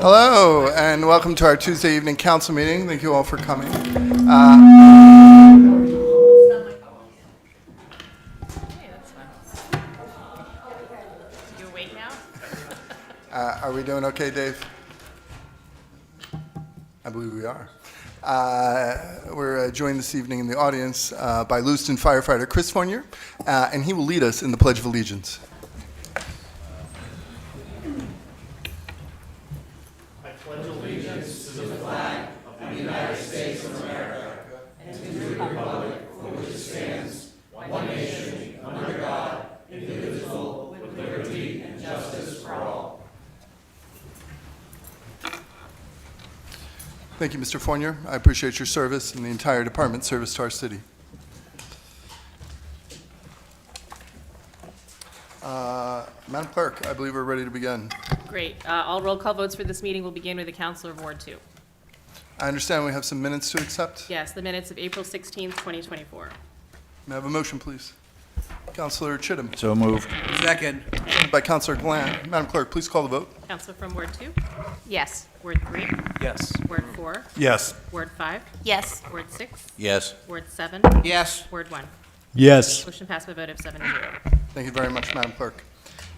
Hello, and welcome to our Tuesday evening council meeting. Thank you all for coming. You awake now? Are we doing okay, Dave? I believe we are. We're joined this evening in the audience by Lewiston firefighter Chris Fournier, and he will lead us in the Pledge of Allegiance. Thank you, Mr. Fournier. I appreciate your service and the entire department's service to our city. Madam Clerk, I believe we're ready to begin. Great. All roll call votes for this meeting will begin with the Councilor of Ward 2. I understand we have some minutes to accept. Yes, the minutes of April 16th, 2024. May I have a motion, please? Councilor Chittum. So moved. Second. By Councilor Glenn. Madam Clerk, please call the vote. Councilor from Ward 2, Yes. Ward 3, Yes. Ward 4, Yes. Ward 5, Yes. Ward 6, Yes. Ward 7, Yes. Ward 1. Yes. Motion passed by a vote of 7-0. Thank you very much, Madam Clerk.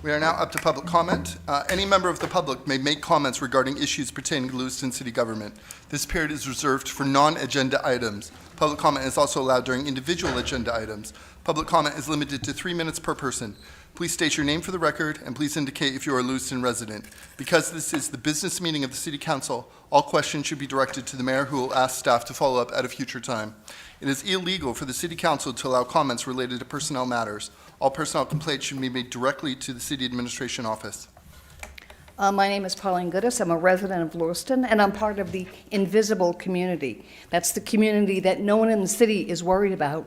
We are now up to public comment. Any member of the public may make comments regarding issues pertaining to Lewiston City Government. This period is reserved for non-agenda items. Public comment is also allowed during individual agenda items. Public comment is limited to 3 minutes per person. Please state your name for the record, and please indicate if you are a Lewiston resident. Because this is the business meeting of the City Council, all questions should be directed to the mayor, who will ask staff to follow up at a future time. It is illegal for the City Council to allow comments related to personnel matters. All personnel complaints should be made directly to the City Administration Office. My name is Pauline Goodis. I'm a resident of Lewiston, and I'm part of the invisible community. That's the community that no one in the city is worried about.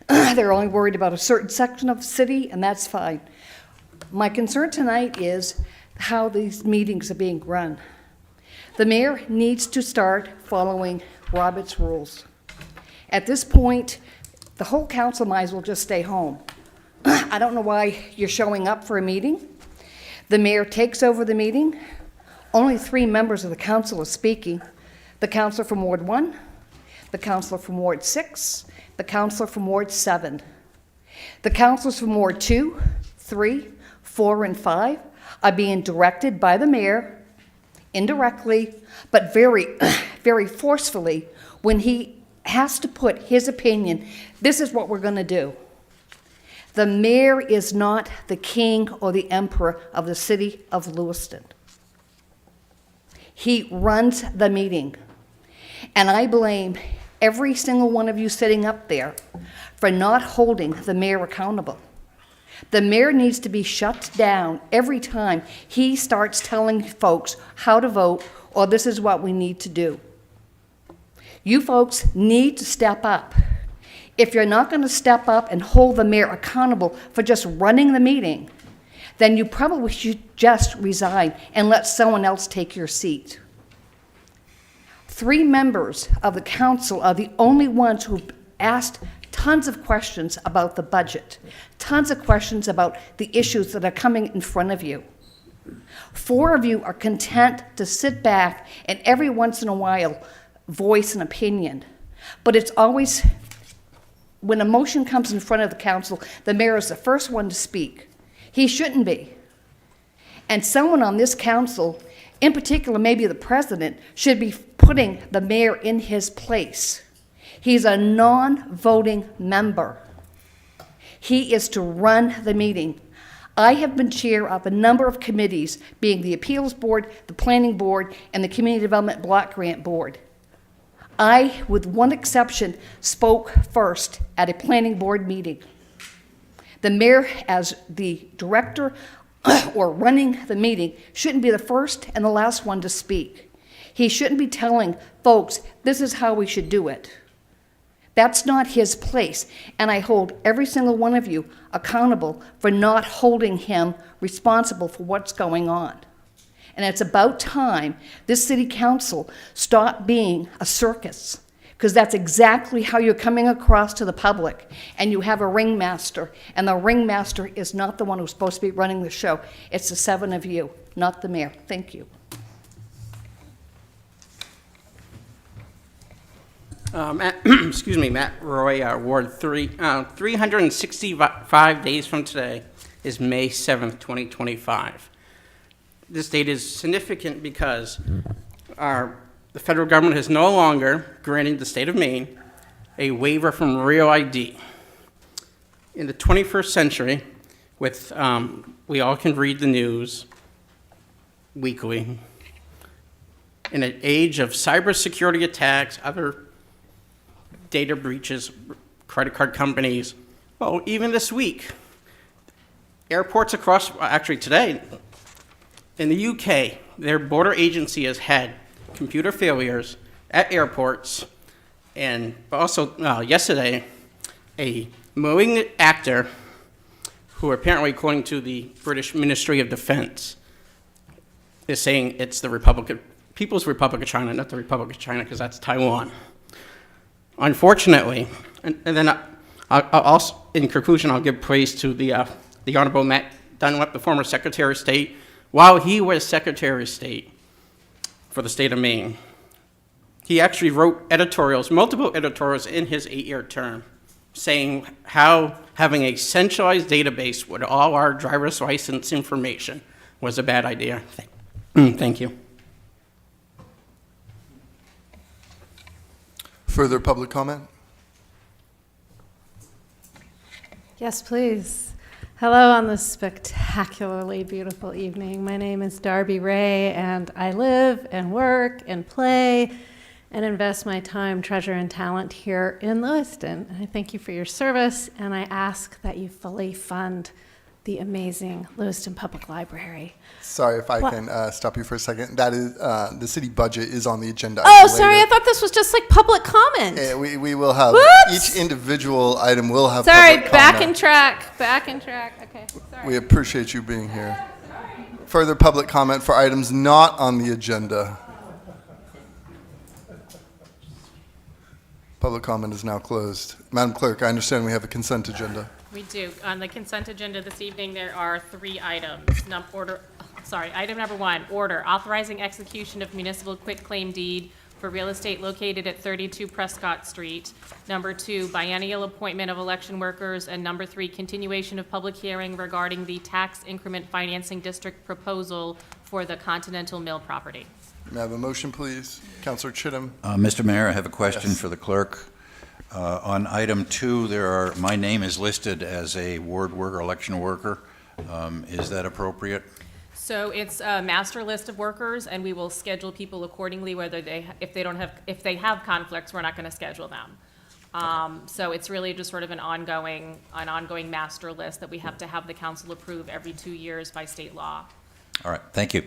They're only worried about a certain section of the city, and that's fine. My concern tonight is how these meetings are being run. The mayor needs to start following Robert's rules. At this point, the whole council might as well just stay home. I don't know why you're showing up for a meeting. The mayor takes over the meeting. Only 3 members of the council are speaking. The councilor from Ward 1, the councilor from Ward 6, the councilor from Ward 7. The councilors from Ward 2, 3, 4, and 5 are being directed by the mayor, indirectly, but very, very forcefully, when he has to put his opinion. This is what we're going to do. The mayor is not the king or the emperor of the city of Lewiston. He runs the meeting. And I blame every single one of you sitting up there for not holding the mayor accountable. The mayor needs to be shut down every time he starts telling folks how to vote, or this is what we need to do. You folks need to step up. If you're not going to step up and hold the mayor accountable for just running the meeting, then you probably should just resign and let someone else take your seat. 3 members of the council are the only ones who've asked tons of questions about the budget, tons of questions about the issues that are coming in front of you. 4 of you are content to sit back and every once in a while voice an opinion. But it's always, when a motion comes in front of the council, the mayor is the first one to speak. He shouldn't be. And someone on this council, in particular maybe the president, should be putting the mayor in his place. He's a non-voting member. He is to run the meeting. I have been chair of a number of committees, being the Appeals Board, the Planning Board, and the Community Development Block Grant Board. I, with one exception, spoke first at a planning board meeting. The mayor, as the director or running the meeting, shouldn't be the first and the last one to speak. He shouldn't be telling folks, this is how we should do it. That's not his place, and I hold every single one of you accountable for not holding him responsible for what's going on. And it's about time this city council stopped being a circus, because that's exactly how you're coming across to the public. And you have a ringmaster, and the ringmaster is not the one who's supposed to be running the show. It's the 7 of you, not the mayor. Thank you. Excuse me, Matt Roy, Ward 3. 365 days from today is May 7th, 2025. This date is significant because the federal government is no longer granting the state of Maine a waiver from Real ID. In the 21st century, with we all can read the news weekly. In an age of cybersecurity attacks, other data breaches, credit card companies, well, even this week, airports across, actually today, in the UK, their border agency has had computer failures at airports, and also yesterday, a malignant actor who apparently, according to the British Ministry of Defense, is saying it's the People's Republic of China, not the Republic of China, because that's Taiwan. Unfortunately, and then I'll also, in conclusion, I'll give praise to the Honorable Matt Dunlap, the former Secretary of State, while he was Secretary of State for the state of Maine. He actually wrote editorials, multiple editorials in his 8-year term, saying how having a centralized database with all our driver's license information was a bad idea. Thank you. Further public comment? Yes, please. Hello on this spectacularly beautiful evening. My name is Darby Ray, and I live and work and play and invest my time, treasure, and talent here in Lewiston. And I thank you for your service, and I ask that you fully fund the amazing Lewiston Public Library. Sorry if I What? can stop you for a second. That is, the city budget is on the agenda. Oh, item sorry, I later. thought this was just like public comment. We will have, What? each individual item will have Sorry, public back in comment. track, back in track. Okay, sorry. We appreciate you being here. Further public comment for items not on the agenda. Public comment is now closed. Madam Clerk, I understand we have a consent agenda. We do. On the consent agenda this evening, there are 3 items. Item number 1, order authorizing execution of municipal quitclaim deed for real estate located at 32 Prescott Street. Number 2, biennial appointment of election workers. And number 3, continuation of public hearing regarding the tax increment financing district proposal for the Continental Mill property. May I have a motion, please? Councilor Chittum. Mr. Mayor, I have a question Yes. for the clerk. On item 2, my name is listed as a ward worker, election worker. Is that appropriate? So it's a master list of workers, and we will schedule people accordingly, whether if they have conflicts, we're not going to schedule them. So it's really just sort of an ongoing master list that we have to have the council approve every 2 years by state law. All right, thank you.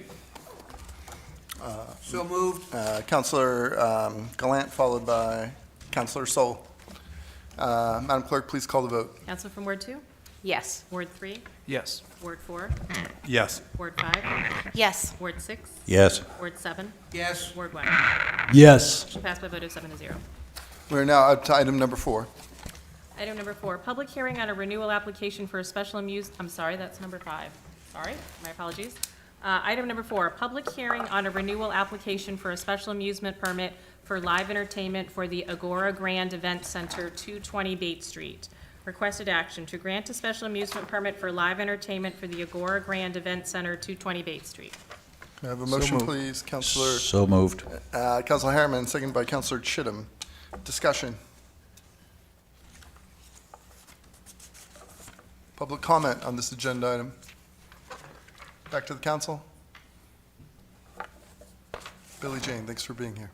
So moved. Councilor Gallant, followed by Councilor Sol. Madam Clerk, please call the vote. Council from Ward 2? Yes. Ward 3? Yes. Ward 4? Yes. Ward 5? Yes. Ward 6? Yes. Ward 7? Yes. Ward 1? Yes. Motion passed by a vote of 7-0. We're now up to item number 4. Item number 4, public hearing on a renewal application for a special I'm sorry, that's number 5. Sorry, my apologies. Item number 4, public hearing on a renewal application for a special amusement permit for live entertainment for the Agora Grand Event Center, 220 Bate Street. Requested action to grant a special amusement permit for live entertainment for the Agora Grand Event Center, 220 Bate Street. May I have a motion, moved. please? Councilor So moved. Councilor Harriman, seconded by Councilor Chittum. Discussion. Public comment on this agenda item. Back to the council. Billy Jane, thanks for being here.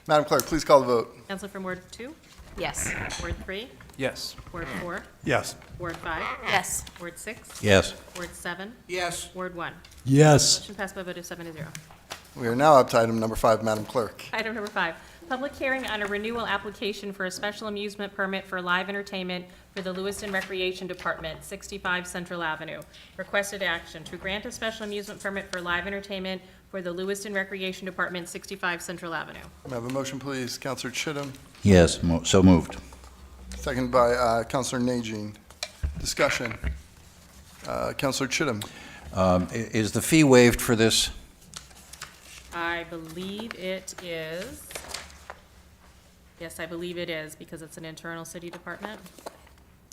Madam Clerk, please call the vote. Council from Ward 2? Yes. Ward 3? Yes. Ward 4? Yes. Ward 5? Yes. Ward 6? Yes. Ward 7? Yes. Ward 1? Yes. Motion passed by a vote of 7-0. We are now up to item number 5, Madam Clerk. Item number 5, public hearing on a renewal application for a special amusement permit for live entertainment for the Lewiston Recreation Department, 65 Central Avenue. Requested action to grant a special amusement permit for live entertainment for the Lewiston Recreation Department, 65 Central Avenue. May I have a motion, please? Councilor Chittum, Yes, so moved. seconded by Councilor Najin. Discussion. Councilor Chittum. Is the fee waived for this? I believe it is, Yes, I believe it is, because it's an internal city department.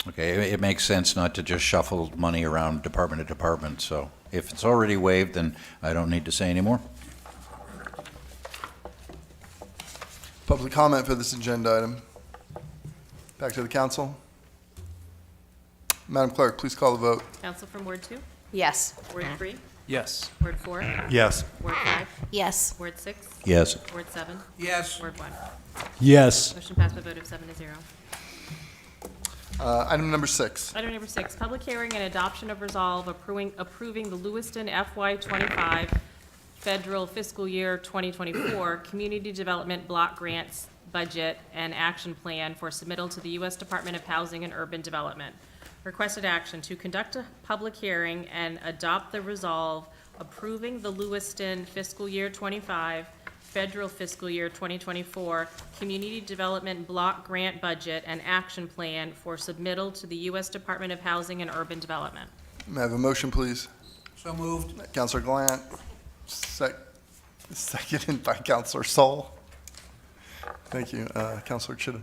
Okay, it makes sense not to just shuffle money around department to department, so if it's already waived, then I don't need to say any more. Public comment for this agenda item. Back to the council. Madam Clerk, please call the vote. Counsel from Ward 2, Yes. Ward 3, Yes. Ward 4, Yes. Ward 5, Yes. Ward 6, Yes. Ward 7, Yes. Ward 1. Yes. Motion passed by a vote of 7 to 0. Item number 6. Item number 6, public hearing and adoption of resolve approving the Lewiston FY25 federal fiscal year 2024 Community Development Block Grants Budget and Action Plan for submittal to the U.S. Department of Housing and Urban Development. Requested action to conduct a public hearing and adopt the resolve approving the Lewiston fiscal year 25 federal fiscal year 2024 Community Development Block Grant Budget and Action Plan for submittal to the U.S. Department of Housing and Urban Development. May I have a motion, please? So moved. Counselor Glant, seconded by Counselor Sol. Thank you, Counselor Chittum.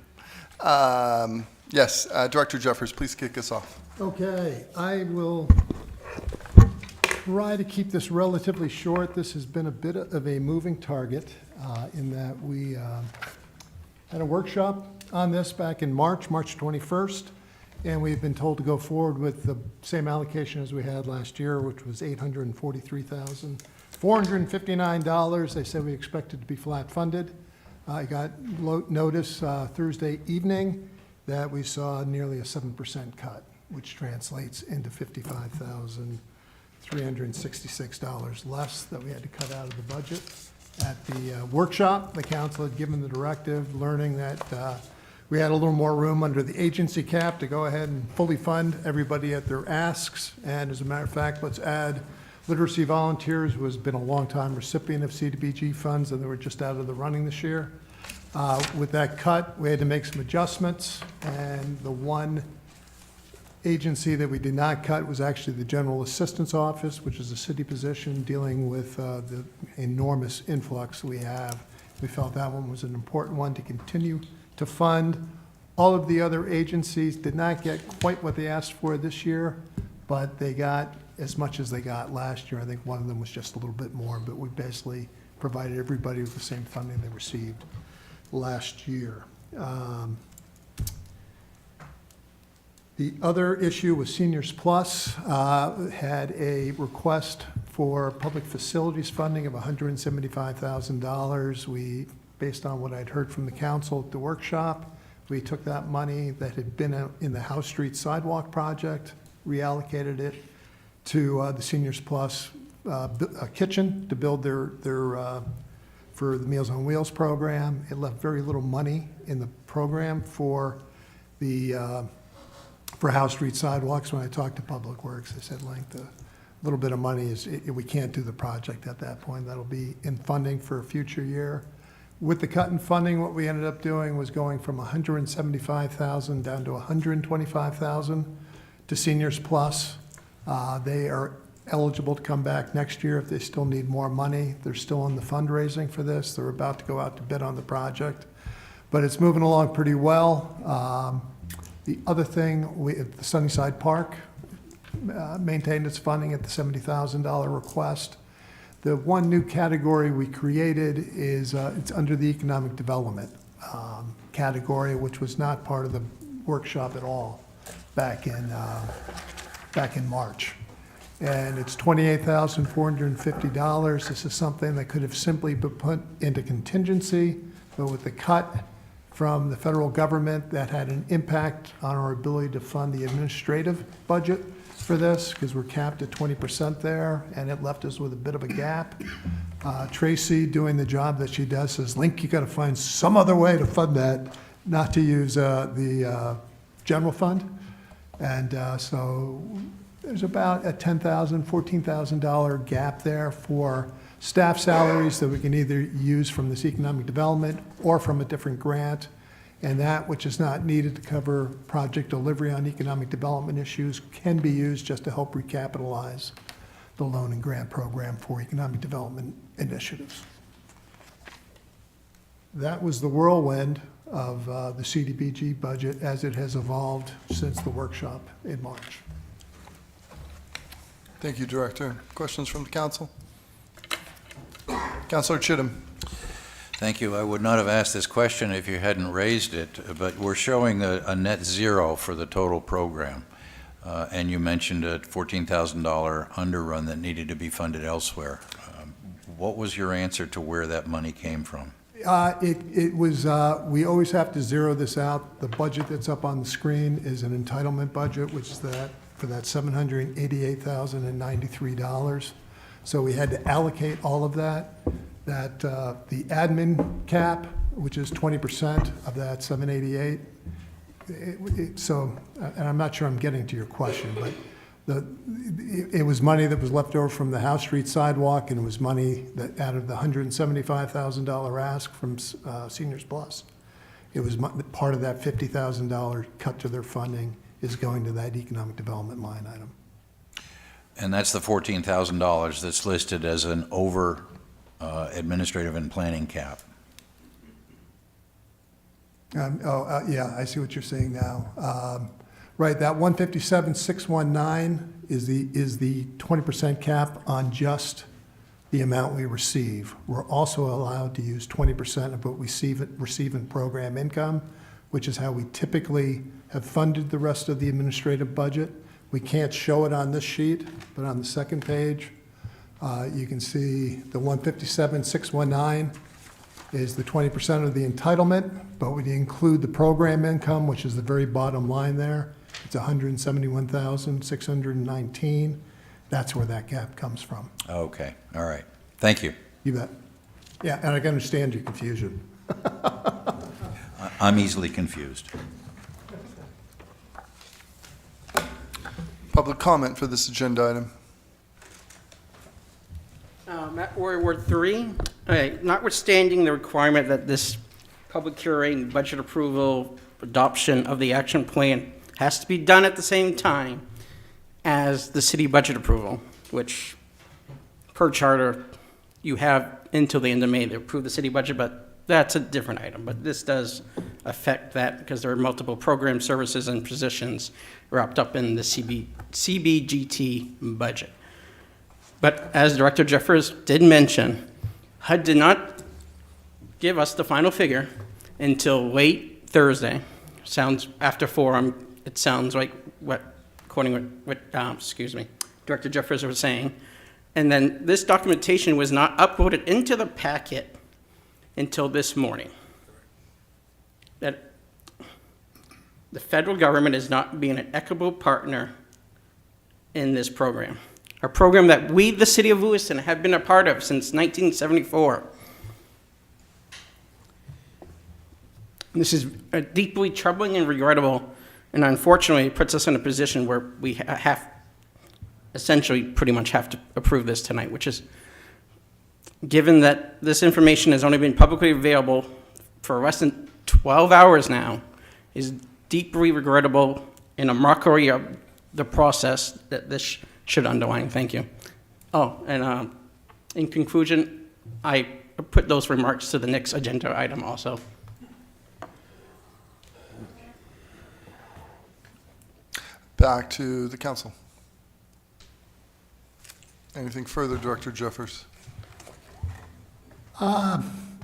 Yes, Director Jeffers, please kick us off. Okay, I will try to keep this relatively short. This has been a bit of a moving target in that we had a workshop on this back in March 21st, and we've been told to go forward with the same allocation as we had last year, which was $843,459. They said we expected to be flat funded. I got notice Thursday evening that we saw nearly a 7% cut, which translates into $55,366 less that we had to cut out of the budget. At the workshop, the council had given the directive, learning that we had a little more room under the agency cap to go ahead and fully fund everybody at their asks. And as a matter of fact, let's add Literacy Volunteers, who has been a longtime recipient of CDBG funds, and they were just out of the running this year. With that cut, we had to make some adjustments, and the one agency that we did not cut was actually the General Assistance Office, which is a city position dealing with the enormous influx we have. We felt that one was an important one to continue to fund. All of the other agencies did not get quite what they asked for this year, but they got as much as they got last year. I think one of them was just a little bit more, but we basically provided everybody with the same funding they received last year. The other issue was Seniors Plus had a request for public facilities funding of $175,000. We, based on what I'd heard from the council at the workshop, we took that money that had been in the House Street Sidewalk project, reallocated it to the Seniors Plus kitchen to build their for the Meals on Wheels program. It left very little money in the program for the for House Street sidewalks. When I talked to Public Works, they said, like, the little bit of money is, we can't do the project at that point. That'll be in funding for a future year. With the cut in funding, what we ended up doing was going from $175,000 down to $125,000 to Seniors Plus. They are eligible to come back next year if they still need more money. They're still in the fundraising for this. They're about to go out to bid on the project, but it's moving along pretty well. The other thing, the Sunnyside Park maintained its funding at the $70,000 request. The one new category we created is it's under the economic development category, which was not part of the workshop at all back in March. And it's $28,450. This is something that could have simply been put into contingency, but with the cut from the federal government, that had an impact on our ability to fund the administrative budget for this, because we're capped at 20% there, and it left us with a bit of a gap. Tracy, doing the job that she does, says, Link, you gotta find some other way to fund that, not to use the general fund. And so there's about a $10,000, $14,000 gap there for staff salaries that we can either use from this economic development or from a different grant. And that which is not needed to cover project delivery on economic development issues can be used just to help recapitalize the loan and grant program for economic development initiatives. That was the whirlwind. of the CDBG budget as it has evolved since the workshop in March. Thank you, Director. Questions from the council? Councilor Chittum. Thank you. I would not have asked this question if you hadn't raised it, but we're showing a net zero for the total program. And you mentioned a $14,000 underrun that needed to be funded elsewhere. What was your answer to where that money came from? It was, we always have to zero this out. The budget that's up on the screen is an entitlement budget, which is that, for that $788,093. So we had to allocate all of that. That, the admin cap, which is 20% of that 788. So, and I'm not sure I'm getting to your question, but it was money that was left over from the House Street sidewalk, and it was money that out of the $175,000 ask from Seniors Plus. It was part of that $50,000 cut to their funding is going to that economic development line item. And that's the $14,000 that's listed as an over administrative and planning cap. Yeah, I see what you're saying now. Right, that 157,619 is the 20% cap on just the amount we receive. We're also allowed to use 20% of what we receive in program income, which is how we typically have funded the rest of the administrative budget. We can't show it on this sheet, but on the second page, you can see the 157,619 is the 20% of the entitlement, but when you include the program income, which is the very bottom line there, it's 171,619. That's where that gap comes from. Okay, all right. Thank you. You bet. Yeah, and I can understand your confusion. I'm easily confused. Public comment for this agenda item. Word 3, notwithstanding the requirement that this public hearing, budget approval, adoption of the action plan has to be done at the same time as the city budget approval, which per charter, you have until the end of May to approve the city budget, but that's a different item. But this does affect that because there are multiple program services and positions wrapped up in the CBGT budget. But as Director Jeffers did mention, HUD did not give us the final figure until late Thursday. Sounds after 4. It sounds like according what Director Jeffers was saying. And then this documentation was not uploaded into the packet until this morning. That the federal government is not being an equitable partner in this program. A program that we, the city of Lewiston, have been a part of since 1974. This is deeply troubling and regrettable, and unfortunately, it puts us in a position where we essentially pretty much have to approve this tonight, which is, given that this information has only been publicly available for less than 12 hours now, is deeply regrettable and a mockery of the process that this should underline. Thank you. Oh, and in conclusion, I put those remarks to the next agenda item also. Back to the council. Anything further, Director Jeffers?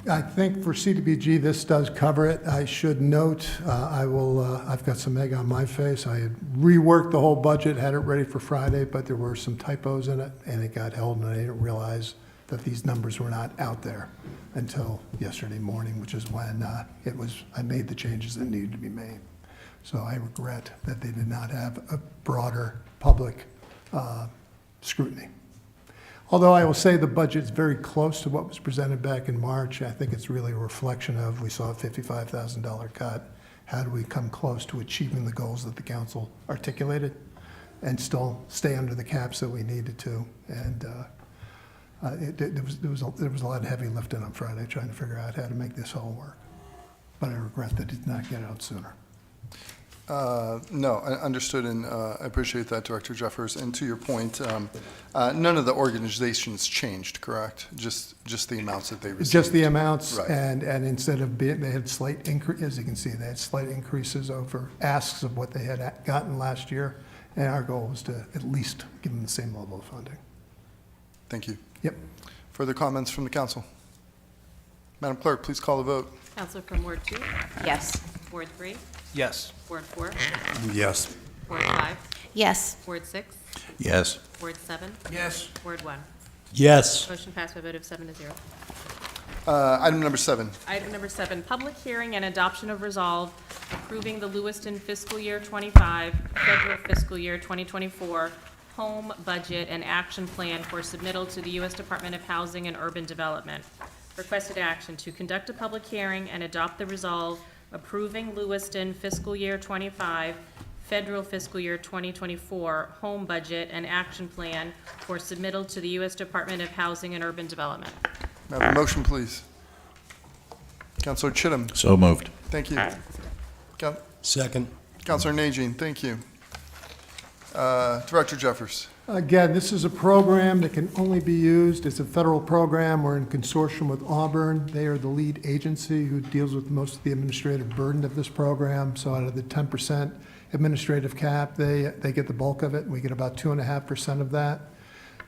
I think for CDBG, this does cover it. I should note, I've got some egg on my face. I had reworked the whole budget, had it ready for Friday, but there were some typos in it, and it got held, and I didn't realize that these numbers were not out there until yesterday morning, which is when I made the changes that needed to be made. So I regret that they did not have a broader public scrutiny. Although I will say the budget's very close to what was presented back in March. I think it's really a reflection of, we saw a $55,000 cut. How do we come close to achieving the goals that the council articulated and still stay under the caps that we needed to? And there was a lot of heavy lifting on Friday trying to figure out how to make this all work. But I regret that it did not get out sooner. No, I understood, and I appreciate that, Director Jeffers. And to your point, none of the organizations changed, correct? Just the amounts that they received? Just the amounts, Right. and instead of being, they had slight increase, as you can see, they had slight increases over asks of what they had gotten last year, and our goal was to at least give them the same level of funding. Thank you. Yep. Further comments from the council? Madam Clerk, please call the vote. Counselor from Ward 2, Yes. Ward 3, Yes. Ward 4, Yes. Ward 5, Yes. Ward 6, Yes. Ward 7, Yes. Ward 1. Yes. Motion passed by a vote of 7 to 0. Item number 7. Item number 7, public hearing and adoption of resolve approving the Lewiston fiscal year 25, federal fiscal year 2024 home budget and action plan for submittal to the U.S. Department of Housing and Urban Development. Requested action to conduct a public hearing and adopt the resolve approving Lewiston fiscal year 25, federal fiscal year 2024 home budget and action plan for submittal to the U.S. Department of Housing and Urban Development. May I have a motion, please? Councilor Chittum, So moved. thank you. Second. Councilor Najin, thank you. Director Jeffers. Again, this is a program that can only be used, it's a federal program, we're in consortium with Auburn. They are the lead agency who deals with most of the administrative burden of this program. So out of the 10% administrative cap, they get the bulk of it, and we get about 2.5% of that.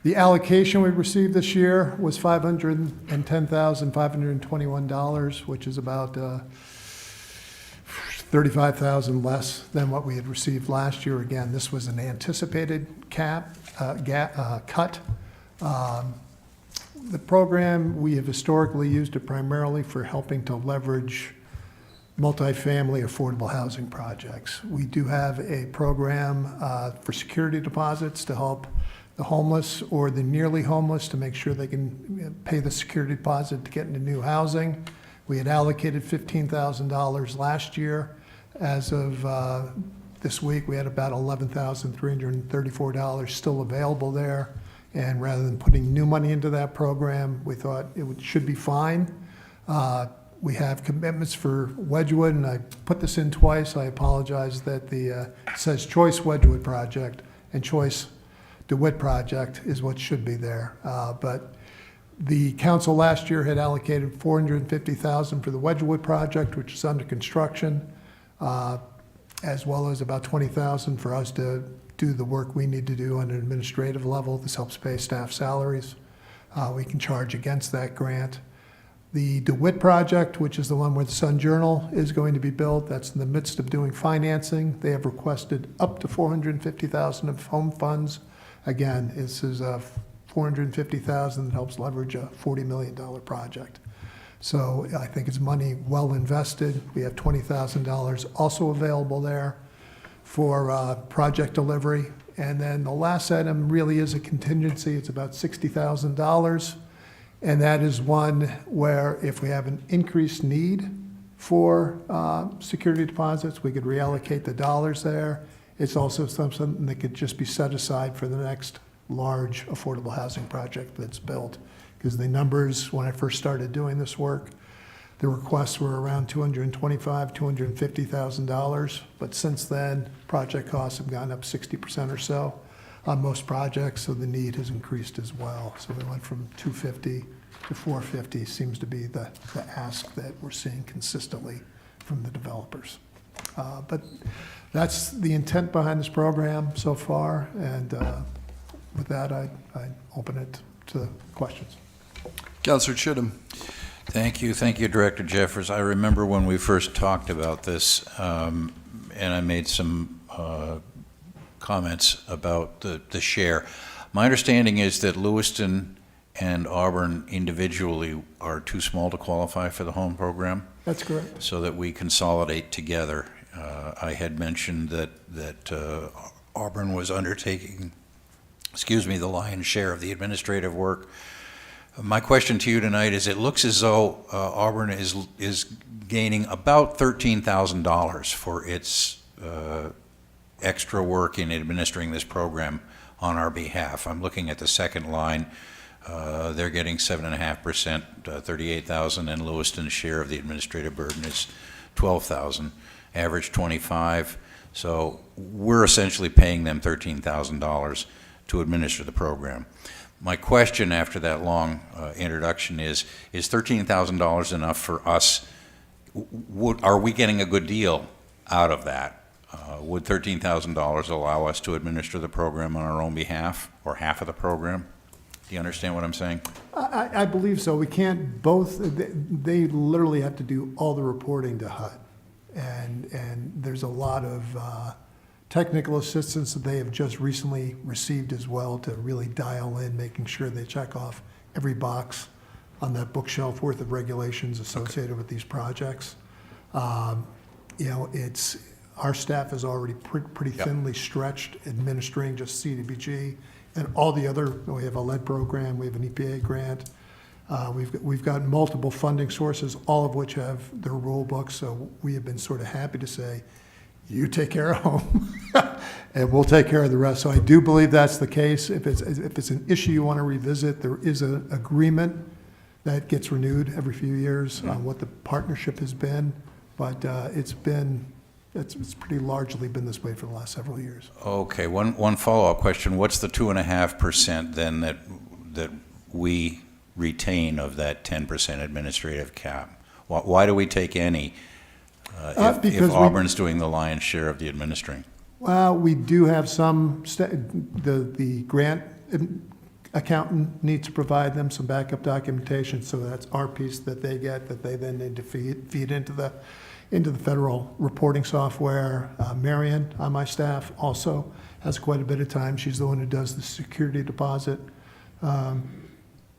The allocation we received this year was $510,521, which is about $35,000 less than what we had received last year. Again, this was an anticipated cut. The program, we have historically used it primarily for helping to leverage multifamily affordable housing projects. We do have a program for security deposits to help the homeless or the nearly homeless to make sure they can pay the security deposit to get into new housing. We had allocated $15,000 last year. As of this week, we had about $11,334 still available there. And rather than putting new money into that program, we thought should be fine. We have commitments for Wedgwood, and I put this in twice. I apologize that it says Choice Wedgwood Project, and Choice DeWitt Project is what should be there. But the council last year had allocated $450,000 for the Wedgwood project, which is under construction, as well as about $20,000 for us to do the work we need to do on an administrative level. This helps pay staff salaries. We can charge against that grant. The DeWitt project, which is the one where the Sun Journal is going to be built, that's in the midst of doing financing. They have requested up to $450,000 of home funds. Again, this is $450,000 that helps leverage a $40 million project. So I think it's money well invested. We have $20,000 also available there for project delivery. And then the last item really is a contingency. It's about $60,000. And that is one where if we have an increased need for security deposits, we could reallocate the dollars there. It's also something that could just be set aside for the next large affordable housing project that's built. Because the numbers, when I first started doing this work, the requests were around $225,000, $250,000. But since then, project costs have gone up 60% or so on most projects, so the need has increased as well. So we went from $250,000 to $450,000 seems to be the ask that we're seeing consistently from the developers. But that's the intent behind this program so far, and with that, I open it to questions. Councilor Chittum. Thank you, Director Jeffers. I remember when we first talked about this, and I made some comments about the share. My understanding is that Lewiston and Auburn individually are too small to qualify for the home program, That's correct. so that we consolidate together. I had mentioned that Auburn was undertaking, the lion's share of the administrative work. My question to you tonight is, it looks as though Auburn is gaining about $13,000 for its extra work in administering this program on our behalf. I'm looking at the second line. They're getting 7.5%, $38,000, and Lewiston's share of the administrative burden is $12,000, average $25,000. So we're essentially paying them $13,000 to administer the program. My question after that long introduction is $13,000 enough for us? Are we getting a good deal out of that? Would $13,000 allow us to administer the program on our own behalf, or half of the program? Do you understand what I'm saying? I believe so. We can't both, they literally have to do all the reporting to HUD. And there's a lot of technical assistance that they have just recently received as well to really dial in, making sure they check off every box on that bookshelf worth of regulations associated with these projects. You know, our staff is already pretty thinly stretched administering just CDBG and all the other, we have a lead program, we have an EPA grant. We've got multiple funding sources, all of which have their rule books, so we have been sort of happy to say, you take care of home, and we'll take care of the rest. So I do believe that's the case. If it's an issue you want to revisit, there is an agreement that gets renewed every few years on what the partnership has been, but it's pretty largely been this way for the last several years. Okay, one follow-up question. What's the 2.5% then that we retain of that 10% administrative cap? Why do we take any if Auburn's doing the lion's share of the administering? Well, we do have some, the grant accountant needs to provide them some backup documentation, so that's our piece that they get, that they then need to feed into the federal reporting software. Marion on my staff also has quite a bit of time. She's the one who does the security deposit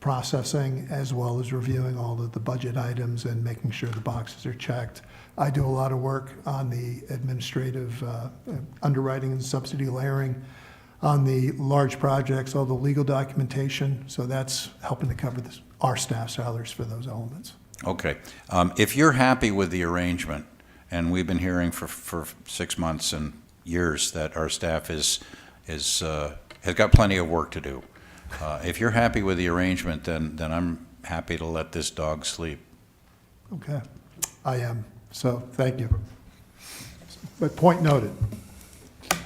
processing, as well as reviewing all of the budget items and making sure the boxes are checked. I do a lot of work on the administrative underwriting and subsidy layering on the large projects, all the legal documentation. So that's helping to cover our staff salaries for those elements. Okay. If you're happy with the arrangement, and we've been hearing for 6 months and years that our staff has got plenty of work to do. If you're happy with the arrangement, then I'm happy to let this dog sleep. Okay, I am. So thank you. But point noted.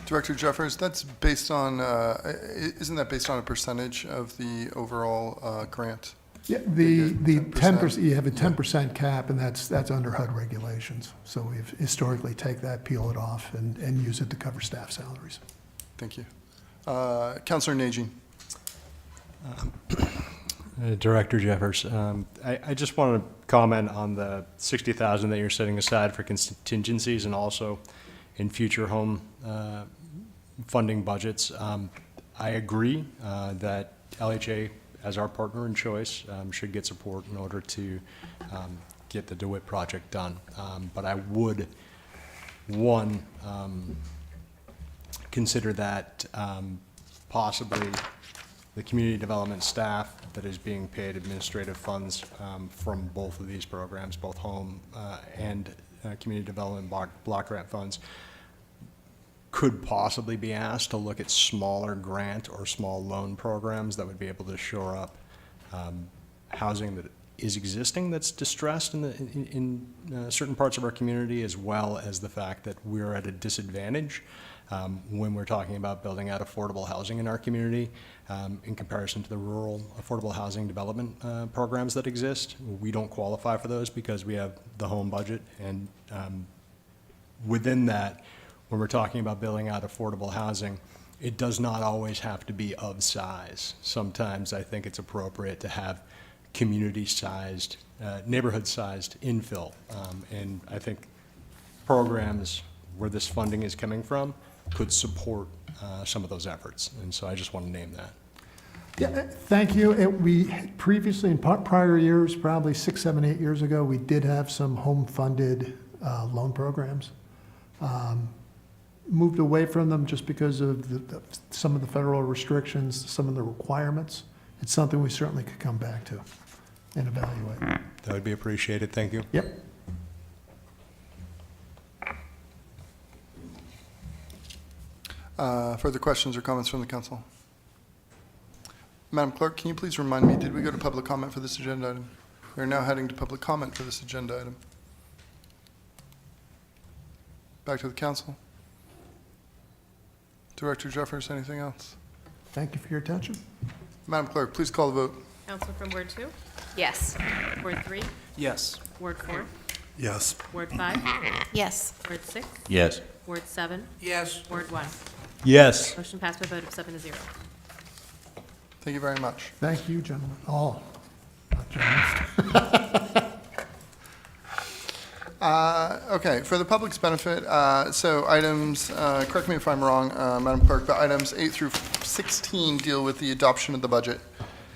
Director Jeffers, that's based on, isn't that based on a percentage of the overall grant? Yeah, the 10%, you have a 10% cap, and that's under HUD regulations. So we've historically take that, peel it off, and use it to cover staff salaries. Thank you. Councilor Najin. Director Jeffers, I just want to comment on the $60,000 that you're setting aside for contingencies and also in future home funding budgets. I agree that LHA, as our partner in choice, should get support in order to get the DeWitt project done. But I would, one, consider that possibly the community development staff that is being paid administrative funds from both of these programs, both home and community development block grant funds, could possibly be asked to look at smaller grant or small loan programs that would be able to shore up housing that is existing that's distressed in certain parts of our community, as well as the fact that we're at a disadvantage when we're talking about building out affordable housing in our community in comparison to the rural affordable housing development programs that exist. We don't qualify for those because we have the home budget, and within that, when we're talking about building out affordable housing, it does not always have to be of size. Sometimes I think it's appropriate to have community-sized, neighborhood-sized infill. And I think programs where this funding is coming from could support some of those efforts. And so I just want to name that. Yeah, thank you. We previously, in prior years, probably 6, 7, 8 years ago, we did have some home-funded loan programs. Moved away from them just because of some of the federal restrictions, some of the requirements. It's something we certainly could come back to and evaluate. That would be appreciated. Thank you. Yep. Further questions or comments from the council? Madam Clerk, can you please remind me, did we go to public comment for this agenda item? We are now heading to public comment for this agenda item. Back to the council. Director Jeffers, anything else? Thank you for your attention. Madam Clerk, please call the vote. Counsel from Ward 2, Yes. Ward 3, Yes. Ward 4, Yes. Ward 5, Yes. Ward 6, Yes. Ward 7, Yes. Ward 1. Yes. Motion passed by a vote of 7-0. Thank you very much. Thank you, gentlemen. All, not gentlemen. Okay, for the public's benefit, so items, correct me if I'm wrong, Madam Clerk, but items 8 through 16 deal with the adoption of the budget.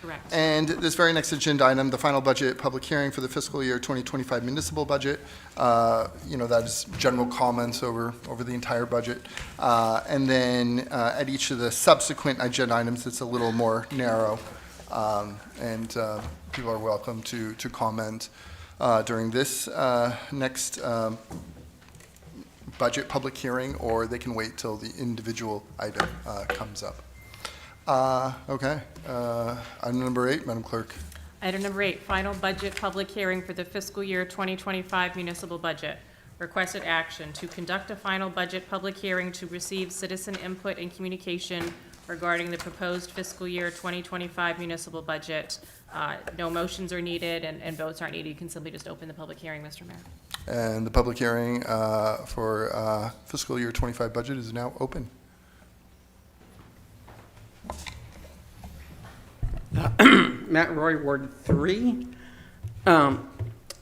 Correct. And this very next agenda item, the final budget public hearing for the fiscal year 2025 municipal budget, that is general comments over the entire budget. And then at each of the subsequent agenda items, it's a little more narrow. And people are welcome to comment during this next budget public hearing, or they can wait till the individual item comes up. Okay, item number 8, Madam Clerk. Item number 8, final budget public hearing for the fiscal year 2025 municipal budget. Requested action to conduct a final budget public hearing to receive citizen input and communication regarding the proposed fiscal year 2025 municipal budget. No motions are needed and votes aren't needed. You can simply just open the public hearing, Mr. Mayor. And the public hearing for fiscal year 25 budget is now open. Matt Roy, Ward 3.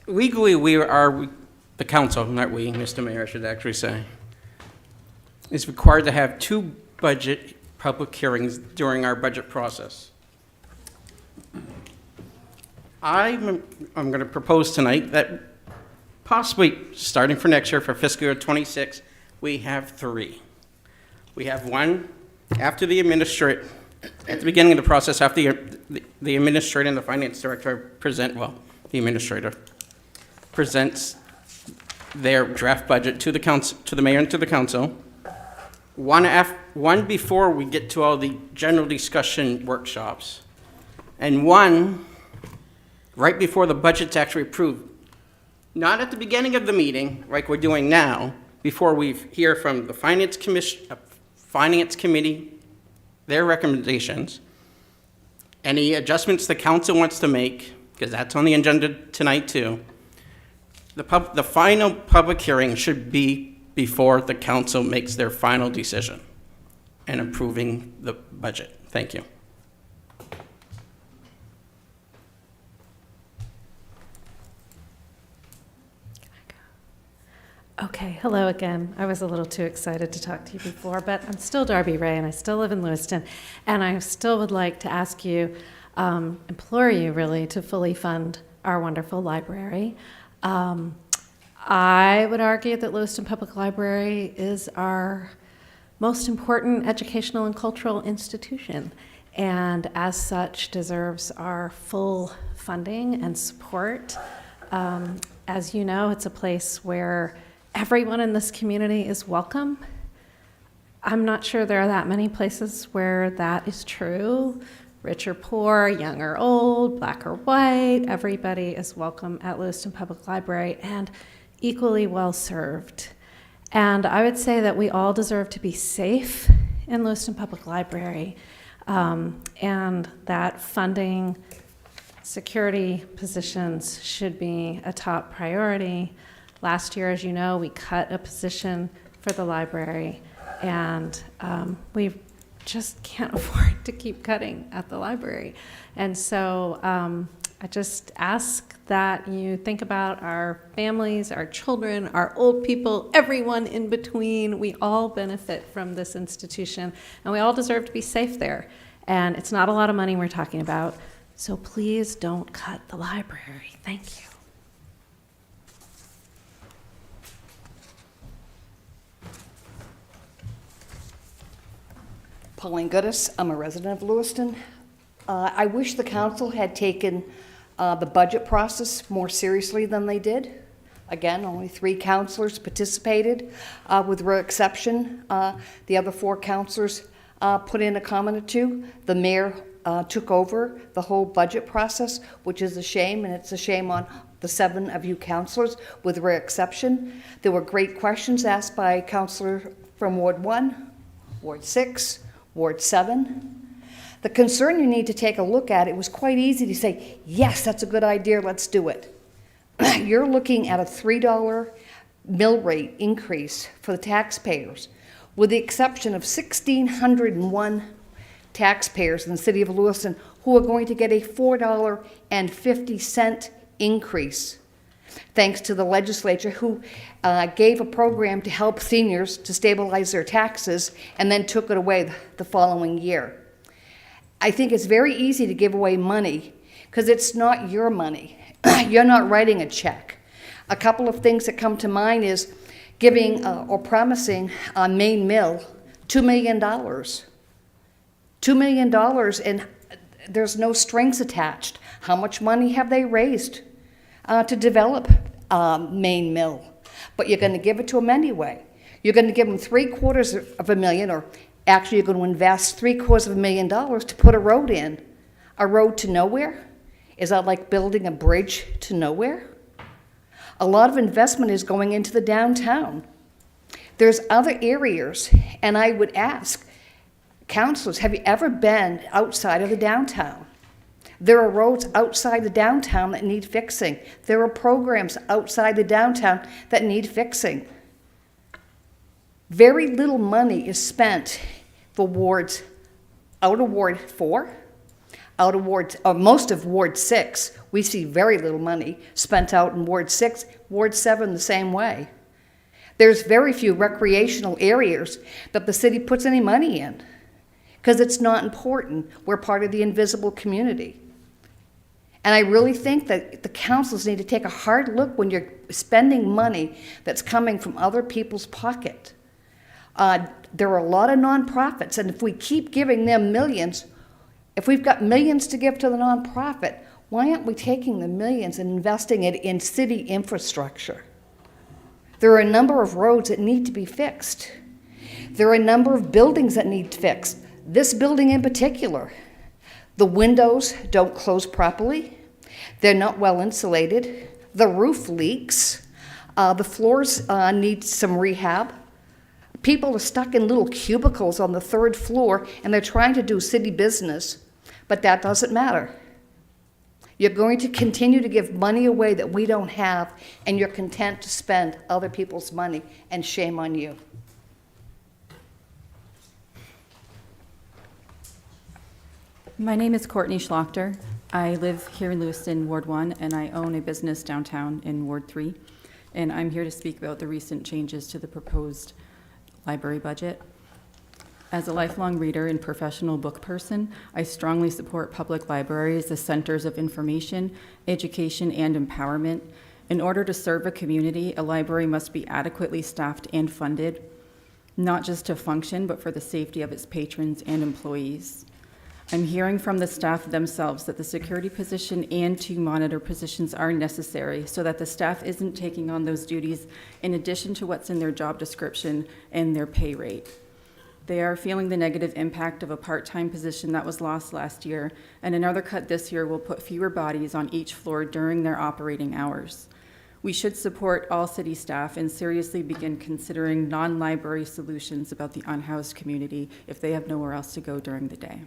Legally, the council, not we, Mr. Mayor, I should actually say, is required to have 2 budget public hearings during our budget process. I'm going to propose tonight that possibly, starting for next year, for fiscal year 26, we have 3. We have one after the administrator, at the beginning of the process, after the administrator and the finance director the administrator presents their draft budget to the council, to the mayor and to the council. One before we get to all the general discussion workshops, and one right before the budget's actually approved. Not at the beginning of the meeting, like we're doing now, before we hear from the finance committee, their recommendations, any adjustments the council wants to make, because that's on the agenda tonight too. The final public hearing should be before the council makes their final decision in approving the budget. Thank you. Okay, hello again. I was a little too excited to talk to you before, but I'm still Darby Ray, and I still live in Lewiston, and I still would like to ask you, implore you really, to fully fund our wonderful library. I would argue that Lewiston Public Library is our most important educational and cultural institution, and as such deserves our full funding and support. As you know, it's a place where everyone in this community is welcome. I'm not sure there are that many places where that is true. Rich or poor, young or old, black or white, everybody is welcome at Lewiston Public Library and equally well served. And I would say that we all deserve to be safe in Lewiston Public Library, and that funding security positions should be a top priority. Last year, as you know, we cut a position for the library, and we just can't afford to keep cutting at the library. And so I just ask that you think about our families, our children, our old people, everyone in between. We all benefit from this institution, and we all deserve to be safe there. And it's not a lot of money we're talking about, so please don't cut the library. Thank you. Pauline Goodis, I'm a resident of Lewiston. I wish the council had taken the budget process more seriously than they did. Again, only 3 councilors participated, with rare exception. The other 4 councilors put in a comment or 2. The mayor took over the whole budget process, which is a shame, and it's a shame on the 7 of you councilors, with rare exception. There were great questions asked by a councilor from Ward 1, Ward 6, Ward 7. The concern you need to take a look at, it was quite easy to say, yes, that's a good idea, let's do it. You're looking at a $3 mill rate increase for the taxpayers, with the exception of 1,601 taxpayers in the city of Lewiston who are going to get a $4.50 increase, thanks to the legislature who gave a program to help seniors to stabilize their taxes and then took it away the following year. I think it's very easy to give away money because it's not your money. You're not writing a check. A couple of things that come to mind is giving or promising Maine Mill $2 million. $2 million, and there's no strings attached. How much money have they raised to develop Maine Mill? But you're going to give it to them anyway. You're going to give them $750,000, or actually you're going to invest $750,000 to put a road in. A road to nowhere? Is that like building a bridge to nowhere? A lot of investment is going into the downtown. There's other areas, and I would ask, councilors, have you ever been outside of the downtown? There are roads outside the downtown that need fixing. There are programs outside the downtown that need fixing. Very little money is spent for wards out of Ward 4, out of most of Ward 6. We see very little money spent out in Ward 6, Ward 7 the same way. There's very few recreational areas that the city puts any money in because it's not important. We're part of the invisible community. And I really think that the councils need to take a hard look when you're spending money that's coming from other people's pocket. There are a lot of nonprofits, and if we keep giving them millions, if we've got millions to give to the nonprofit, why aren't we taking the millions and investing it in city infrastructure? There are a number of roads that need to be fixed. There are a number of buildings that need fixed. This building in particular, the windows don't close properly. They're not well insulated. The roof leaks. The floors need some rehab. People are stuck in little cubicles on the 3rd floor, and they're trying to do city business, but that doesn't matter. You're going to continue to give money away that we don't have, and you're content to spend other people's money, and shame on you. My name is Courtney Schlachter. I live here in Lewiston, Ward 1, and I own a business downtown in Ward 3. And I'm here to speak about the recent changes to the proposed library budget. As a lifelong reader and professional book person, I strongly support public libraries as centers of information, education, and empowerment. In order to serve a community, a library must be adequately staffed and funded, not just to function, but for the safety of its patrons and employees. I'm hearing from the staff themselves that the security position and 2 monitor positions are necessary so that the staff isn't taking on those duties in addition to what's in their job description and their pay rate. They are feeling the negative impact of a part-time position that was lost last year, and another cut this year will put fewer bodies on each floor during their operating hours. We should support all city staff and seriously begin considering non-library solutions about the unhoused community if they have nowhere else to go during the day.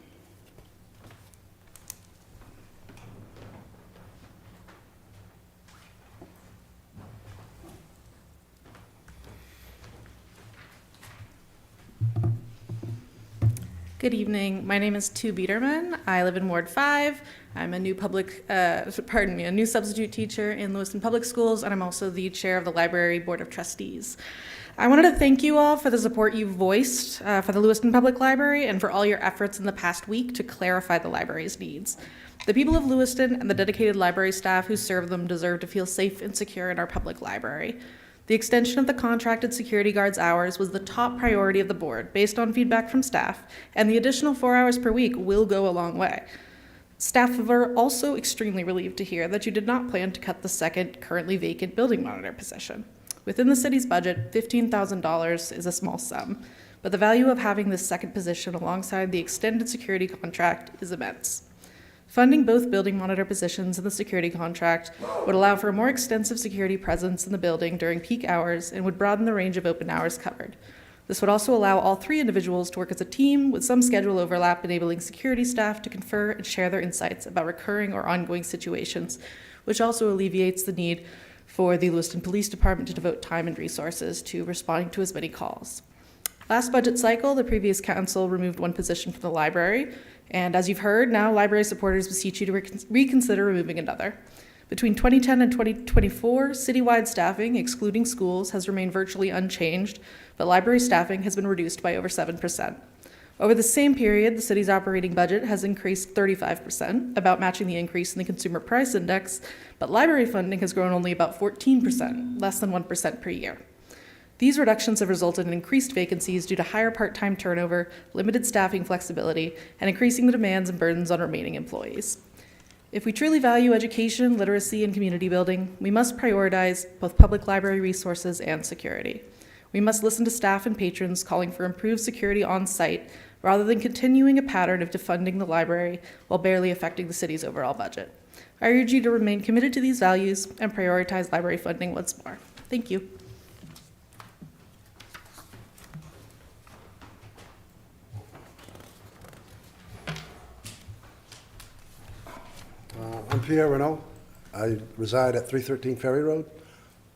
Good evening. My name is Tu Biederman. I live in Ward 5. I'm a new a new substitute teacher in Lewiston Public Schools, and I'm also the chair of the Library Board of Trustees. I wanted to thank you all for the support you've voiced for the Lewiston Public Library and for all your efforts in the past week to clarify the library's needs. The people of Lewiston and the dedicated library staff who serve them deserve to feel safe and secure in our public library. The extension of the contracted security guards' hours was the top priority of the board based on feedback from staff, and the additional 4 hours per week will go a long way. Staff are also extremely relieved to hear that you did not plan to cut the second currently vacant building monitor position. Within the city's budget, $15,000 is a small sum, but the value of having this second position alongside the extended security contract is immense. Funding both building monitor positions in the security contract would allow for a more extensive security presence in the building during peak hours and would broaden the range of open hours covered. This would also allow all 3 individuals to work as a team with some schedule overlap, enabling security staff to confer and share their insights about recurring or ongoing situations, which also alleviates the need for the Lewiston Police Department to devote time and resources to responding to as many calls. Last budget cycle, the previous council removed 1 position from the library, and as you've heard, now library supporters beseech you to reconsider removing another. Between 2010 and 2024, citywide staffing, excluding schools, has remained virtually unchanged, but library staffing has been reduced by over 7%. Over the same period, the city's operating budget has increased 35%, about matching the increase in the Consumer Price Index, but library funding has grown only about 14%, less than 1% per year. These reductions have resulted in increased vacancies due to higher part-time turnover, limited staffing flexibility, and increasing the demands and burdens on remaining employees. If we truly value education, literacy, and community building, we must prioritize both public library resources and security. We must listen to staff and patrons calling for improved security on site rather than continuing a pattern of defunding the library while barely affecting the city's overall budget. I urge you to remain committed to these values and prioritize library funding once more. Thank you. I'm Pierre Renault. I reside at 313 Ferry Road.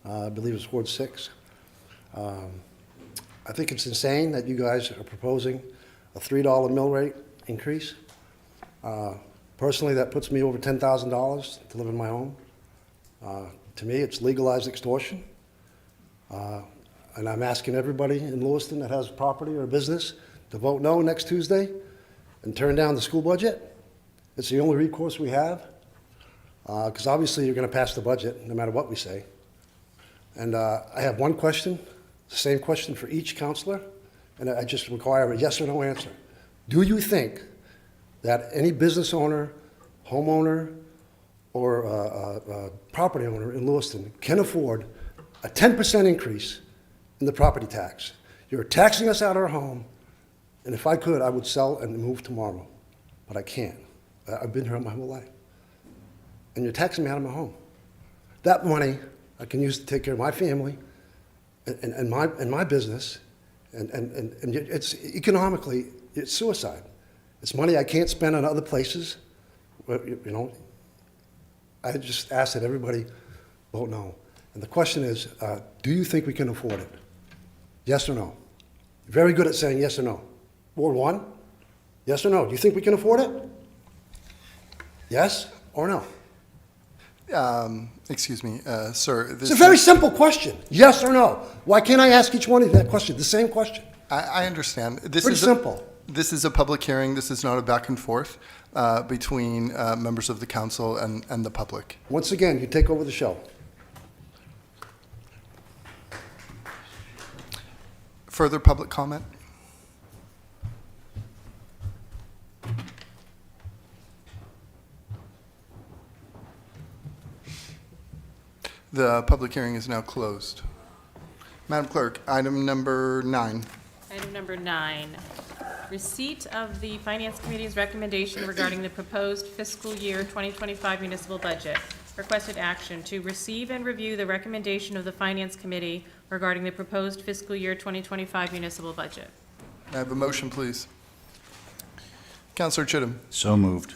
I believe it's Ward 6. I think it's insane that you guys are proposing a $3 mill rate increase. Personally, that puts me over $10,000 to live in my home. To me, it's legalized extortion. And I'm asking everybody in Lewiston that has property or business to vote no next Tuesday and turn down the school budget. It's the only recourse we have, because obviously you're going to pass the budget no matter what we say. And I have one question, the same question for each counselor, and I just require a yes or no answer. Do you think that any business owner, homeowner, or property owner in Lewiston can afford a 10% increase in the property tax? You're taxing us out of our home, and if I could, I would sell and move tomorrow, but I can't. I've been here my whole life. And you're taxing me out of my home. That money I can use to take care of my family and my business, and it's economically, it's suicide. It's money I can't spend on other places. You know, I just ask that everybody vote no. And the question is, do you think we can afford it? Yes or no? You're very good at saying yes or no. Ward 1, yes or no? Do you think we can afford it? Yes or no? Excuse me, sir. It's a very simple question. Yes or no? Why can't I ask each one of you that question, the same question? I understand. This Pretty is simple. This is a public hearing. This is not a back and forth between members of the council and the public. Once again, you take over the show. Further public comment? The public hearing is now closed. Madam Clerk, item number 9. Item number 9, receipt of the Finance Committee's recommendation regarding the proposed fiscal year 2025 municipal budget. Requested action to receive and review the recommendation of the Finance Committee regarding the proposed fiscal year 2025 municipal budget. May I have a motion, please? Councilor Chittum. So moved.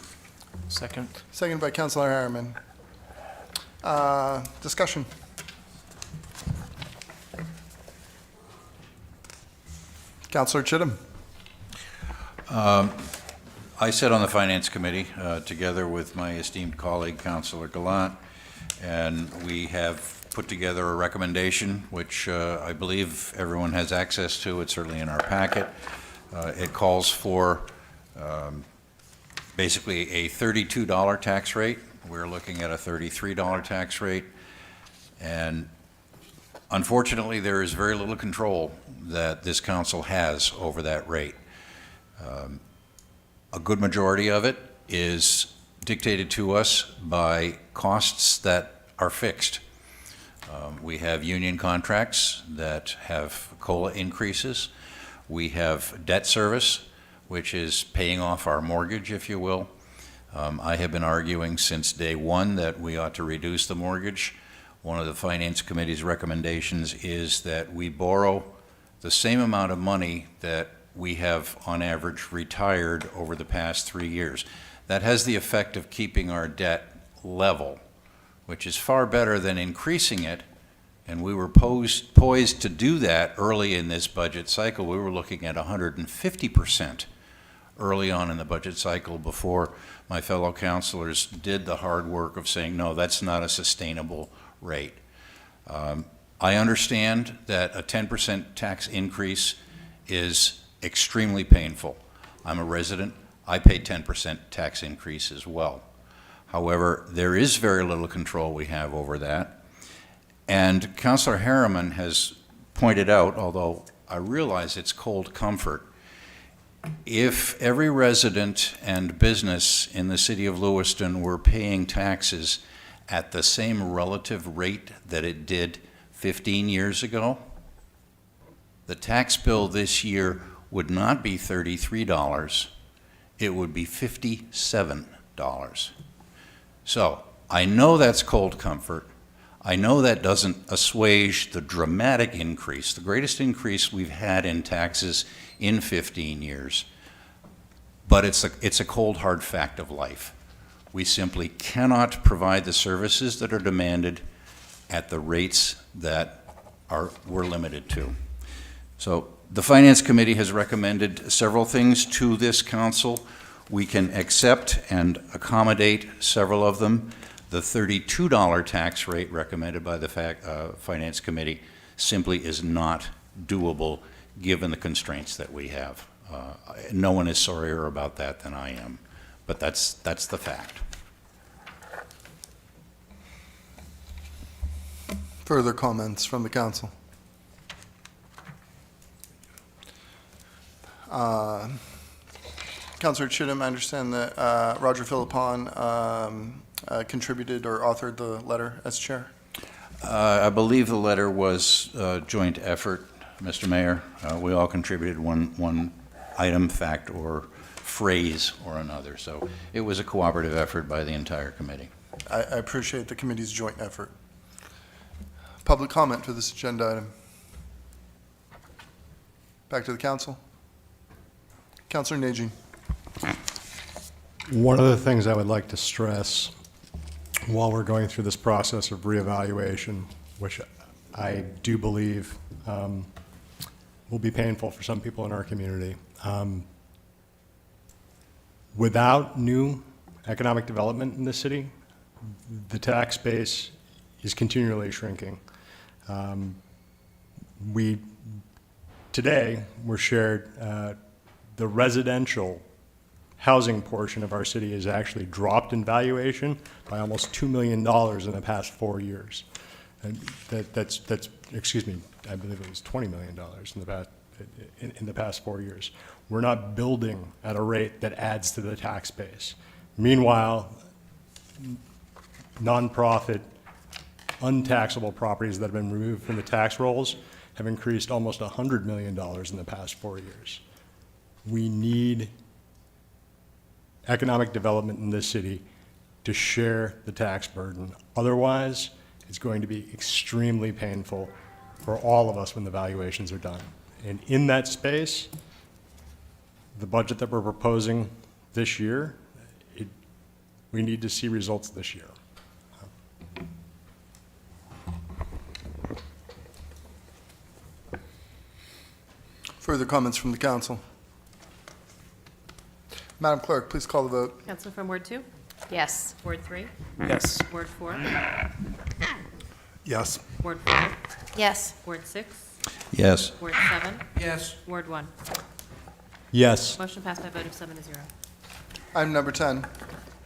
Second. Second by Councilor Harriman. Discussion. Councilor Chittum. I sit on the Finance Committee together with my esteemed colleague, Councilor Gallant, and we have put together a recommendation, which I believe everyone has access to. It's certainly in our packet. It calls for basically a $32 tax rate. We're looking at a $33 tax rate, and unfortunately, there is very little control that this council has over that rate. A good majority of it is dictated to us by costs that are fixed. We have union contracts that have COLA increases. We have debt service, which is paying off our mortgage, if you will. I have been arguing since day one that we ought to reduce the mortgage. One of the Finance Committee's recommendations is that we borrow the same amount of money that we have on average retired over the past 3 years. That has the effect of keeping our debt level, which is far better than increasing it. And we were poised to do that early in this budget cycle. We were looking at 150% early on in the budget cycle before my fellow councilors did the hard work of saying, no, that's not a sustainable rate. I understand that a 10% tax increase is extremely painful. I'm a resident. I pay 10% tax increase as well. However, there is very little control we have over that. And Councilor Harriman has pointed out, although I realize it's cold comfort, if every resident and business in the city of Lewiston were paying taxes at the same relative rate that it did 15 years ago, the tax bill this year would not be $33, it would be $57. So I know that's cold comfort. I know that doesn't assuage the dramatic increase, the greatest increase we've had in taxes in 15 years, but it's a cold, hard fact of life. We simply cannot provide the services that are demanded at the rates that we're limited to. So the Finance Committee has recommended several things to this council. We can accept and accommodate several of them. The $32 tax rate recommended by the Finance Committee simply is not doable given the constraints that we have. No one is sorrier about that than I am, but that's the fact. Further comments from the council? Councilor Chittum, I understand that Roger Philippon contributed or authored the letter as chair. I believe the letter was a joint effort, Mr. Mayor. We all contributed one item, fact, or phrase or another. So it was a cooperative effort by the entire committee. I appreciate the committee's joint effort. Public comment for this agenda item. Back to the council. Councilor Najin. One of the things I would like to stress while we're going through this process of reevaluation, which I do believe will be painful for some people in our community, without new economic development in the city, the tax base is continually shrinking. Today, we're shared, the residential housing portion of our city has actually dropped in valuation by almost $2 million in the past 4 years. And that's excuse me, I believe it was $20 million in the past 4 years. We're not building at a rate that adds to the tax base. Meanwhile, nonprofit, untaxable properties that have been removed from the tax rolls have increased almost $100 million in the past 4 years. We need economic development in this city to share the tax burden. Otherwise, it's going to be extremely painful for all of us when the valuations are done. And in that space, the budget that we're proposing this year, we need to see results this year. Further comments from the council? Madam Clerk, please call the vote. Councilor from Ward 2? Yes. Ward 3? Yes. Ward 4? Yes. Ward 5? Yes. Ward 6? Yes. Ward 7? Yes. Ward 1? Yes. Motion passed by a vote of 7-0. Item number 10.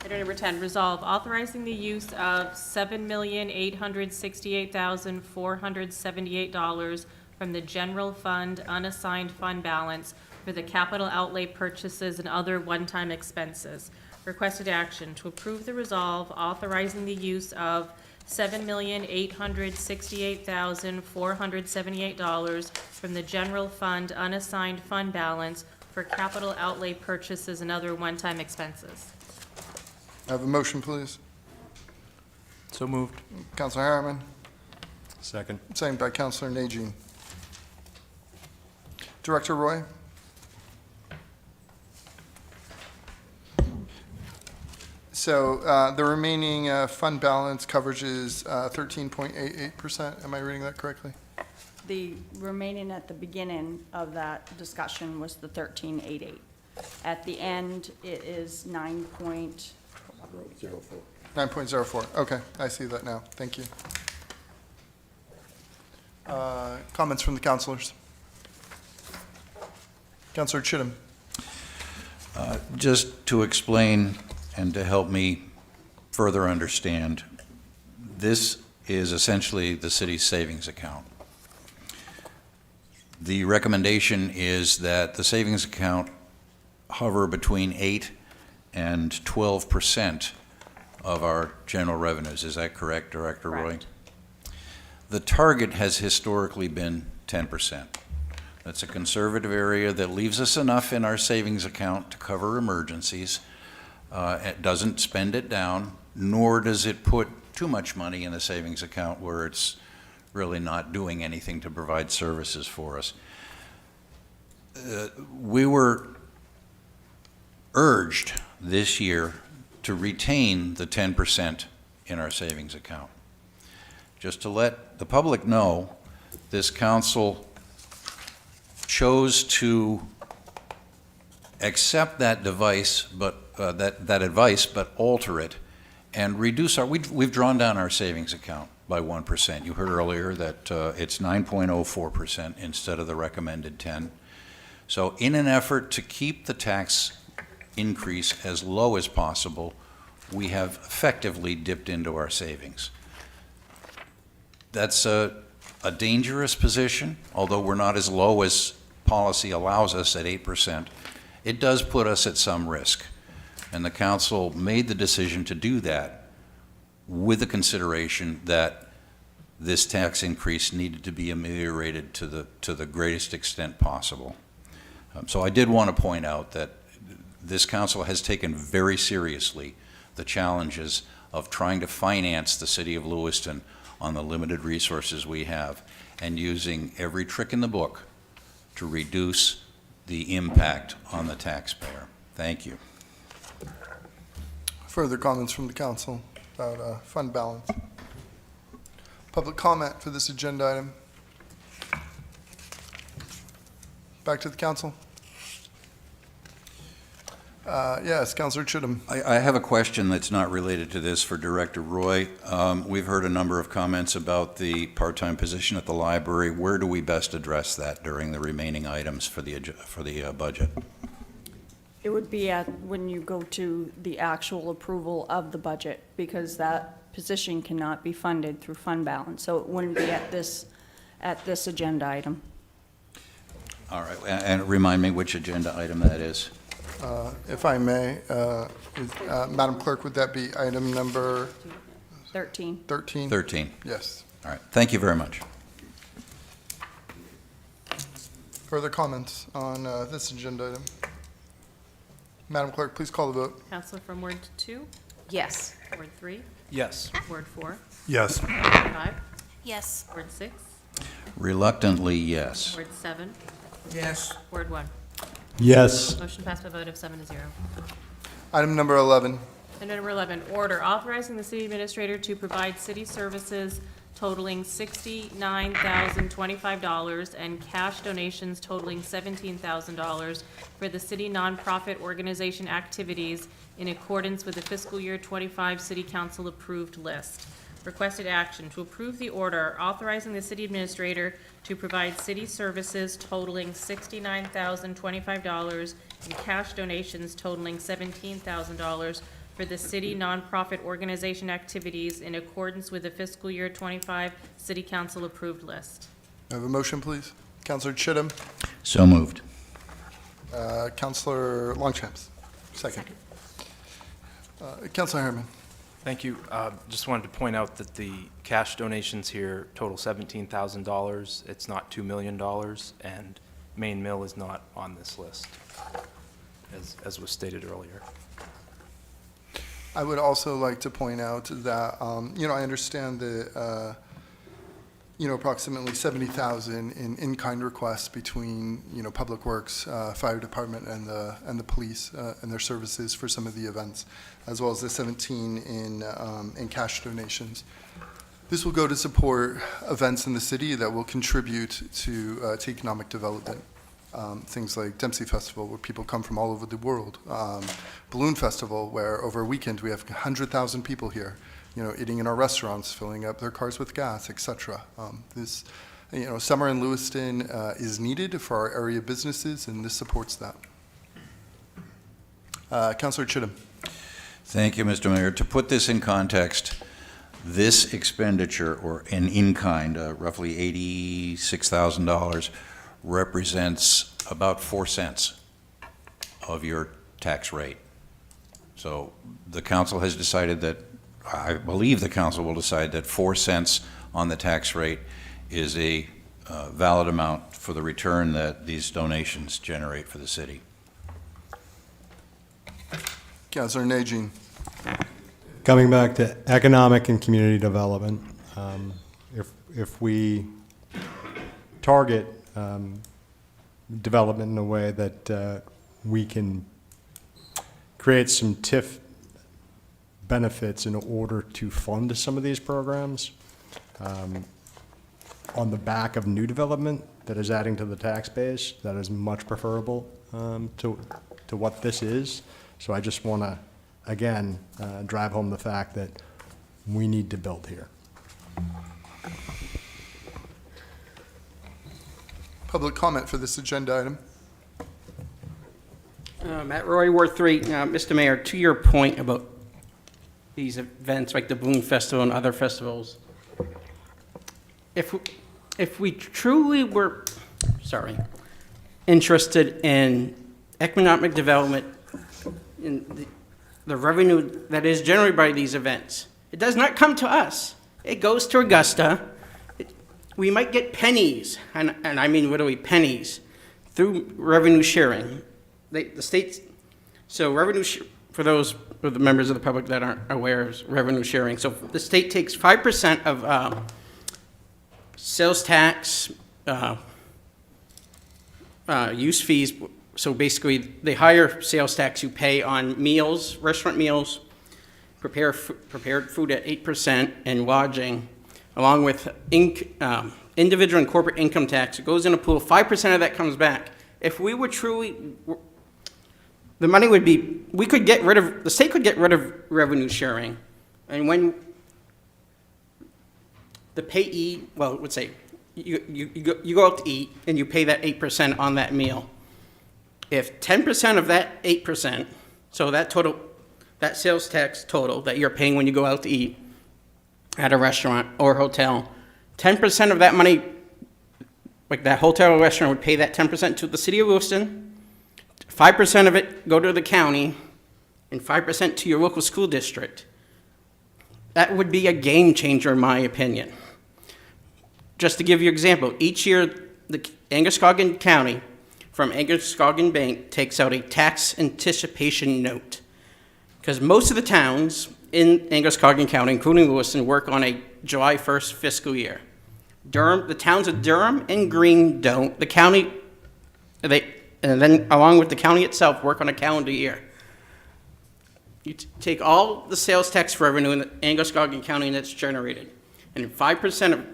Item number 10, resolve authorizing the use of $7,868,478 from the general fund unassigned fund balance for the capital outlay purchases and other one-time expenses. Requested action to approve the resolve authorizing the use of $7,868,478 from the general fund unassigned fund balance for capital outlay purchases and other one-time expenses. I have a motion, please. So moved. Councilor Harriman, Second. second by Councilor Najin. Director Roy? So the remaining fund balance coverage is 13.88%. Am I reading that correctly? The remaining at the beginning of that discussion was the 1388. At the end, it is 9.04. Okay, I see that now. Thank you. Comments from the councilors? Councilor Chittum. Just to explain and to help me further understand, this is essentially the city's savings account. The recommendation is that the savings account hover between 8 and 12% of our general revenues. Is that correct, Director Roy? Correct. The target has historically been 10%. That's a conservative area that leaves us enough in our savings account to cover emergencies. It doesn't spend it down, nor does it put too much money in the savings account where it's really not doing anything to provide services for us. We were urged this year to retain the 10% in our savings account. Just to let the public know, this council chose to accept that advice, but alter it and reduce our. We've drawn down our savings account by 1%. You heard earlier that it's 9.04% instead of the recommended 10. So, in an effort to keep the tax increase as low as possible, we have effectively dipped into our savings. That's a dangerous position, although we're not as low as policy allows us at 8%. It does put us at some risk. And the council made the decision to do that with the consideration that this tax increase needed to be ameliorated to the greatest extent possible. So I did want to point out that this council has taken very seriously the challenges of trying to finance the city of Lewiston on the limited resources we have and using every trick in the book to reduce the impact on the taxpayer. Thank you. Further comments from the council about fund balance? Public comment for this agenda item? Back to the council. Yes, Councilor Chittum. I have a question that's not related to this for Director Roy. We've heard a number of comments about the part-time position at the library. Where do we best address that during the remaining items for the budget? It would be when you go to the actual approval of the budget, because that position cannot be funded through fund balance. So it wouldn't be at this agenda item. All right, and remind me which agenda item that is. If I may, Madam Clerk, would that be item number 13. 13? 13. Yes. All right, thank you very much. Further comments on this agenda item? Madam Clerk, please call the vote. Counselor from Ward 2, Yes. Ward 3, Yes. Ward 4, Yes. Ward 5, Yes. Ward 6, Reluctantly, yes. Ward 7, Yes. Ward 1. Yes. Motion passed by a vote of 7-0. Item number 11. And number 11, order authorizing the city administrator to provide city services totaling $69,025 and cash donations totaling $17,000 for the city nonprofit organization activities in accordance with the fiscal year 25 city council approved list. Requested action to approve the order authorizing the city administrator to provide city services totaling $69,025 and cash donations totaling $17,000 for the city nonprofit organization activities in accordance with the fiscal year 25 city council approved list. Have a motion, please. Councilor Chittum. So moved. Councilor Longchamps. Second. Councilor Harriman. Thank you. Just wanted to point out that the cash donations here total $17,000. It's not $2 million, and Main Mill is not on this list, as was stated earlier. I would also like to point out that, I understand the approximately 70,000 in-kind requests between, Public Works, Fire Department, and the police and their services for some of the events, as well as the 17 in cash donations. This will go to support events in the city that will contribute to economic development. Things like Dempsey Festival, where people come from all over the world. Balloon Festival, where over a weekend we have 100,000 people here, eating in our restaurants, filling up their cars with gas, etc. This, summer in Lewiston is needed for our area businesses, and this supports that. Councillor Chittum. Thank you, Mr. Mayor. To put this in context, this expenditure, or an in-kind, roughly $86,000, represents about 4 cents of your tax rate. So the council has decided that, I believe the council will decide that 4 cents on the tax rate is a valid amount for the return that these donations generate for the city. Councillor Najin. Coming back to economic and community development, if we target development in a way that we can create some TIF benefits in order to fund some of these programs on the back of new development that is adding to the tax base, that is much preferable to what this is. So I just want to, again, drive home the fact that we need to build here. Public comment for this agenda item. Matt Roy, Ward 3. Mr. Mayor, to your point about these events like the Balloon Festival and other festivals, if we truly were, interested in economic development, in the revenue that is generated by these events, it does not come to us. It goes to Augusta. We might get pennies, and I mean literally pennies, through revenue sharing. The states, so for those of the members of the public that aren't aware of revenue sharing, so the state takes 5% of sales tax, use fees. So basically, the higher sales tax you pay on meals, restaurant meals, prepared food at 8%, and lodging, along with individual and corporate income tax. It goes in a pool. 5% of that comes back. If we were truly, the money would be, the state could get rid of revenue sharing. And when the payee, well, let's say, you go out to eat and you pay that 8% on that meal. If 10% of that 8%, so that sales tax total that you're paying when you go out to eat at a restaurant or hotel, 10% of that money, like that hotel or restaurant would pay that 10% to the city of Lewiston, 5% of it go to the county, and 5% to your local school district. That would be a game changer, in my opinion. Just to give you an example, each year, the Androscoggin County, from Androscoggin Bank, takes out a tax anticipation note. Because most of the towns in Androscoggin County, including Lewiston, work on a July 1st fiscal year. The towns of Durham and Greene don't. The county, and then along with the county itself, work on a calendar year. You take all the sales tax revenue in the Androscoggin County that's generated, and 5% of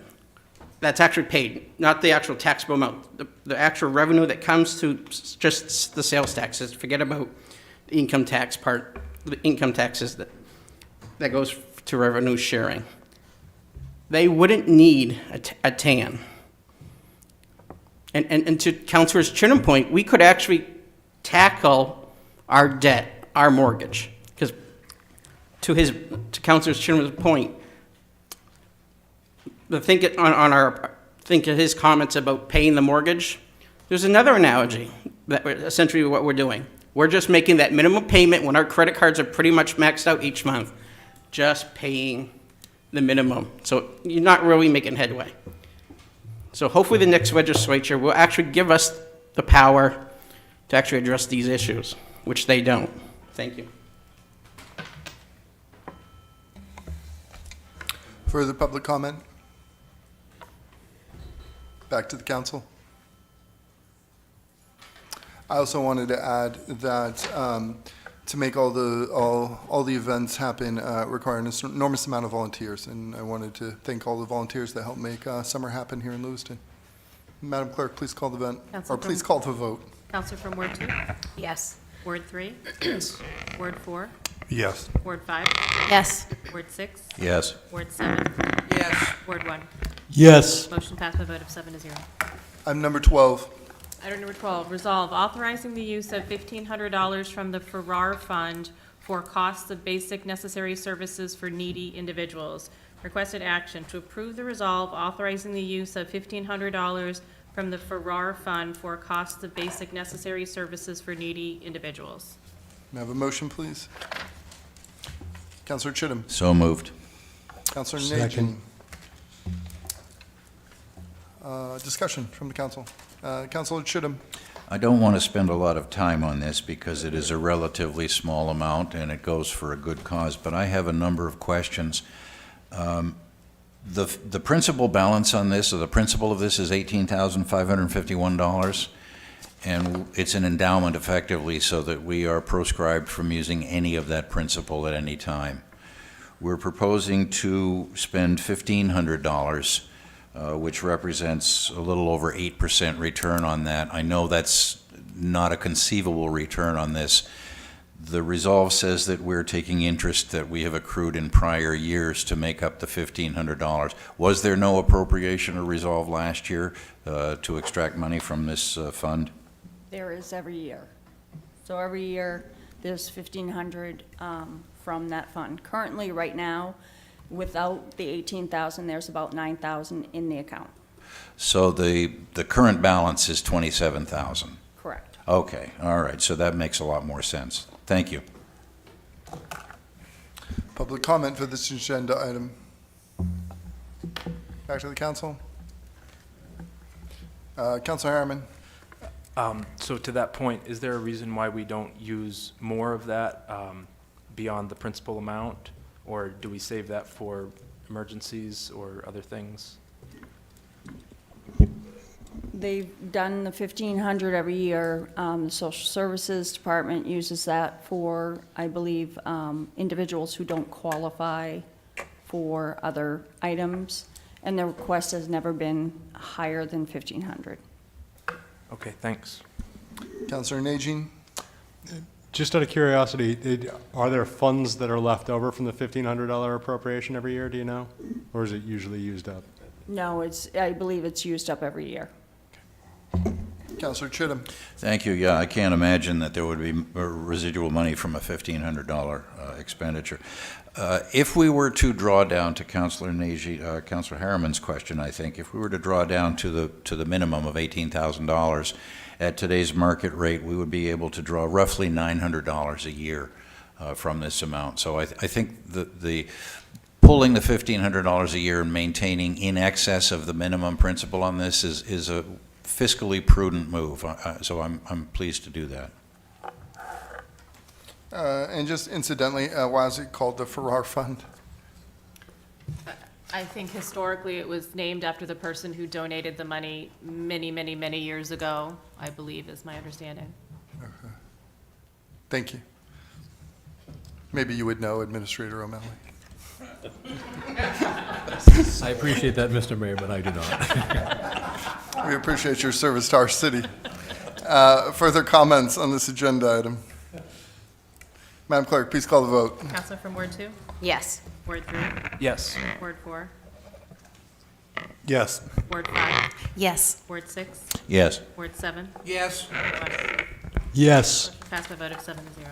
that's actually paid, not the actual taxable amount. The actual revenue that comes to just the sales taxes. Forget about the income tax part, the income taxes that goes to revenue sharing. They wouldn't need a TAN. And to Councilor Chinham's point, we could actually tackle our debt, our mortgage. Because to Councilor Chinham's point, think of his comments about paying the mortgage. There's another analogy that essentially what we're doing. We're just making that minimum payment when our credit cards are pretty much maxed out each month, just paying the minimum. So you're not really making headway. So hopefully the next legislature will actually give us the power to actually address these issues, which they don't. Thank you. Further public comment? Back to the council. I also wanted to add that to make all the events happen require an enormous amount of volunteers, and I wanted to thank all the volunteers that helped make summer happen here in Lewiston. Madam Clerk, please call the vote, Council or please from- call the vote. Counselor from Ward 2, Yes. Ward 3, Ward 4, Yes. Ward 5, Yes. Ward 6, Yes. Ward 7, Yes. Ward 1. Yes. Motion passed by a vote of 7 to 0. Item number 12. Item number 12, resolve authorizing the use of $1,500 from the Farrar Fund for costs of basic necessary services for needy individuals. Requested action to approve the resolve authorizing the use of $1,500 from the Farrar Fund for costs of basic necessary services for needy individuals. May I have a motion, please? Councilor Chittum. So moved. Councilor Second. Najin. Discussion from the council. Councilor Chittum. I don't want to spend a lot of time on this because it is a relatively small amount and it goes for a good cause, but I have a number of questions. The principal balance on this, or the principal of this, is $18,551, and it's an endowment effectively so that we are proscribed from using any of that principal at any time. We're proposing to spend $1,500, which represents a little over 8% return on that. I know that's not a conceivable return on this. The resolve says that we're taking interest that we have accrued in prior years to make up the $1,500. Was there no appropriation or resolve last year to extract money from this fund? There is every year. So every year, there's 1,500 from that fund. Currently, right now, without the 18,000, there's about 9,000 in the account. So the current balance is $27,000. Correct. Okay, all right, so that makes a lot more sense. Thank you. Public comment for this agenda item. Back to the council. Councilor Harriman. So to that point, is there a reason why we don't use more of that beyond the principal amount? Or do we save that for emergencies or other things? They've done the 1,500 every year. The Social Services Department uses that for, I believe, individuals who don't qualify for other items, and the request has never been higher than 1,500. Okay, thanks. Councilor Najin. Just out of curiosity, are there funds that are left over from the $1,500 appropriation every year, do you know? Or is it usually used up? No, I believe it's used up every year. Councilor Chittum. Thank you. Yeah, I can't imagine that there would be residual money from a $1,500 expenditure. If we were to draw down to Councilor Harriman's question, I think, if we were to draw down to the minimum of $18,000, at today's market rate, we would be able to draw roughly $900 a year from this amount. So I think the pulling the $1,500 a year and maintaining in excess of the minimum principal on this is a fiscally prudent move. So I'm pleased to do that. And just incidentally, why is it called the Farrar Fund? I think historically it was named after the person who donated the money many, many, many years ago, I believe is my understanding. Thank you. Maybe you would know, Administrator O'Malley. I appreciate that, Mr. Mayor, but I do not. We appreciate your service to our city. Further comments on this agenda item? Madam Clerk, please call the vote. Counselor from Ward 2, Yes. Ward 3, Yes. Ward 4, Yes. Ward 5, Yes. Ward 6, Yes. Ward 7, Yes. Ward 1. Yes. Motion passed by a vote of 7 to 0.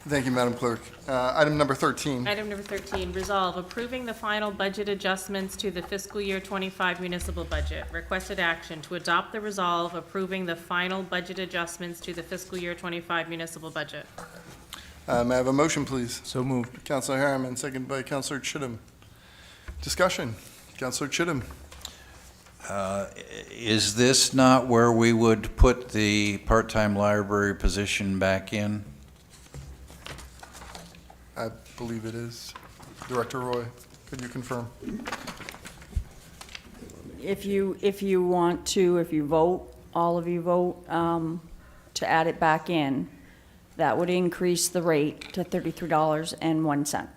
Thank you, Madam Clerk. Item number 13. Item number 13, resolve approving the final budget adjustments to the fiscal year 25 municipal budget. Requested action to adopt the resolve approving the final budget adjustments to the fiscal year 25 municipal budget. May I have a motion, please? So moved. Councilor Harriman, second by Councilor Chittum. Discussion. Councilor Chittum. Is this not where we would put the part-time library position back in? I believe it is. Director Roy, could you confirm? if you want to, if you vote, all of you vote to add it back in, that would increase the rate to $33.01.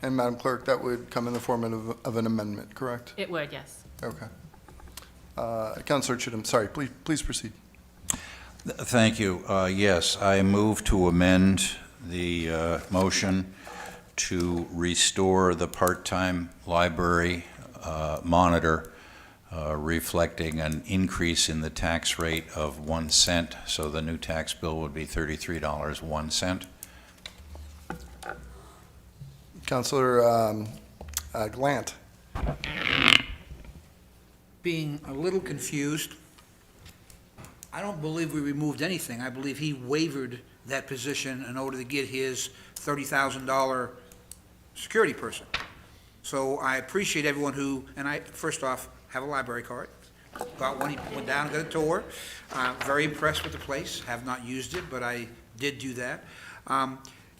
And Madam Clerk, that would come in the form of an amendment, correct? It would, yes. Okay. Councilor Chittum, sorry, please proceed. Thank you. Yes, I move to amend the motion to restore the part-time library monitor, reflecting an increase in the tax rate of 1 cent, so the new tax bill would be $33.01. Councilor Glant. Being a little confused, I don't believe we removed anything. I believe he wavered that position in order to get his $30,000 security person. So I appreciate everyone who, and I, first off, have a library card. Got one, he went down and got a tour. Very impressed with the place. Have not used it, but I did do that.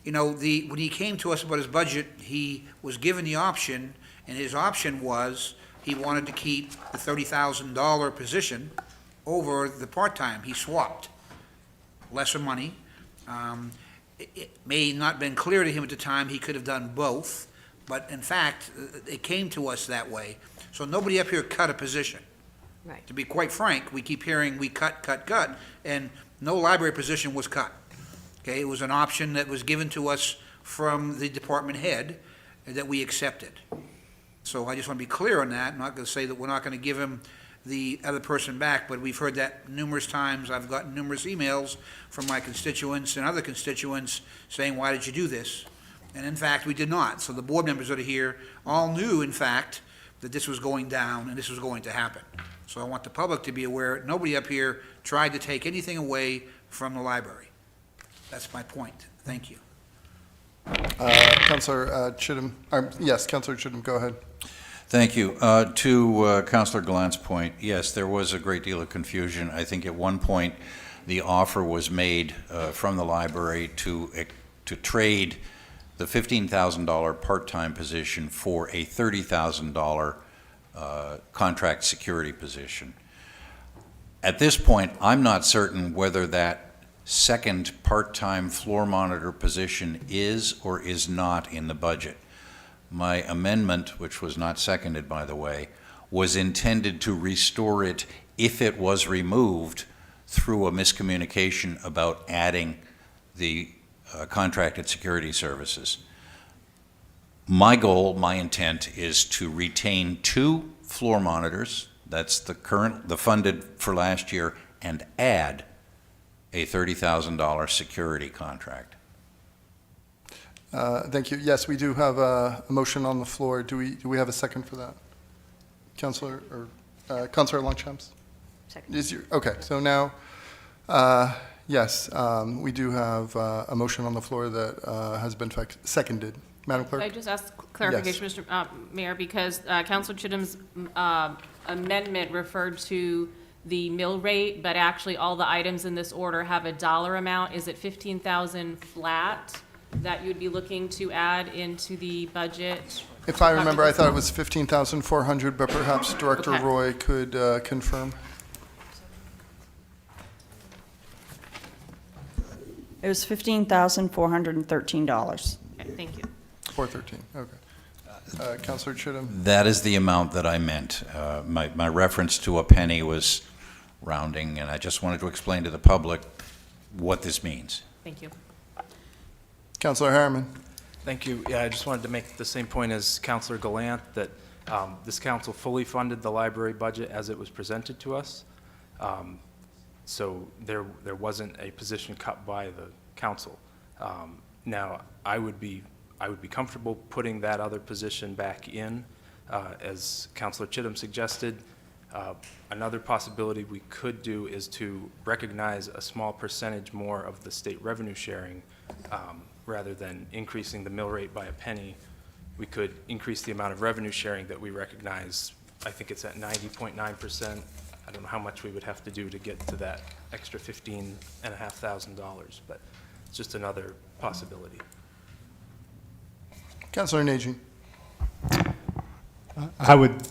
You know, when he came to us about his budget, he was given the option, and his option was he wanted to keep the $30,000 position over the part-time. He swapped. Lesser money. It may not have been clear to him at the time he could have done both, but in fact, it came to us that way. So nobody up here cut a position. Right. To be quite frank, we keep hearing we cut, and no library position was cut. Okay, it was an option that was given to us from the department head that we accepted. So I just want to be clear on that. I'm not going to say that we're not going to give him the other person back, but we've heard that numerous times. I've gotten numerous emails from my constituents and other constituents saying, why did you do this? And in fact, we did not. So the board members that are here all knew, in fact, that this was going down and this was going to happen. So I want the public to be aware, nobody up here tried to take anything away from the library. That's my point. Thank you. Councilor Chittum, yes, Councilor Chittum, go ahead. Thank you. To Councilor Gallant's point, yes, there was a great deal of confusion. I think at one point, the offer was made from the library to trade the $15,000 part-time position for a $30,000 contract security position. At this point, I'm not certain whether that second part-time floor monitor position is or is not in the budget. My amendment, which was not seconded, by the way, was intended to restore it if it was removed through a miscommunication about adding the contracted security services. My goal, my intent, is to retain 2 floor monitors, that's the funded for last year, and add a $30,000 security contract. Thank you. Yes, we do have a motion on the floor. Do we have a second for that? Councilor Longchamps? Second. Okay, so now, yes, we do have a motion on the floor that has been seconded. Madam Clerk? Could I just ask clarification, Yes. Mr. Mayor, because Councilor Chittum's amendment referred to the mill rate, but actually all the items in this order have a dollar amount. Is it 15,000 flat that you'd be looking to add into the budget? If I remember, I thought it was 15,400, but perhaps Director Okay. Roy could confirm. It was $15,413. Okay, thank you. 413, okay. Councilor Chittum? That is the amount that I meant. My reference to a penny was rounding, and I just wanted to explain to the public what this means. Thank you. Councilor Harriman? Thank you. Yeah, I just wanted to make the same point as Councilor Gallant, that this council fully funded the library budget as it was presented to us. So there wasn't a position cut by the council. Now, I would be comfortable putting that other position back in, as Councilor Chittum suggested. Another possibility we could do is to recognize a small percentage more of the state revenue sharing, rather than increasing the mill rate by a penny. We could increase the amount of revenue sharing that we recognize. I think it's at 90.9%. I don't know how much we would have to do to get to that extra $15,500, but it's just another possibility. Councilor Najin? I would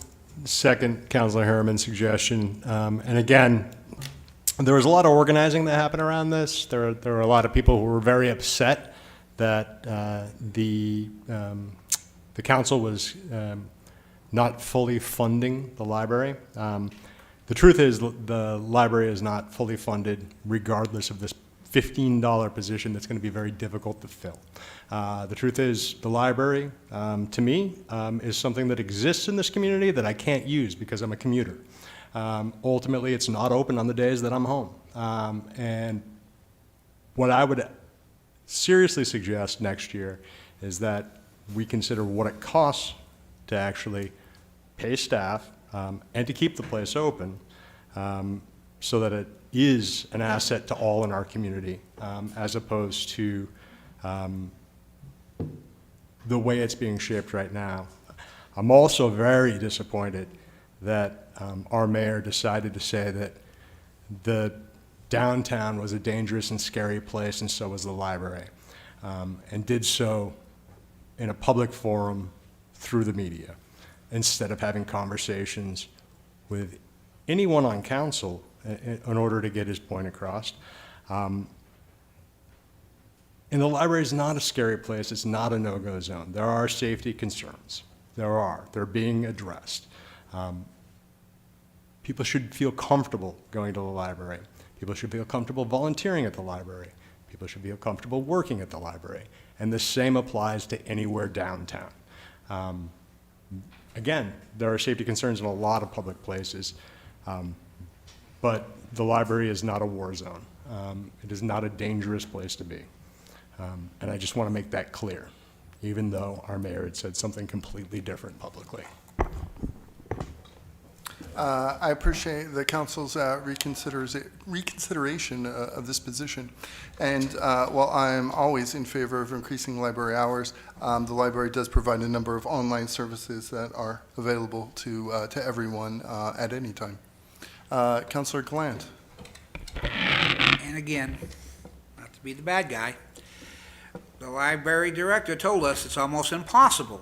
second Councilor Harriman's suggestion. And again, there was a lot of organizing that happened around this. There were a lot of people who were very upset that the council was not fully funding the library. The truth is the library is not fully funded regardless of this $15 position that's going to be very difficult to fill. The truth is the library, to me, is something that exists in this community that I can't use because I'm a commuter. Ultimately, it's not open on the days that I'm home. And what I would seriously suggest next year is that we consider what it costs to actually pay staff and to keep the place open so that it is an asset to all in our community as opposed to the way it's being shaped right now. I'm also very disappointed that our mayor decided to say that the downtown was a dangerous and scary place, and so was the library, and did so in a public forum through the media, instead of having conversations with anyone on council in order to get his point across. And the library is not a scary place. It's not a no-go zone. There are safety concerns. They're being addressed. People should feel comfortable going to the library. People should feel comfortable volunteering at the library. People should feel comfortable working at the library. And the same applies to anywhere downtown. Again, there are safety concerns in a lot of public places, but the library is not a war zone. It is not a dangerous place to be. And I just want to make that clear, even though our mayor had said something completely different publicly. I appreciate the council's reconsideration of this position. And while I'm always in favor of increasing library hours, the library does provide a number of online services that are available to everyone at any time. Councilor Gallant. And again, not to be the bad guy, the library director told us it's almost impossible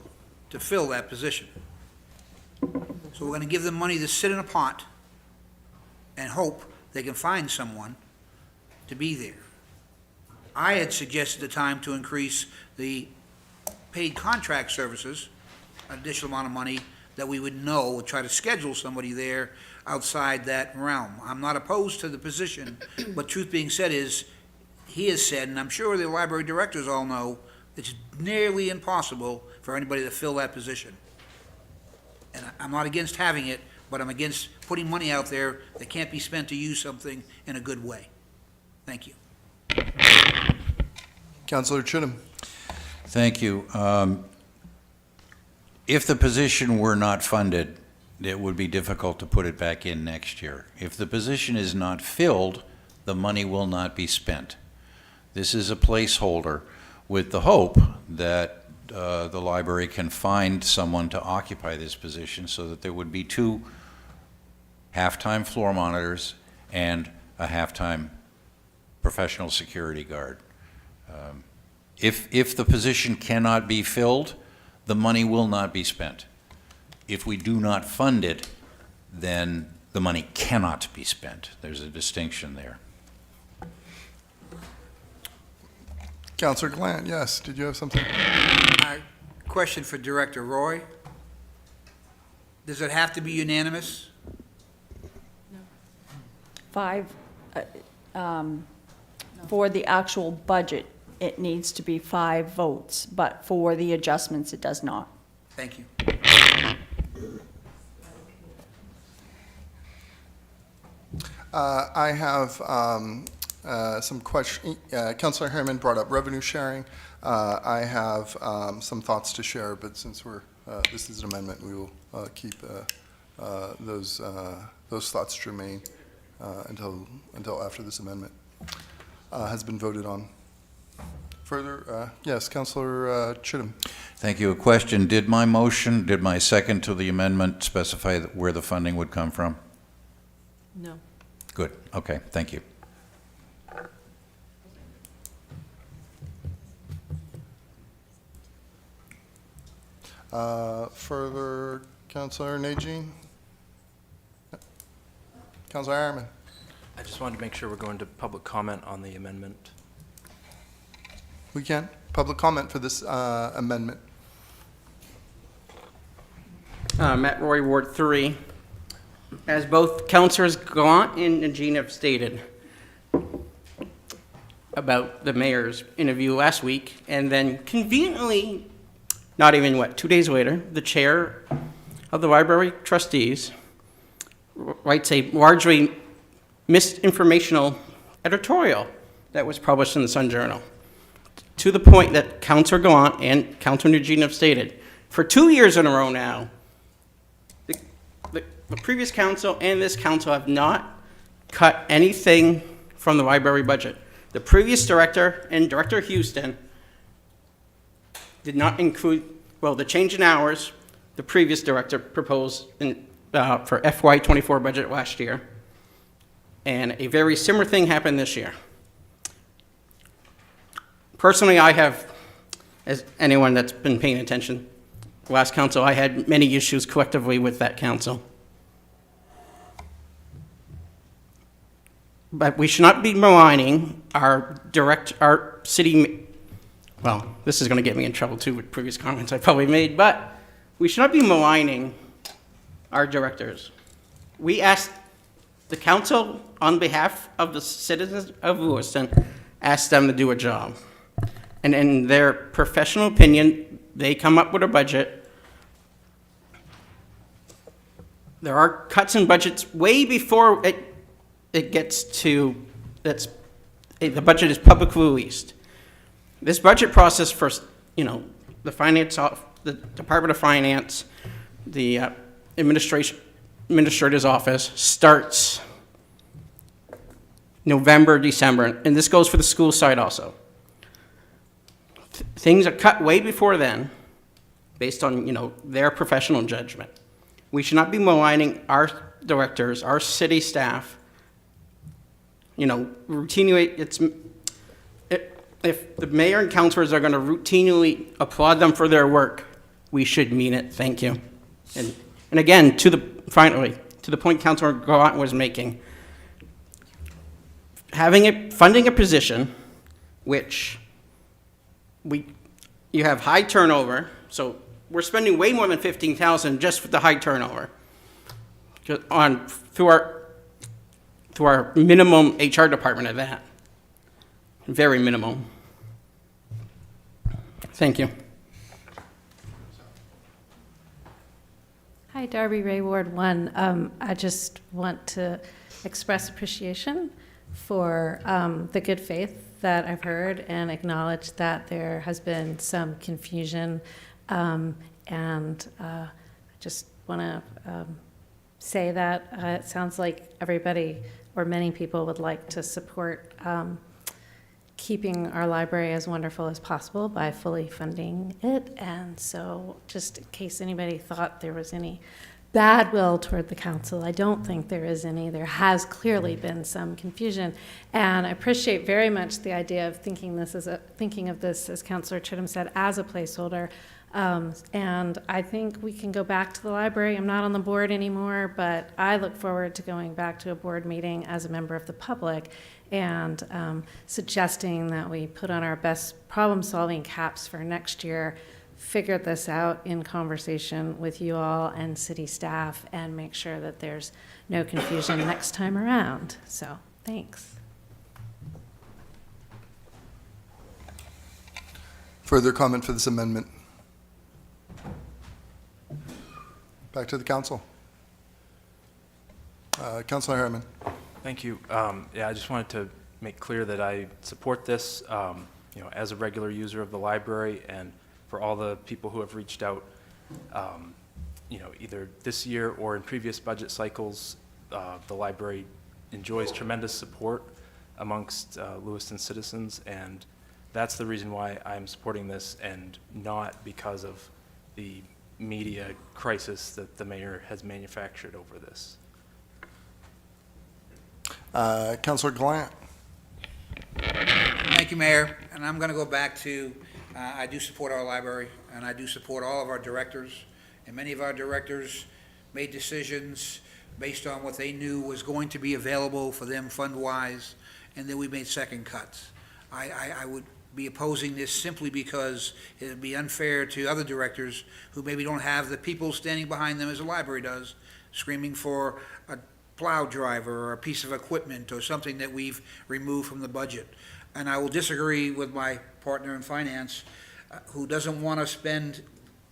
to fill that position. So we're going to give them money to sit in a pot and hope they can find someone to be there. I had suggested at the time to increase the paid contract services, an additional amount of money that we would know, would try to schedule somebody there outside that realm. I'm not opposed to the position, but truth being said is, he has said, and I'm sure the library directors all know, it's nearly impossible for anybody to fill that position. And I'm not against having it, but I'm against putting money out there that can't be spent to use something in a good way. Thank you. Councilor Chittum. Thank you. If the position were not funded, it would be difficult to put it back in next year. If the position is not filled, the money will not be spent. This is a placeholder with the hope that the library can find someone to occupy this position so that there would be 2 half-time floor monitors and a half-time professional security guard. If the position cannot be filled, the money will not be spent. If we do not fund it, then the money cannot be spent. There's a distinction there. Councilor Gallant, yes. Did you have something? Question for Director Roy. Does it have to be unanimous? 5, for the actual budget, it needs to be 5 votes, but for the adjustments, it does not. Thank you. I have some questions. Councilor Harriman brought up revenue sharing. I have some thoughts to share, but since this is an amendment, we will keep those thoughts germane until after this amendment has been voted on. Further, yes, Councilor Chittum. Thank you. A question. Did my second to the amendment specify where the funding would come from? No. Good. Okay. Thank you. Further, Councilor Najin? Councilor Harriman. I just wanted to make sure we're going to public comment on the amendment. We can. Public comment for this amendment. Matt Roy, Ward 3. As both Councilors Gallant and Najin have stated about the mayor's interview last week, and then conveniently, not even, 2 days later, the chair of the library trustees writes a largely misinformational editorial that was published in the Sun Journal, to the point that Councilor Gallant and Councilor Najin have stated, for 2 years in a row now, the previous council and this council have not cut anything from the library budget. The previous director and Director Houston did not include, the change in hours the previous director proposed for FY24 budget last year. And a very similar thing happened this year. Personally, I have, as anyone that's been paying attention, last council, I had many issues collectively with that council. But we should not be maligning our city, this is going to get me in trouble too with previous comments I probably made, but we should not be maligning our directors. We asked the council, on behalf of the citizens of Lewiston, asked them to do a job. And in their professional opinion, they come up with a budget. There are cuts in budgets way before it gets to, the budget is publicly released. This budget process for, the Department of Finance, the administrator's office starts November, December, and this goes for the school side also. Things are cut way before then, based on, their professional judgment. We should not be maligning our directors, our city staff. Routinely, if the mayor and councilors are going to routinely applaud them for their work, we should mean it. Thank you. And again, finally, to the point Councilor Gallant was making, funding a position which you have high turnover, so we're spending way more than $15,000 just for the high turnover through our minimum HR department at that. Very minimum. Thank you. Hi, Darby Ray, Ward 1. I just want to express appreciation for the good faith that I've heard and acknowledge that there has been some confusion. And I just want to say that it sounds like everybody or many people would like to support keeping our library as wonderful as possible by fully funding it. And so just in case anybody thought there was any bad will toward the council, I don't think there is any. There has clearly been some confusion. And I appreciate very much the idea of thinking of this, as Councilor Chittum said, as a placeholder. And I think we can go back to the library. I'm not on the board anymore, but I look forward to going back to a board meeting as a member of the public and suggesting that we put on our best problem-solving caps for next year, figure this out in conversation with you all and city staff, and make sure that there's no confusion next time around. So, thanks. Further comment for this amendment? Back to the council. Councilor Harriman. Thank you. Yeah, I just wanted to make clear that I support this, as a regular user of the library, and for all the people who have reached out, either this year or in previous budget cycles, the library enjoys tremendous support amongst Lewiston citizens, and that's the reason why I'm supporting this, and not because of the media crisis that the mayor has manufactured over this. Councilor Gallant. Thank you, Mayor. And I'm going to go back to, I do support our library, and I do support all of our directors. And many of our directors made decisions based on what they knew was going to be available for them fund-wise, and then we made second cuts. I would be opposing this simply because it would be unfair to other directors who maybe don't have the people standing behind them as the library does, screaming for a plow driver or a piece of equipment or something that we've removed from the budget. And I will disagree with my partner in finance, who doesn't want to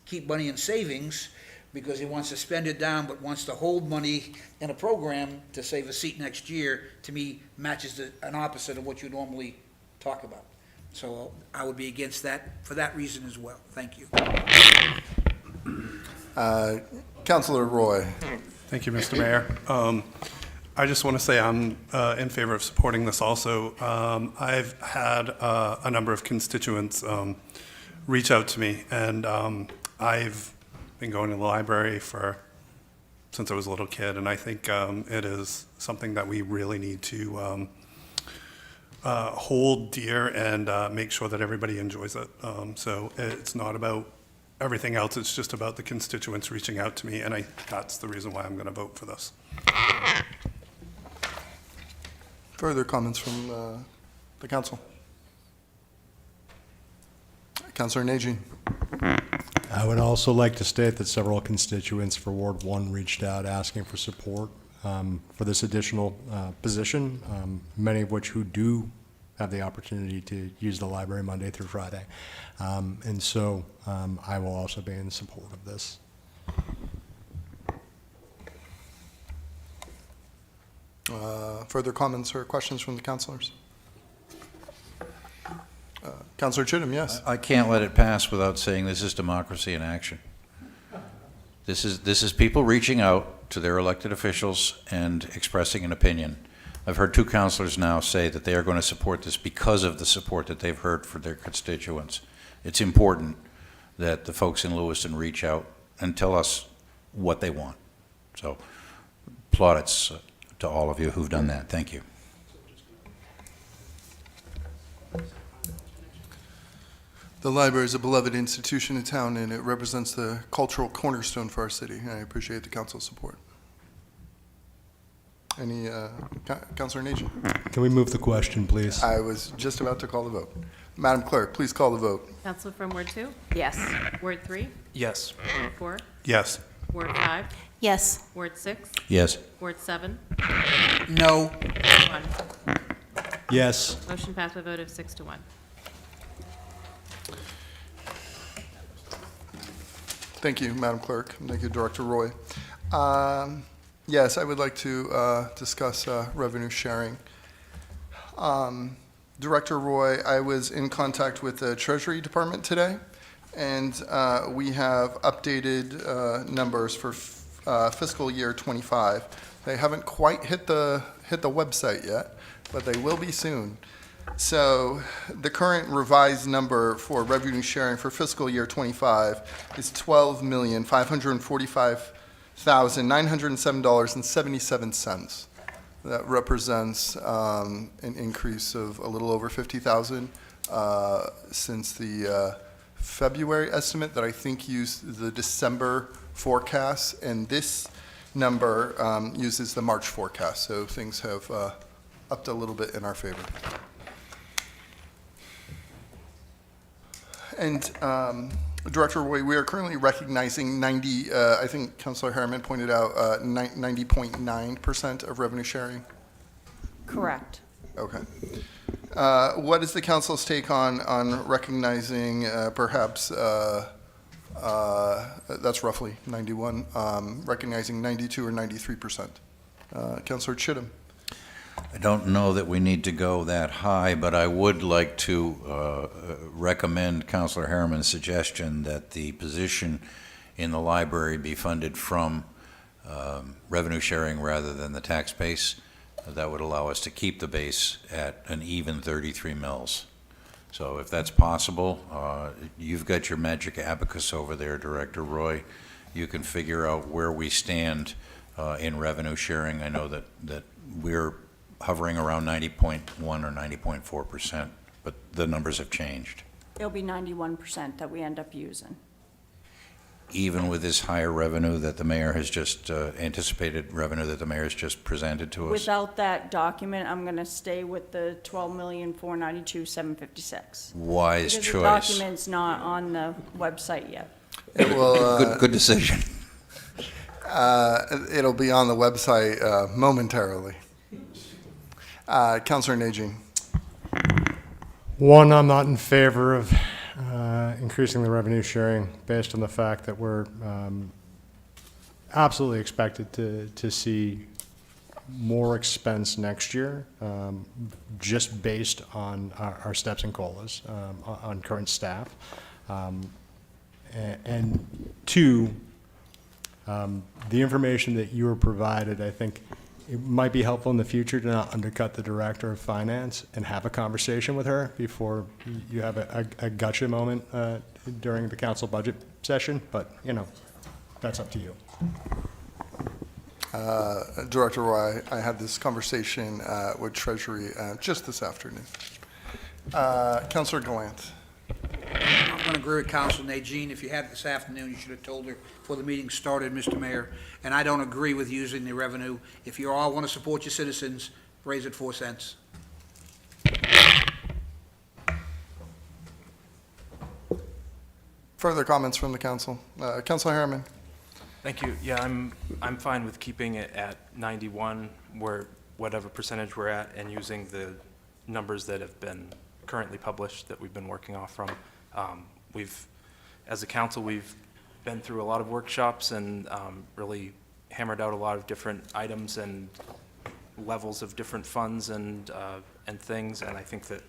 keep money in savings because he wants to spend it down but wants to hold money in a program to save a seat next year. To me, matches an opposite of what you normally talk about. So I would be against that for that reason as well. Thank you. Councilor Roy. Thank you, Mr. Mayor. I just want to say I'm in favor of supporting this also. I've had a number of constituents reach out to me, and I've been going to the library since I was a little kid, and I think it is something that we really need to hold dear and make sure that everybody enjoys it. So it's not about everything else, it's just about the constituents reaching out to me, and that's the reason why I'm going to vote for this. Further comments from the council? Councilor Nagy. I would also like to state that several constituents for Ward 1 reached out asking for support for this additional position, many of which who do have the opportunity to use the library Monday through Friday. And so I will also be in support of this. Further comments or questions from the councilors? Councilor Chittum, yes. I can't let it pass without saying this is democracy in action. This is people reaching out to their elected officials and expressing an opinion. I've heard two councilors now say that they are going to support this because of the support that they've heard for their constituents. It's important that the folks in Lewiston reach out and tell us what they want. So plaudits to all of you who've done that. Thank you. The library is a beloved institution in town, and it represents the cultural cornerstone for our city. I appreciate the council's support. Any, Councilor Nagy? Can we move the question, please? I was just about to call the vote. Madam Clerk, please call the vote. Councilor from Ward 2? Yes. Ward 3? Yes. Ward 4? Yes. Ward 5? Yes. Ward 6? Yes. Ward 7? No. 1. Yes. Motion passed by a vote of 6 to 1. Thank you, Madam Clerk. Thank you, Director Roy. Yes, I would like to discuss revenue sharing. Director Roy, I was in contact with the Treasury Department today, and we have updated numbers for fiscal year 25. They haven't quite hit the website yet, but they will be soon. So the current revised number for revenue sharing for fiscal year 25 is $12,545,907.77. That represents an increase of a little over 50,000 since the February estimate that I think used the December forecast, and this number uses the March forecast. So things have upped a little bit in our favor. And Director Roy, we are currently recognizing 90, I think Councilor Harriman pointed out, 90.9% of revenue sharing. Correct. Okay. What is the council's take on recognizing perhaps, that's roughly 91, recognizing 92 or 93%? Councilor Chittum. I don't know that we need to go that high, but I would like to recommend Councilor Harriman's suggestion that the position in the library be funded from revenue sharing rather than the tax base. That would allow us to keep the base at an even 33 mils. So if that's possible, you've got your magic abacus over there, Director Roy. You can figure out where we stand in revenue sharing. I know that we're hovering around 90.1 or 90.4%, but the numbers have changed. It'll be 91% that we end up using. even with this higher revenue that the mayor has just, anticipated revenue that the mayor has just presented to us? Without that document, I'm gonna stay with the 12,492,756. Wise Because the choice. document's not on the website yet. It will, Good decision. it'll be on the website momentarily. Councilor Najin. One, I'm not in favor of increasing the revenue sharing based on the fact that we're absolutely expected to see more expense next year, just based on our steps and COLAs, on current staff. And two, the information that you were provided, I think it might be helpful in the future to not undercut the director of finance and have a conversation with her before you have a gotcha moment during the council budget session, but, you know, that's up to you. Director Roy, I had this conversation with Treasury just this afternoon. Councilor Gallant. I'm going to agree with Council Najin. If you had it this afternoon, you should have told her before the meeting started, Mr. Mayor. And I don't agree with using the revenue. If you all want to support your citizens, raise it 4 cents. Further comments from the council? Councilor Harriman. Thank you. Yeah, I'm fine with keeping it at 91, where whatever percentage we're at, and using the numbers that have been currently published that we've been working off from. As a council, we've been through a lot of workshops and really hammered out a lot of different items and levels of different funds and things, and I think that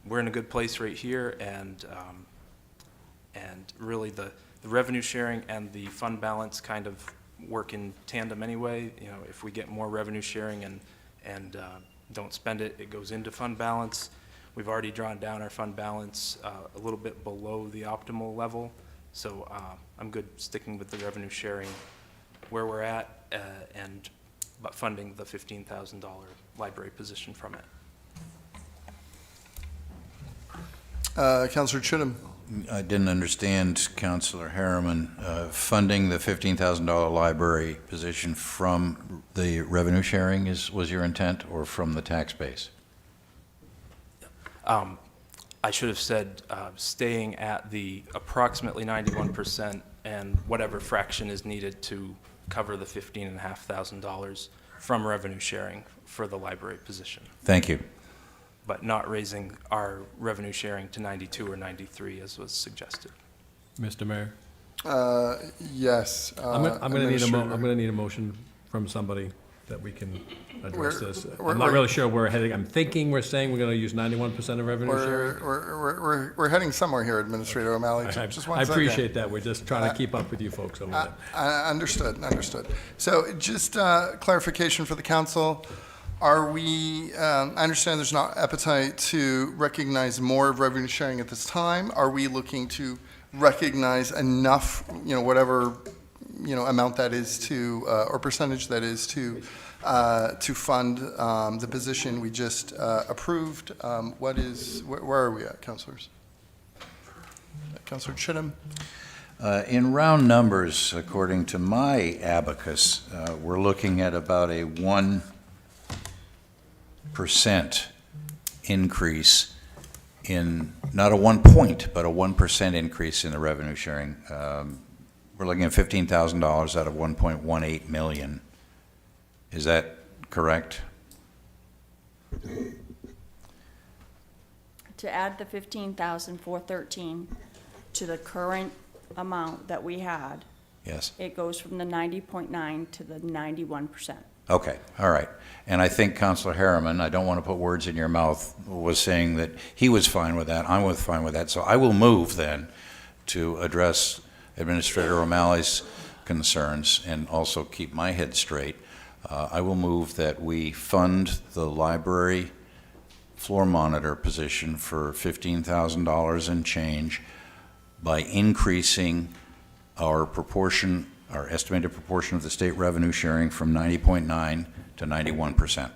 we're in a good place right here, and really the revenue sharing and the fund balance kind of work in tandem anyway. You know, if we get more revenue sharing and don't spend it, it goes into fund balance. We've already drawn down our fund balance a little bit below the optimal level, so I'm good sticking with the revenue sharing where we're at, but funding the $15,000 library position from it. Councilor Chittum. I didn't understand, Councilor Harriman, funding the $15,000 library position from the revenue sharing was your intent, or from the tax base? I should have said staying at the approximately 91% and whatever fraction is needed to cover the $15,500 from revenue sharing for the library position. Thank you. But not raising our revenue sharing to 92 or 93 as was suggested. Mr. Mayor? Yes. I'm going Administrator. to need a motion from somebody that we can address We're- this. we're- I'm not really sure where we're heading. I'm thinking we're saying we're going to use 91% of revenue sharing. We're heading somewhere here, Administrator O'Malley. Just one I second. appreciate that. We're just trying to keep up with you folks over there. Understood. So just clarification for the council. Are we, I understand there's not appetite to recognize more of revenue sharing at this time. Are we looking to recognize enough, whatever, amount that is to, or percentage that is to fund the position we just approved? Where are we at, councilors? Councilor Chittum? In round numbers, according to my abacus, we're looking at about a 1% increase in, not a 1 point, but a 1% increase in the revenue sharing. We're looking at $15,000 out of 1.18 million. Is that correct? To add the 15,413 to the current amount that we had, Yes. it goes from the 90.9 to the 91%. Okay, all right. And I think Councilor Harriman, I don't want to put words in your mouth, was saying that he was fine with that, I was fine with that. So I will move then to address Administrator O'Malley's concerns and also keep my head straight. I will move that we fund the library floor monitor position for $15,000 and change by increasing our proportion, our estimated proportion of the state revenue sharing from 90.9 to 91%.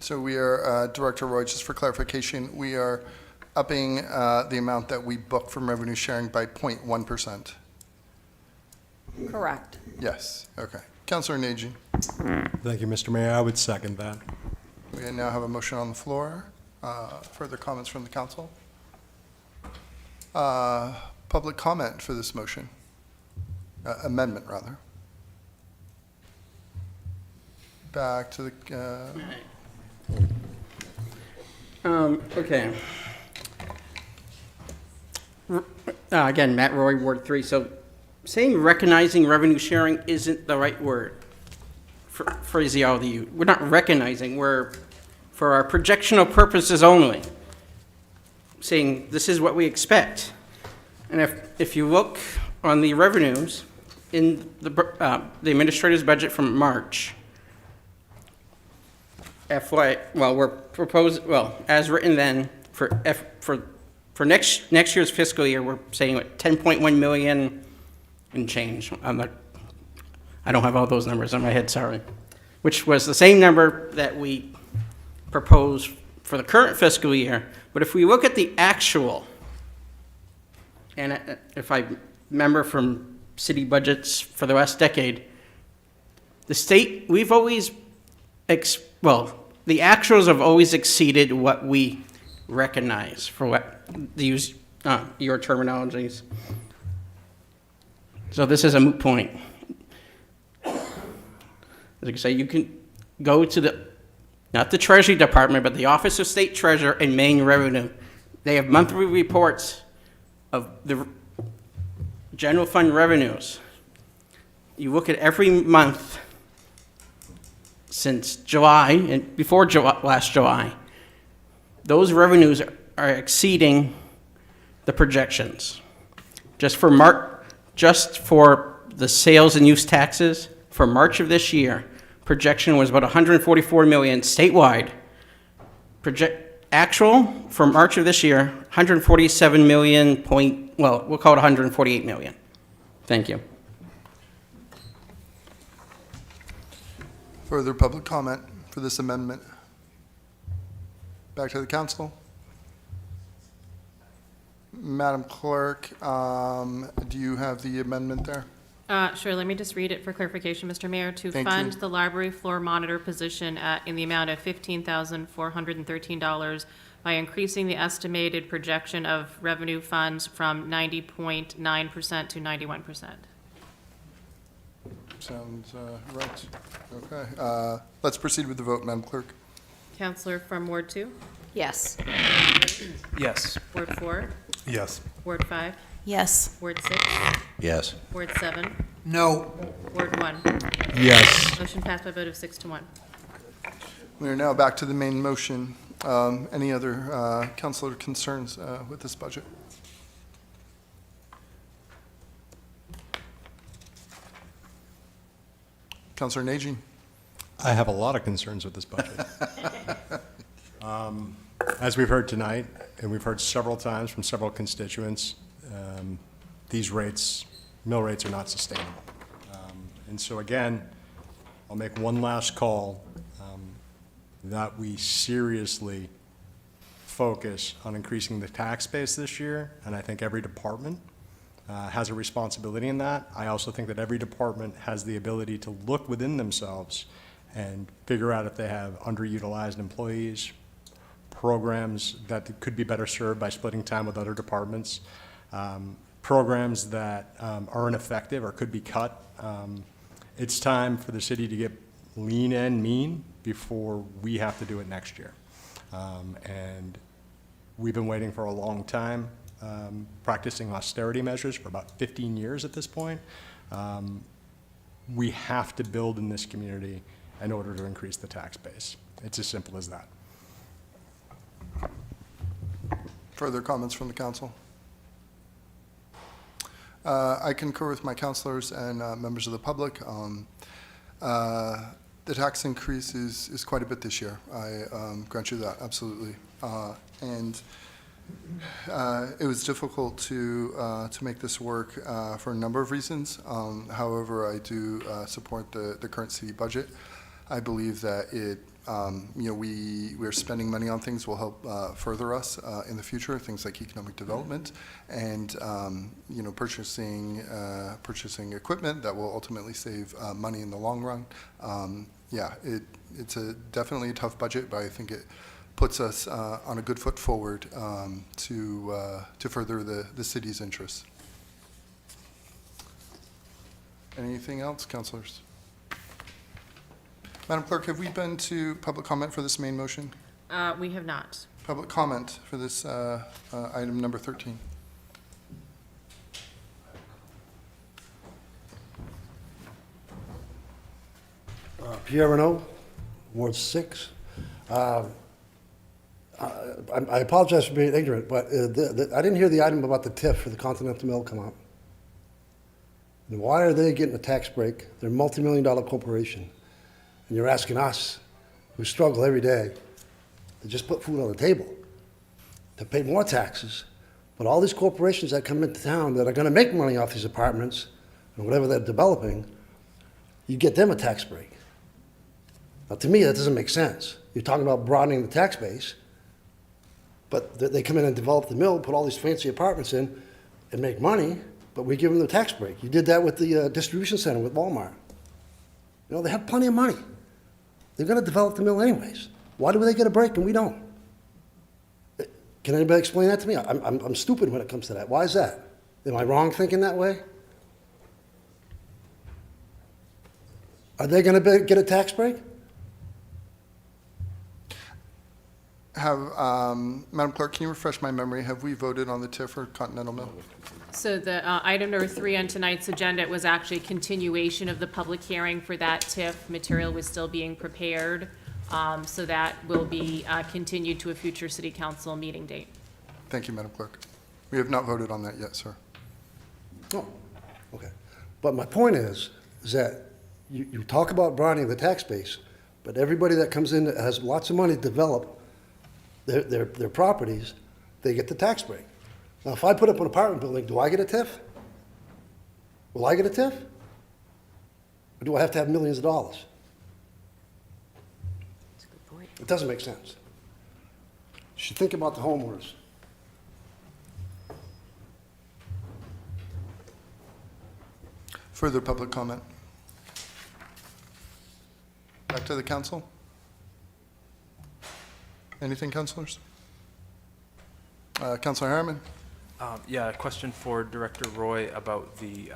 So we are, Director Roy, just for clarification, we are upping the amount that we book from revenue sharing by 0.1%. Correct. Yes, okay. Councillor Najin. Thank you, Mr. Mayor. I would second that. We now have a motion on the floor. Further comments from the council? Public comment for this motion? Amendment, rather. Back to the, Okay. Again, Matt Roy, Ward 3. So saying recognizing revenue sharing isn't the right word for phraseology. We're not recognizing, we're, for our projectional purposes only, saying this is what we expect. And if you look on the revenues in the administrator's budget from March, we're proposed, as written then, for next year's fiscal year, we're saying what, 10.1 million and change. I don't have all those numbers in my head, sorry. Which was the same number that we proposed for the current fiscal year. But if we look at the actual, and if I remember from city budgets for the last decade, the state, we've always, the actuals have always exceeded what we recognize, for what, to use your terminologies. So this is a moot point. Like I say, you can go to not the Treasury Department, but the Office of State Treasurer and Maine Revenue. They have monthly reports of the general fund revenues. You look at every month since July, and before last July, those revenues are exceeding the projections. Just for the sales and use taxes, for March of this year, projection was about 144 million statewide. Actual for March of this year, 147 million we'll call it 148 million. Thank you. further public comment for this amendment? Back to the council. Madam Clerk, do you have the amendment there? Sure, let me just read it for clarification, Mr. Mayor. To Thank fund you. the library floor monitor position in the amount of $15,413 by increasing the estimated projection of revenue funds from 90.9% to 91%. Sounds right. Okay. Let's proceed with the vote, Madam Clerk. Counselor from Ward 2, Yes. Yes. Ward 4, Yes. Ward 5, Yes. Ward 6, Yes. Ward 7, No. Ward 1. Yes. Motion passed by a vote of 6 to 1. We are now back to the main motion. Any other councilor concerns with this budget? Councilor Najin. I have a lot of concerns with this budget. As we've heard tonight, and we've heard several times from several constituents, these rates, mill rates are not sustainable. And so again, I'll make one last call that we seriously focus on increasing the tax base this year, and I think every department has a responsibility in that. I also think that every department has the ability to look within themselves and figure out if they have underutilized employees, programs that could be better served by splitting time with other departments, programs that are ineffective or could be cut. It's time for the city to get lean and mean before we have to do it next year. And we've been waiting for a long time, practicing austerity measures for about 15 years at this point. We have to build in this community in order to increase the tax base. It's as simple as that. Further comments from the council? I concur with my councilors and members of the public. The tax increase is quite a bit this year. I grant you that, absolutely. And it was difficult to make this work for a number of reasons. However, I do support the current city budget. I believe that it we're spending money on things will help further us in the future, things like economic development and, purchasing equipment that will ultimately save money in the long run. It's definitely a tough budget, but I think it puts us on a good foot forward to further the city's interests. Anything else, councilors? Madam Clerk, have we been to public comment for this main motion? We have not. Public comment for this item number 13. Pierre Renault, Ward 6. I apologize for being ignorant, but I didn't hear the item about the TIF for the Continental Mill come up. And why are they getting a tax break? They're a multi-million-dollar corporation. And you're asking us, who struggle every day, to just put food on the table, to pay more taxes. But all these corporations that come into town that are going to make money off these apartments and whatever they're developing, you get them a tax break. Now, to me, that doesn't make sense. You're talking about broadening the tax base, but they come in and develop the mill, put all these fancy apartments in, and make money, but we give them the tax break. You did that with the distribution center with Walmart. They have plenty of money. They're going to develop the mill anyways. Why do they get a break and we don't? Can anybody explain that to me? I'm stupid when it comes to that. Why is that? Am I wrong thinking that way? Are they going to get a tax break? Madam Clerk, can you refresh my memory? Have we voted on the TIF for Continental Mill? So the item number 3 on tonight's agenda was actually a continuation of the public hearing for that TIF. Material was still being prepared, so that will be continued to a future city council meeting date. Thank you, Madam Clerk. We have not voted on that yet, sir. Oh, okay. But my point is that you talk about broadening the tax base, but everybody that comes in that has lots of money to develop their properties, they get the tax break. Now, if I put up an apartment building, do I get a TIF? Will I get a TIF? Or do I have to have millions of dollars? That's a good point. It doesn't make sense. You should think about the homeowners. Further public comment? Back to the council? Anything, councilors? Councilor Harriman? Yeah, a question for Director Roy about the,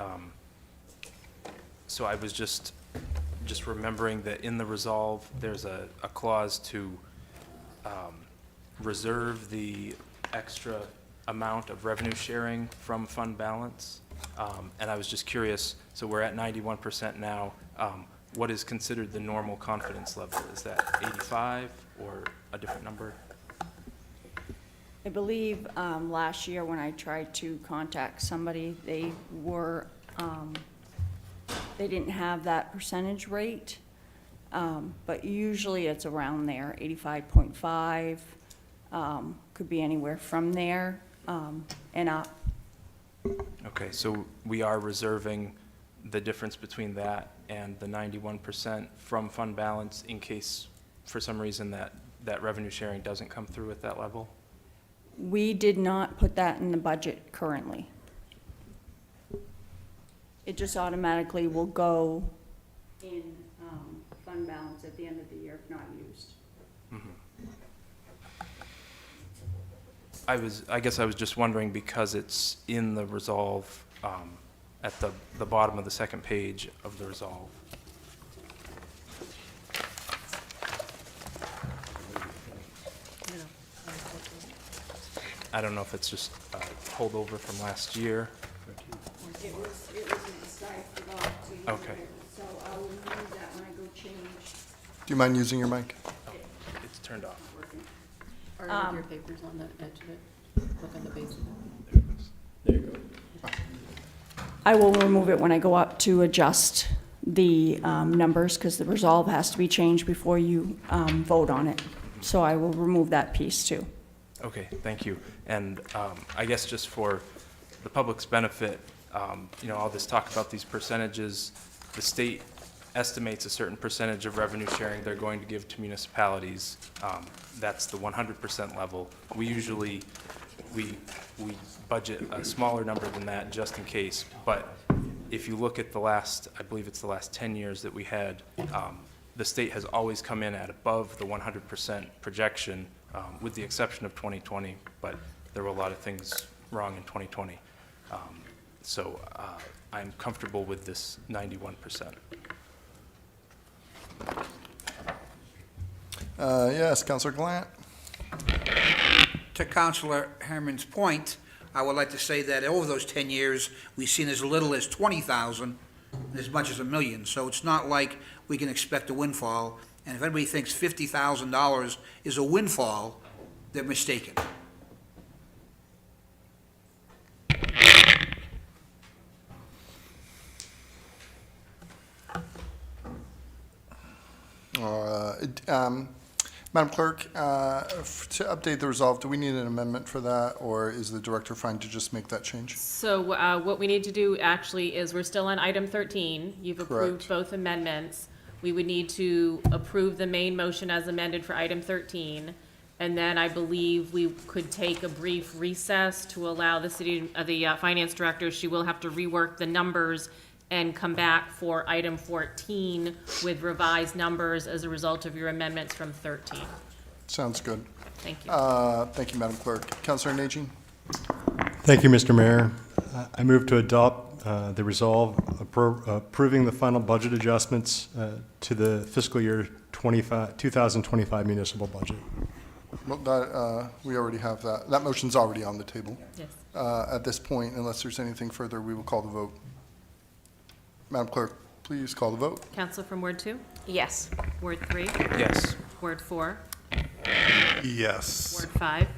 so I was just remembering that in the resolve, there's a clause to reserve the extra amount of revenue sharing from fund balance. And I was just curious, so we're at 91% now. What is considered the normal confidence level? Is that 85 or a different number? I believe last year when I tried to contact somebody, they didn't have that percentage rate, but usually it's around there, 85.5, could be anywhere from there and up. Okay, so we are reserving the difference between that and the 91% from fund balance in case, for some reason, that revenue sharing doesn't come through at that level? We did not put that in the budget currently. It just automatically will go in fund balance at the end of the year if not used. I guess I was just wondering because it's in the resolve at the bottom of the second page of the resolve. I don't know if it's just holdover from last year. It was in the site, forgot to. Okay. So I will use that when I go change. Do you mind using your mic? It's turned off. Are your papers on the edge of it? Look on the base of it. There you go. I will remove it when I go up to adjust the numbers, because the resolve has to be changed before you vote on it. So I will remove that piece too. Okay, thank you. And I guess just for the public's benefit, all this talk about these percentages, the state estimates a certain percentage of revenue sharing they're going to give to municipalities. That's the 100% level. We usually, we budget a smaller number than that just in case, but if you look at the last, I believe it's the last 10 years that we had, the state has always come in at above the 100% projection, with the exception of 2020, but there were a lot of things wrong in 2020. So I'm comfortable with this 91%. Yes, Councilor Glant? To Councilor Herman's point, I would like to say that over those 10 years, we've seen as little as 20,000, and as much as $1 million. So it's not like we can expect a windfall. And if anybody thinks $50,000 is a windfall, they're mistaken. Madam Clerk, to update the resolve, do we need an amendment for that, or is the director fine to just make that change? So what we need to do actually is we're still on item 13. You've approved both amendments. We would need to approve the main motion as amended for item 13. And then I believe we could take a brief recess to allow the finance director, she will have to rework the numbers and come back for item 14 with revised numbers as a result of your amendments from 13. Sounds good. Thank you. Thank you, Madam Clerk. Councilor Najin? Thank you, Mr. Mayor. I move to adopt the resolve approving the final budget adjustments to the fiscal year 2025 municipal budget. Well, that, we already have that. That motion's already on the table. Yes. At this point, unless there's anything further, we will call the vote. Madam Clerk, please call the vote. Council from Ward 2? Yes. Ward 3? Yes. Ward 4? Yes. Ward 5?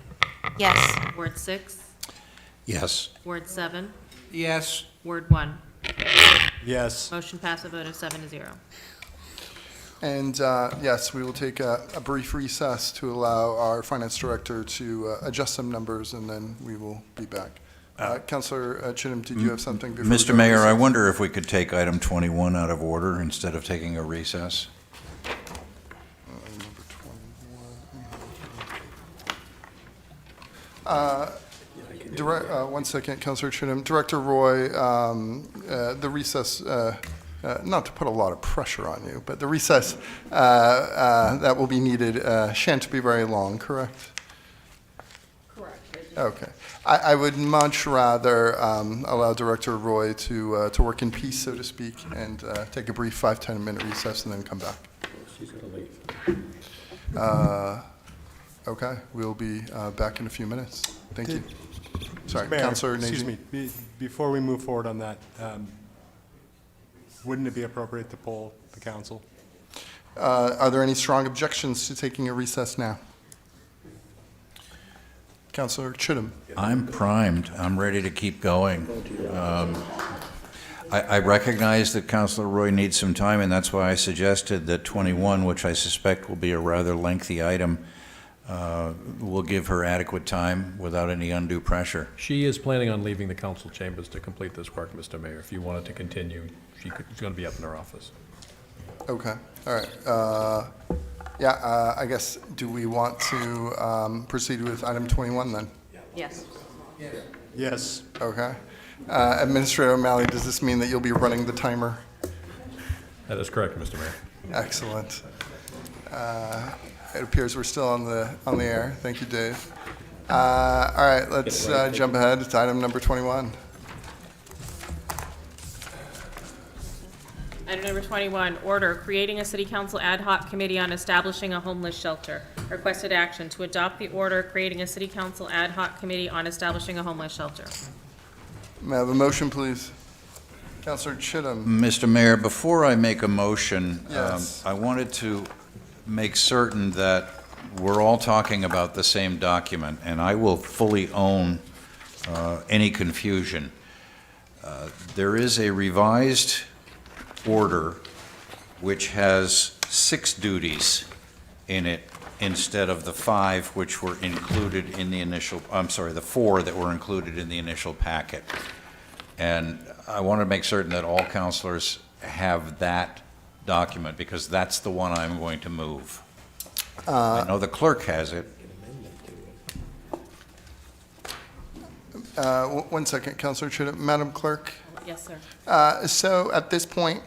Yes. Ward 6? Yes. Ward 7? Yes. Ward 1? Yes. Motion passed a vote of 7-0. And yes, we will take a brief recess to allow our finance director to adjust some numbers, and then we will be back. Councilor Chittum, did you have something before? we go Mr. to Mayor, I recess? wonder if we could take item 21 out of order instead of taking a recess? Number 21. One second, Councilor Chittum. Director Roy, the recess, not to put a lot of pressure on you, but the recess that will be needed shan't be very long, correct? Correct. Okay. I would much rather allow Director Roy to work in peace, so to speak, and take a brief 5-10 minute recess and then come back. She's going to leave. Okay, we'll be back in a few minutes. Thank you. Sorry, Mayor, Councilor excuse Najin. me, before we move forward on that, wouldn't it be appropriate to poll the council? Are there any strong objections to taking a recess now? Councilor Chittum. I'm primed. I'm ready to keep going. I recognize that Councilor Roy needs some time, and that's why I suggested that 21, which I suspect will be a rather lengthy item, will give her adequate time without any undue pressure. She is planning on leaving the council chambers to complete this work, Mr. Mayor. If you wanted to continue, she's going to be up in her office. Okay, all right. I guess, do we want to proceed with item 21 then? Yes. Yes. Okay. Administrator O'Malley, does this mean that you'll be running the timer? That is correct, Mr. Mayor. Excellent. It appears we're still on the air. Thank you, Dave. All right, let's jump ahead to item number 21. Item number 21, order creating a city council ad hoc committee on establishing a homeless shelter. Requested action to adopt the order creating a city council ad hoc committee on establishing a homeless shelter. May I have a motion, please? Councilor Chittum. Mr. Mayor, before I make a motion, Yes. I wanted to make certain that we're all talking about the same document, and I will fully own any confusion. There is a revised order which has 6 duties in it instead of the 5 which were included in the initial, the 4 that were included in the initial packet. And I want to make certain that all councilors have that document, because that's the one I'm going to move. I know the clerk has it. One second, Councillor Chittum. Madam Clerk? Yes, sir. So at this point,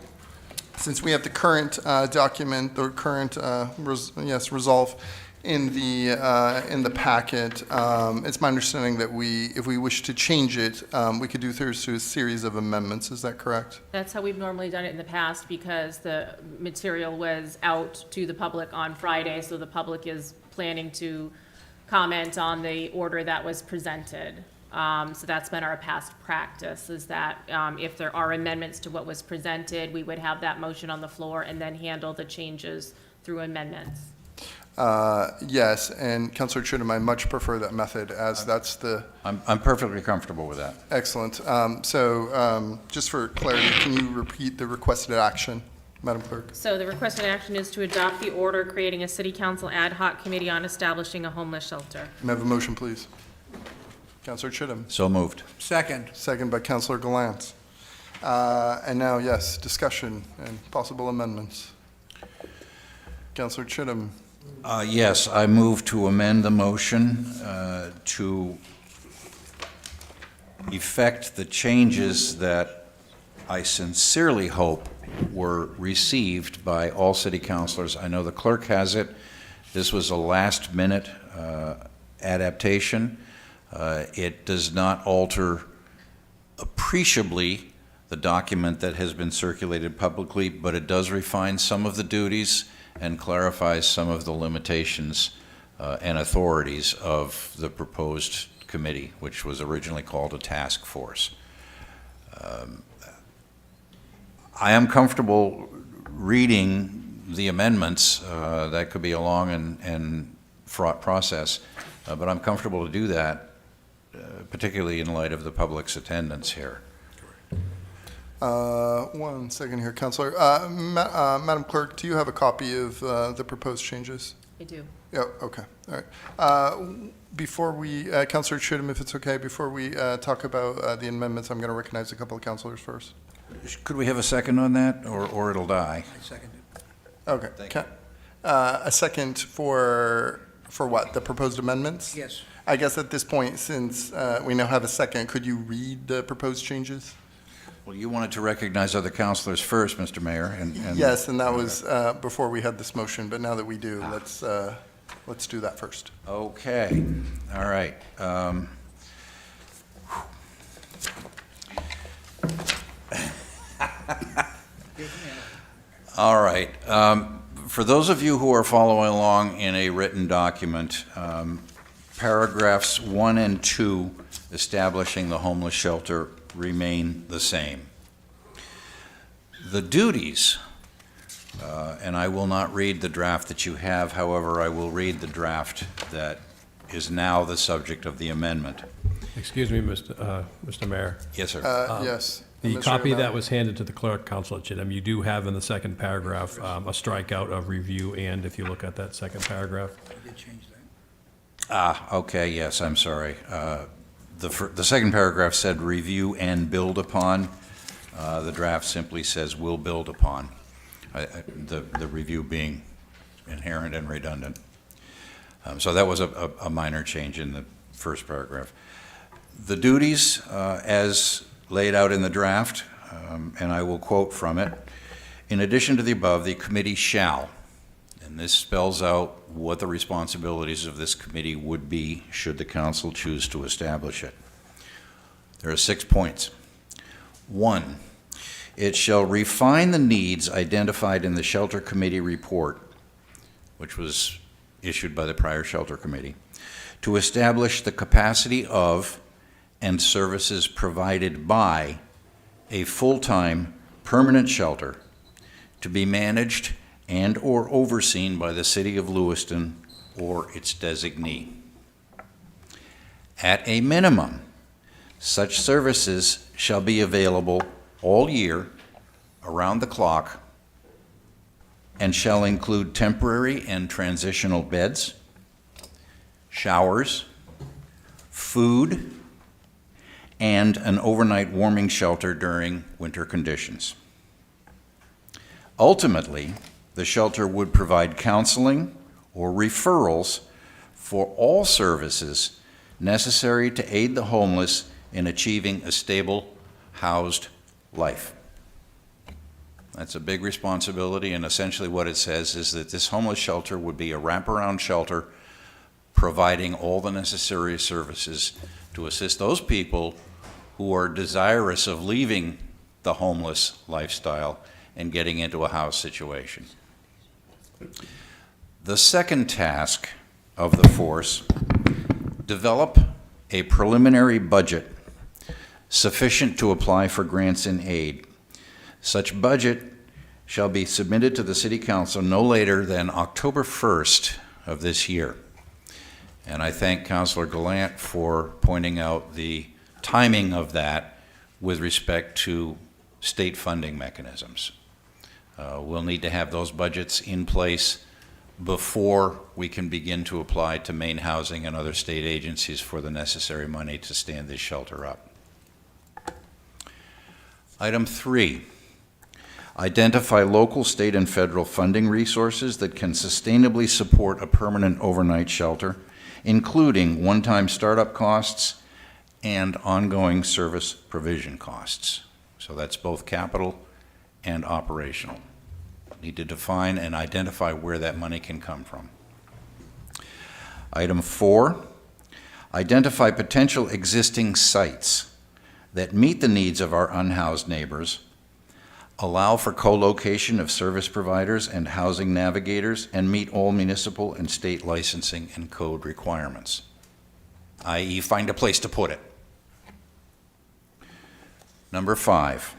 since we have the current document, the current resolve in the packet, it's my understanding that if we wish to change it, we could do through a series of amendments. Is that correct? That's how we've normally done it in the past because the material was out to the public on Friday, so the public is planning to comment on the order that was presented. So that's been our past practice, is that if there are amendments to what was presented, we would have that motion on the floor and then handle the changes through amendments. Yes, and Councillor Chittum, I much prefer that method, as that's the... I'm perfectly comfortable with that. Excellent. Just for clarity, can you repeat the requested action, Madam Clerk? So the requested action is to adopt the order creating a city council ad hoc committee on establishing a homeless shelter. May I have a motion, please? Councillor Chittum. So moved. Second. Second by Councillor Gallant. And now, yes, discussion and possible amendments. Councillor Chittum. Yes, I move to amend the motion to effect the changes that I sincerely hope were received by all city councilors. I know the clerk has it. This was a last-minute adaptation. It does not alter appreciably the document that has been circulated publicly, but it does refine some of the duties and clarifies some of the limitations and authorities of the proposed committee, which was originally called a task force. I am comfortable reading the amendments. That could be a long and fraught process, but I'm comfortable to do that, particularly in light of the public's attendance here. One second here, Councillor. Madam Clerk, do you have a copy of the proposed changes? I do. Yeah, okay, all right. Before we, Councillor Chittum, if it's okay, before we talk about the amendments, I'm going to recognize a couple of councillors first. Could we have a second on that, or it'll die? I second it. Okay. Thank you. A second for what? The proposed amendments? Yes. I guess at this point, since we now have a second, could you read the proposed changes? Well, you wanted to recognize other councilors first, Mr. Mayor, and Yes, and that was before we had this motion, but now that we do, let's do that first. Okay, all right. All right. For those of you who are following along in a written document, paragraphs 1 and 2 establishing the homeless shelter remain the same. The duties, and I will not read the draft that you have, however, I will read the draft that is now the subject of the amendment. Excuse me, Mr. Mayor. Yes, sir. Yes. The Administrator copy that Mallon. was handed to the clerk, Councilor Chittum, you do have in the second paragraph a strikeout of review, and if you look at that second paragraph. I did change that. Okay, yes, I'm sorry. The second paragraph said review and build upon. The draft simply says will build upon, the review being inherent and redundant. So that was a minor change in the first paragraph. The duties, as laid out in the draft, and I will quote from it, "In addition to the above, the committee shall," and this spells out what the responsibilities of this committee would be should the council choose to establish it. There are 6 points. 1, it shall refine the needs identified in the Shelter Committee report, which was issued by the prior Shelter Committee, to establish the capacity of and services provided by a full-time permanent shelter to be managed and or overseen by the City of Lewiston or its designee. At a minimum, such services shall be available all year, around the clock, and shall include temporary and transitional beds, showers, food, and an overnight warming shelter during winter conditions. Ultimately, the shelter would provide counseling or referrals for all services necessary to aid the homeless in achieving a stable, housed life. That's a big responsibility, and essentially what it says is that this homeless shelter would be a wraparound shelter providing all the necessary services to assist those people who are desirous of leaving the homeless lifestyle and getting into a house situation. The second task of the force, develop a preliminary budget sufficient to apply for grants and aid. Such budget shall be submitted to the City Council no later than October 1st of this year. And I thank Councilor Gallant for pointing out the timing of that with respect to state funding mechanisms. We'll need to have those budgets in place before we can begin to apply to Maine Housing and other state agencies for the necessary money to stand this shelter up. Item 3, identify local, state, and federal funding resources that can sustainably support a permanent overnight shelter, including one-time startup costs and ongoing service provision costs. So that's both capital and operational. Need to define and identify where that money can come from. Item 4, identify potential existing sites that meet the needs of our unhoused neighbors, allow for co-location of service providers and housing navigators, and meet all municipal and state licensing and code requirements, i.e. find a place to put it. Number 5,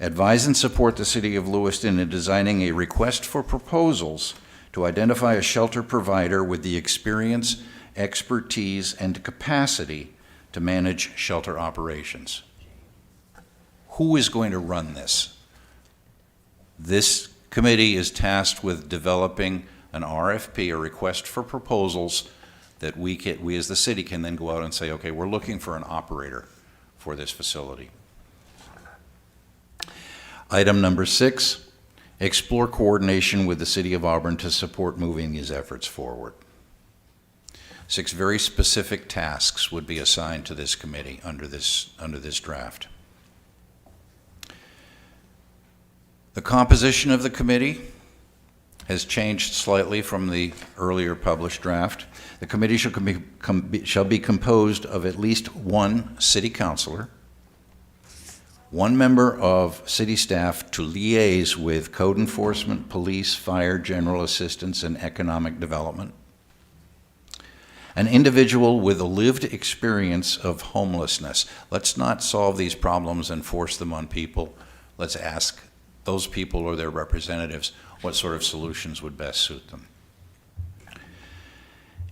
advise and support the City of Lewiston in designing a request for proposals to identify a shelter provider with the experience, expertise, and capacity to manage shelter operations. Who is going to run this? This committee is tasked with developing an RFP, a request for proposals, that we as the city can then go out and say, okay, we're looking for an operator for this facility. Item number 6, explore coordination with the City of Auburn to support moving these efforts forward. 6 very specific tasks would be assigned to this committee under this draft. The composition of the committee has changed slightly from the earlier published draft. The committee shall be composed of at least 1 city councilor, 1 member of city staff to liaise with code enforcement, police, fire, general assistance, and economic development, an individual with a lived experience of homelessness. Let's not solve these problems and force them on people. Let's ask those people or their representatives what sort of solutions would best suit them.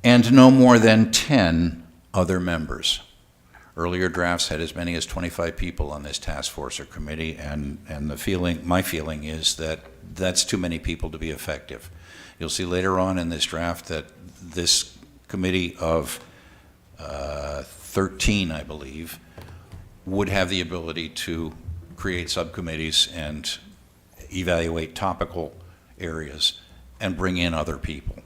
And no more than 10 other members. Earlier drafts had as many as 25 people on this task force or committee, and my feeling is that that's too many people to be effective. You'll see later on in this draft that this committee of 13, I believe, would have the ability to create subcommittees and evaluate topical areas and bring in other people.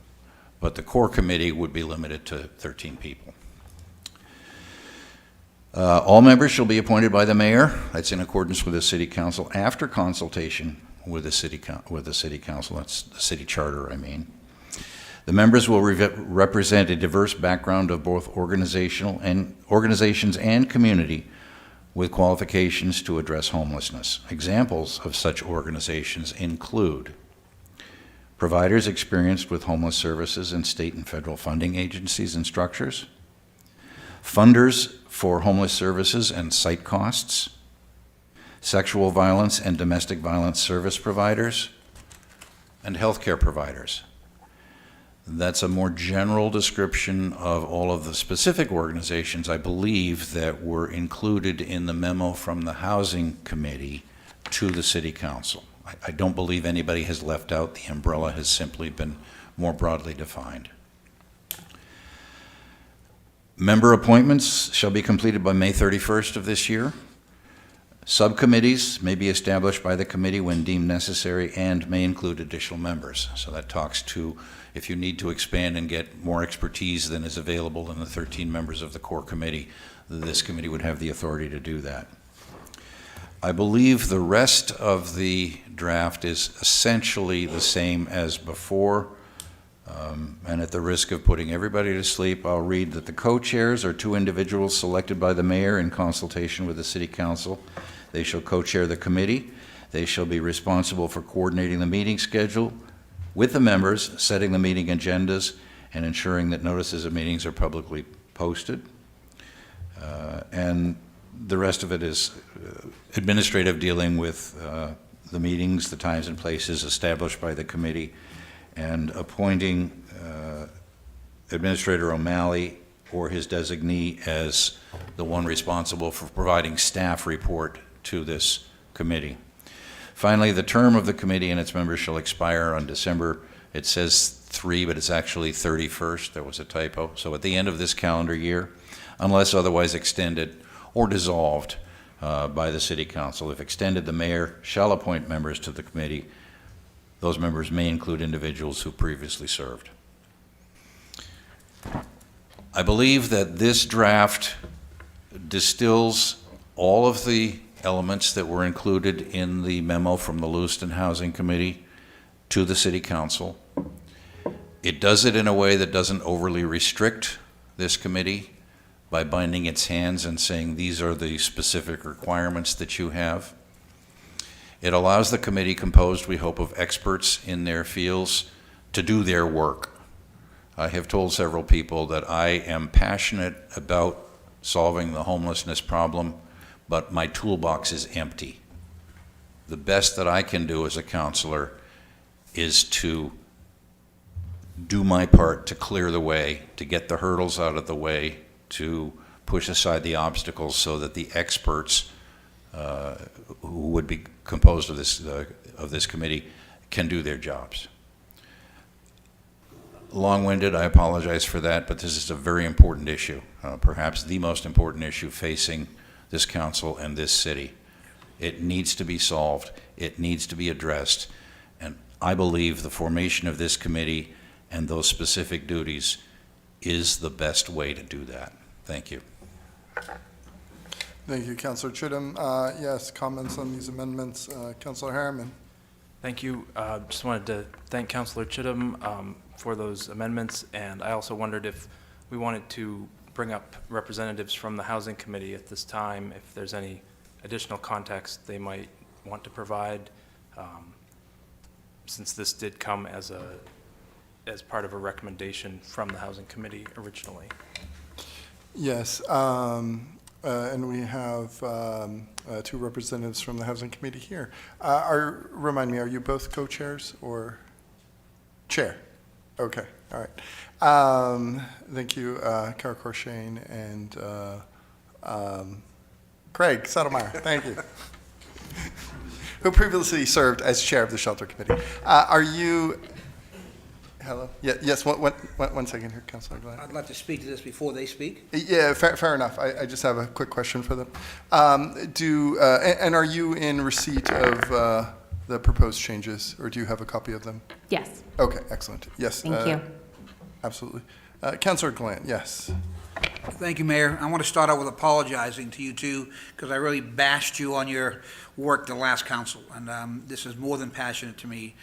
But the core committee would be limited to 13 people. All members shall be appointed by the mayor. That's in accordance with the city council after consultation with the city council. That's the city charter, I mean. The members will represent a diverse background of both organizations and community with qualifications to address homelessness. Examples of such organizations include providers experienced with homeless services in state and federal funding agencies and structures, funders for homeless services and site costs, sexual violence and domestic violence service providers, and healthcare providers. That's a more general description of all of the specific organizations, I believe, that were included in the memo from the Housing Committee to the City Council. I don't believe anybody has left out. The umbrella has simply been more broadly defined. Member appointments shall be completed by May 31st of this year. Subcommittees may be established by the committee when deemed necessary and may include additional members. So that talks to if you need to expand and get more expertise than is available in the 13 members of the core committee, this committee would have the authority to do that. I believe the rest of the draft is essentially the same as before. And at the risk of putting everybody to sleep, I'll read that the co-chairs are 2 individuals selected by the mayor in consultation with the city council. They shall co-chair the committee. They shall be responsible for coordinating the meeting schedule with the members, setting the meeting agendas, and ensuring that notices of meetings are publicly posted. And the rest of it is administrative, dealing with the meetings, the times and places established by the committee, and appointing Administrator O'Malley or his designee as the one responsible for providing staff report to this committee. Finally, the term of the committee and its members shall expire on December, it says 3, but it's actually 31st. There was a typo. So at the end of this calendar year, unless otherwise extended or dissolved by the city council. If extended, the mayor shall appoint members to the committee. Those members may include individuals who previously served. I believe that this draft distills all of the elements that were included in the memo from the Lewiston Housing Committee to the City Council. It does it in a way that doesn't overly restrict this committee by binding its hands and saying these are the specific requirements that you have. It allows the committee, composed, we hope, of experts in their fields, to do their work. I have told several people that I am passionate about solving the homelessness problem, but my toolbox is empty. The best that I can do as a counselor is to do my part to clear the way, to get the hurdles out of the way, to push aside the obstacles so that the experts who would be composed of this committee can do their jobs. Long-winded, I apologize for that, but this is a very important issue, perhaps the most important issue facing this council and this city. It needs to be solved. It needs to be addressed. And I believe the formation of this committee and those specific duties is the best way to do that. Thank you. Thank you, Councillor Chittum. Yes, comments on these amendments. Councillor Harriman. Thank you. Just wanted to thank Councillor Chittum for those amendments, and I also wondered if we wanted to bring up representatives from the Housing Committee at this time, if there's any additional context they might want to provide, since this did come as part of a recommendation from the Housing Committee originally. Yes, and we have 2 representatives from the Housing Committee here. Remind me, are you both co-chairs or chair? Okay, all right. Thank you, Kara Korshane and Craig Sotomayor. Thank you. Who previously served as chair of the Shelter Committee. Are you? Hello. Yeah, yes. One second here, Councilor Glenn. I'd like to speak to this before they speak. Yeah, fair enough. I just have a quick question for them. And are you in receipt of the proposed changes, or do you have a copy of them? Yes. Okay, excellent. Yes. Thank you. Absolutely. Councilor Glenn, yes. Thank you, Mayor. I want to start out with apologizing to you two, because I really bashed you on your work the last council, and this is more than passionate to me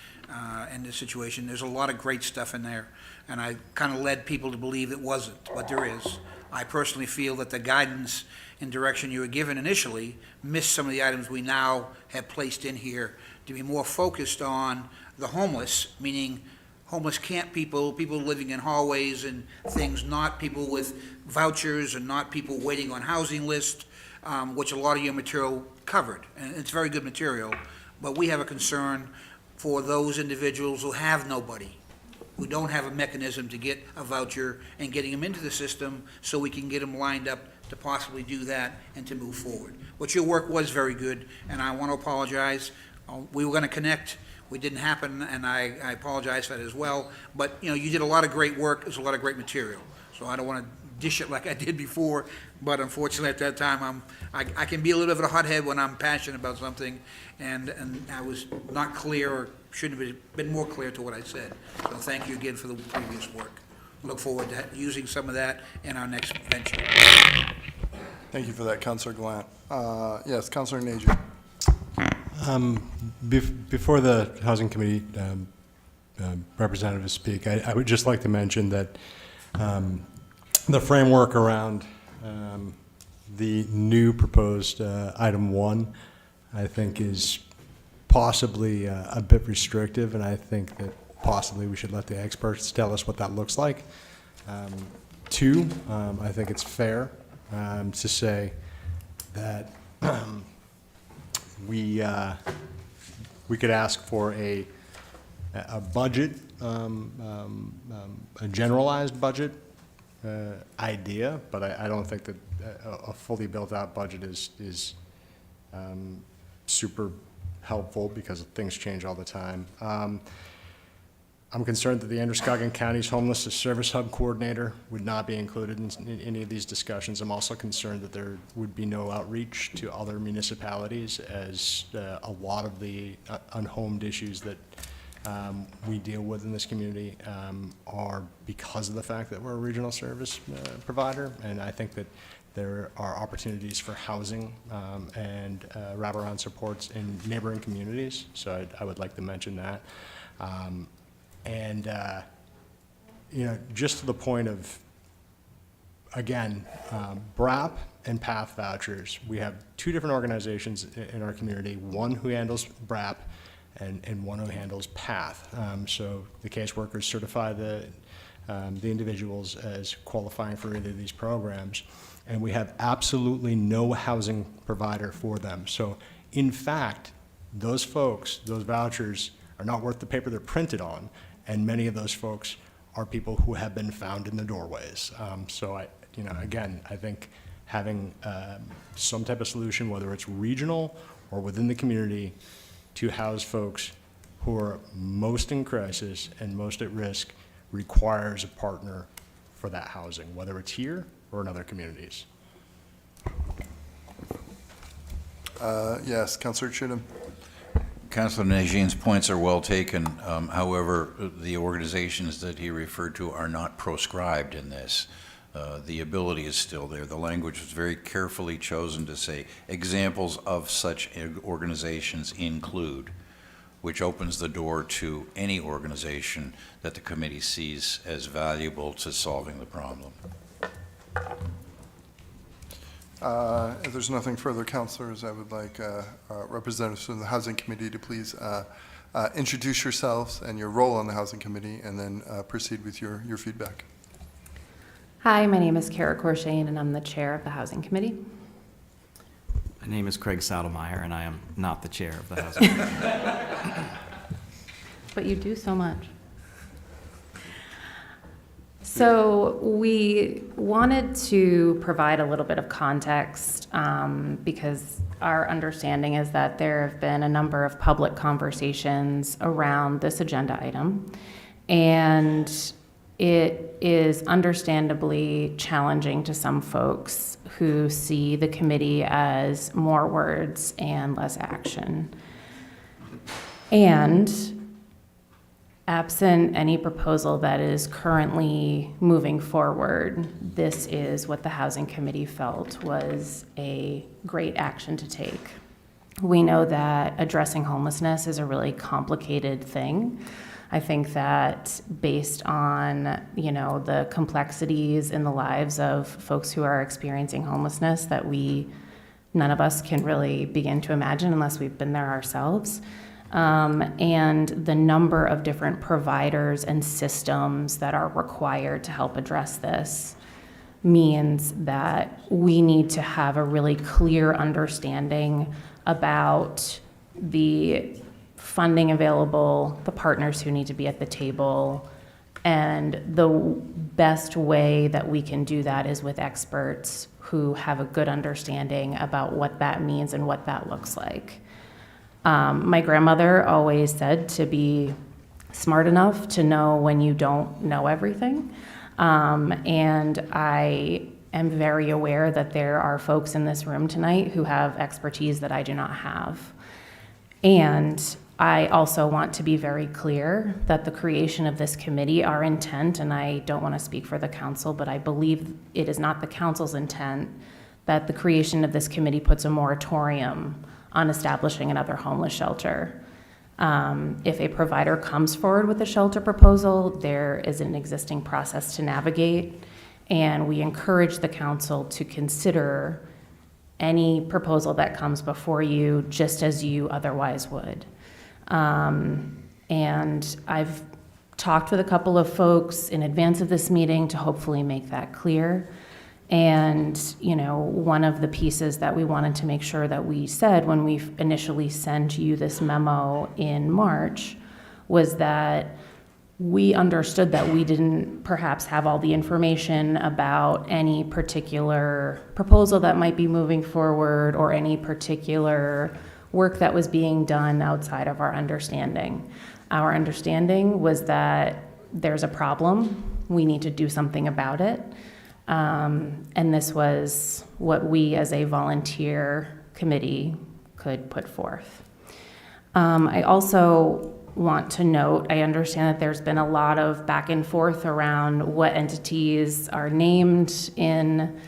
in this situation. There's a lot of great stuff in there, and I kind of led people to believe it wasn't, but there is. I personally feel that the guidance and direction you were given initially missed some of the items we now have placed in here to be more focused on the homeless, meaning homeless camp people, people living in hallways and things, not people with vouchers and not people waiting on housing lists, which a lot of your material covered. And it's very good material, but we have a concern for those individuals who have nobody, who don't have a mechanism to get a voucher and getting them into the system so we can get them lined up to possibly do that and to move forward. But your work was very good, and I want to apologize. We were going to connect. It didn't happen, and I apologize for that as well. But, you know, you did a lot of great work. There's a lot of great material. So I don't want to dish it like I did before, but unfortunately at that time, I can be a little bit of a hothead when I'm passionate about something, and I was not clear, or should have been more clear to what I said. So thank you again for the previous work. Look forward to using some of that in our next venture. Thank you for that, Councillor Glant. Yes, Councillor Najin. Before the Housing Committee representatives speak, I would just like to mention that the framework around the new proposed item 1, I think, is possibly a bit restrictive, and I think that possibly we should let the experts tell us what that looks like. 2, I think it's fair to say that we could ask for a budget, a generalized budget idea, but I don't think that a fully built-out budget is super helpful because things change all the time. I'm concerned that the Androscoggin County's Homeless Service Hub Coordinator would not be included in any of these discussions. I'm also concerned that there would be no outreach to other municipalities, as a lot of the unhomed issues that we deal with in this community are because of the fact that we're a regional service provider, and I think that there are opportunities for housing and wraparound supports in neighboring communities, so I would like to mention that. Just to the point of, again, BRAP and PATH vouchers. We have 2 different organizations in our community, one who handles BRAP and one who handles PATH. So the caseworkers certify the individuals as qualifying for either of these programs, and we have absolutely no housing provider for them. So in fact, those folks, those vouchers, are not worth the paper they're printed on, and many of those folks are people who have been found in the doorways. So again, I think having some type of solution, whether it's regional or within the community, to house folks who are most in crisis and most at risk requires a partner for that housing, whether it's here or in other communities. Yes, Councillor Chittum. Councillor Najin's points are well taken. However, the organizations that he referred to are not proscribed in this. The ability is still there. The language was very carefully chosen to say examples of such organizations include, which opens the door to any organization that the committee sees as valuable to solving the problem. If there's nothing further, councillors, I would like representatives from the Housing Committee to please introduce yourselves and your role on the Housing Committee, and then proceed with your feedback. Hi, my name is Kara Corshane, and I'm the chair of the Housing Committee. My name is Craig Saddlemeyer, and I am not the chair of the Housing Committee. But you do so much. So we wanted to provide a little bit of context because our understanding is that there have been a number of public conversations around this agenda item, and it is understandably challenging to some folks who see the committee as more words and less action. And absent any proposal that is currently moving forward, this is what the Housing Committee felt was a great action to take. We know that addressing homelessness is a really complicated thing. I think that based on, the complexities in the lives of folks who are experiencing homelessness that none of us can really begin to imagine unless we've been there ourselves. And the number of different providers and systems that are required to help address this means that we need to have a really clear understanding about the funding available, the partners who need to be at the table, and the best way that we can do that is with experts who have a good understanding about what that means and what that looks like. My grandmother always said to be smart enough to know when you don't know everything. And I am very aware that there are folks in this room tonight who have expertise that I do not have. And I also want to be very clear that the creation of this committee, our intent, and I don't want to speak for the council, but I believe it is not the council's intent that the creation of this committee puts a moratorium on establishing another homeless shelter. If a provider comes forward with a shelter proposal, there is an existing process to navigate, and we encourage the council to consider any proposal that comes before you just as you otherwise would. And I've talked with a couple of folks in advance of this meeting to hopefully make that clear. And, you know, one of the pieces that we wanted to make sure that we said when we initially sent you this memo in March was that we understood that we didn't perhaps have all the information about any particular proposal that might be moving forward or any particular work that was being done outside of our understanding. Our understanding was that there's a problem, we need to do something about it. And this was what we as a volunteer committee could put forth. I also want to note, I understand that there's been a lot of back and forth around what entities are named in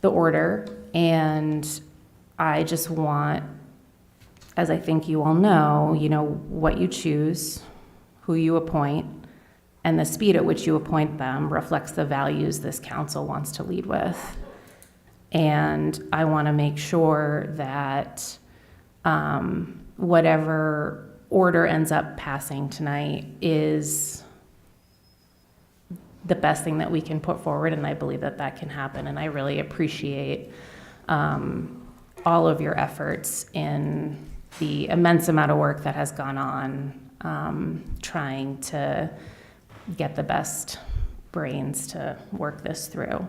the order, and I just want, as I think you all know, what you choose, who you appoint, and the speed at which you appoint them reflects the values this council wants to lead with. And I want to make sure that whatever order ends up passing tonight is the best thing that we can put forward, and I believe that that can happen. And I really appreciate all of your efforts in the immense amount of work that has gone on trying to get the best brains to work this through.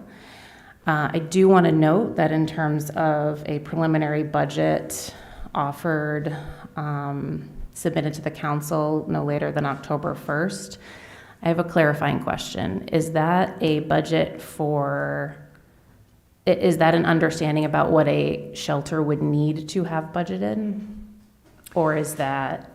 I do want to note that in terms of a preliminary budget offered, submitted to the council no later than October 1st, I have a clarifying question. Is that a budget is that an understanding about what a shelter would need to have budgeted? Or is that?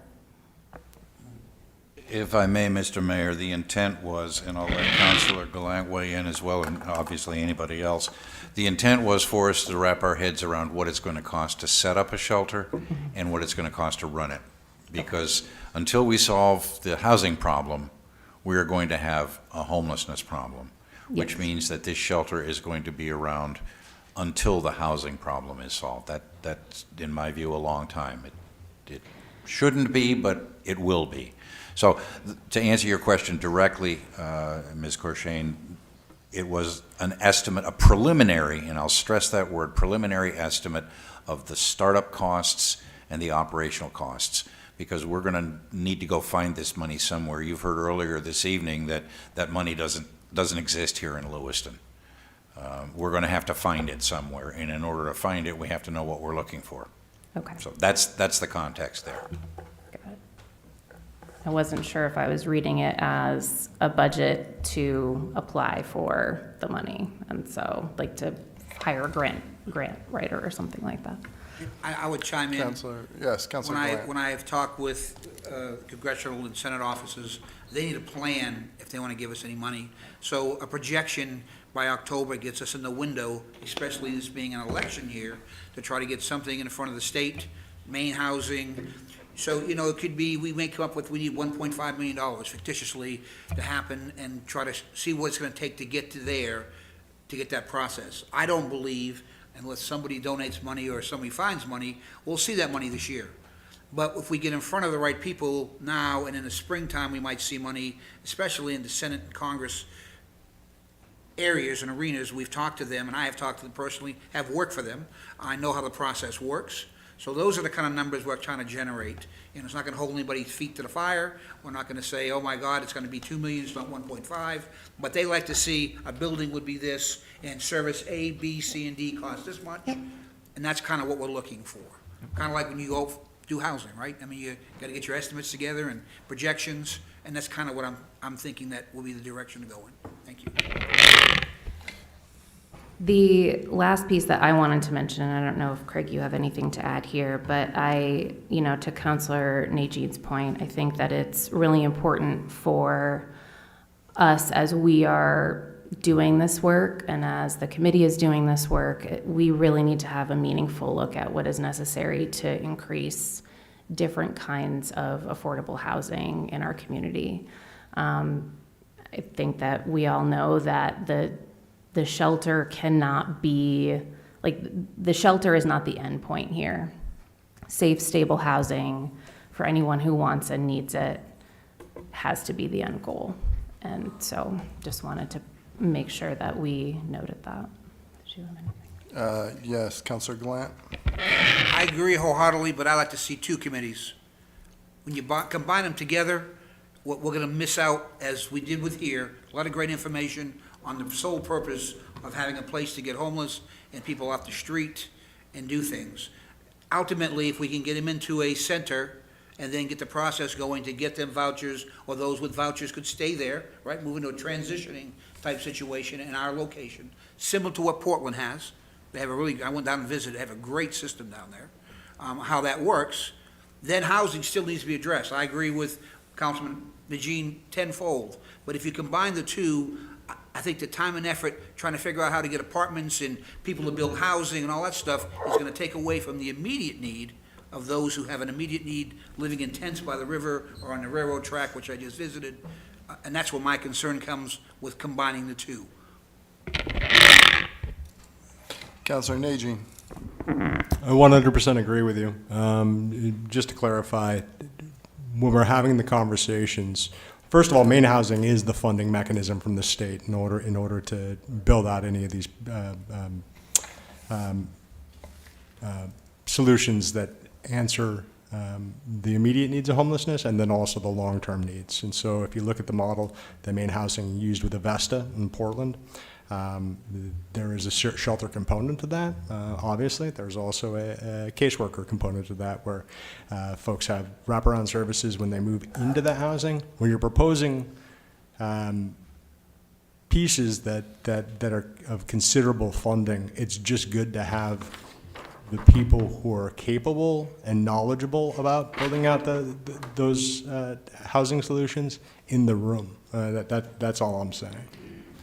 If I may, Mr. Mayor, the intent was, and I'll let Councilor Gallant weigh in as well, and obviously anybody else, the intent was for us to wrap our heads around what it's going to cost to set up a shelter and what it's going to cost to run it. Because until we solve the housing problem, we are going to have a homelessness problem, which means that this shelter is going to be around until the housing problem is solved. That's, in my view, a long time. It shouldn't be, but it will be. So to answer your question directly, Ms. Corshane, it was an estimate, a preliminary, and I'll stress that word, preliminary estimate of the startup costs and the operational costs, because we're going to need to go find this money somewhere. You've heard earlier this evening that that money doesn't exist here in Lewiston. We're going to have to find it somewhere, and in order to find it, we have to know what we're looking for. Okay. So that's the context there. Got it. I wasn't sure if I was reading it as a budget to apply for the money, and so like to hire a grant writer or something like that. I would chime in. Councilor, yes, Councilor Gallant. When I have talked with congressional and Senate offices, they need a plan if they want to give us any money. So a projection by October gets us in the window, especially this being an election year, to try to get something in front of the state, main housing. So, it could be, we may come up with, we need $1.5 million fictitiously to happen and try to see what it's going to take to get to there, to get that process. I don't believe, unless somebody donates money or somebody finds money, we'll see that money this year. But if we get in front of the right people now, and in the springtime, we might see money, especially in the Senate and Congress areas and arenas. We've talked to them, and I have talked to them personally, have worked for them. I know how the process works. So those are the kind of numbers we're trying to generate. It's not going to hold anybody's feet to the fire. We're not going to say, oh my God, it's going to be 2 million, it's not 1.5. But they like to see a building would be this, and service A, B, C, and D cost this much. And that's kind of what we're looking for. Kind of like when you go do housing, right? I mean, you got to get your estimates together and projections, and that's kind of what I'm thinking that will be the direction to go in. Thank you. The last piece that I wanted to mention, and I don't know if Craig, you have anything to add here, but to Councilor Najeed's point, I think that it's really important for us as we are doing this work and as the committee is doing this work, we really need to have a meaningful look at what is necessary to increase different kinds of affordable housing in our community. I think that we all know that the shelter cannot be, the shelter is not the end point here. Safe, stable housing for anyone who wants and needs it has to be the end goal. And so just wanted to make sure that we noted that. Did you have anything? Yes, Councilor Gallant. I agree wholeheartedly, but I like to see two committees. When you combine them together, what we're going to miss out, as we did with here, a lot of great information on the sole purpose of having a place to get homeless and people off the street and do things. Ultimately, if we can get them into a center and then get the process going to get them vouchers, or those with vouchers could stay there, right, move into a transitioning type situation in our location, similar to what Portland has. They have I went down and visited, they have a great system down there, how that works. Then housing still needs to be addressed. I agree with Councilman Najin tenfold, but if you combine the two, I think the time and effort trying to figure out how to get apartments and people to build housing and all that stuff is going to take away from the immediate need of those who have an immediate need living in tents by the river or on the railroad track, which I just visited. And that's where my concern comes with combining the two. Councilor Najin. I 100% agree with you. Just to clarify, when we're having the conversations, first of all, Maine Housing is the funding mechanism from the state in order to build out any of these solutions that answer the immediate needs of homelessness and then also the long-term needs. And so if you look at the model that Maine Housing used with Avesta in Portland, there is a shelter component to that, obviously. There's also a caseworker component to that where folks have wraparound services when they move into the housing. When you're proposing pieces that are of considerable funding, it's just good to have the people who are capable and knowledgeable about building out those housing solutions in the room. That's all I'm saying.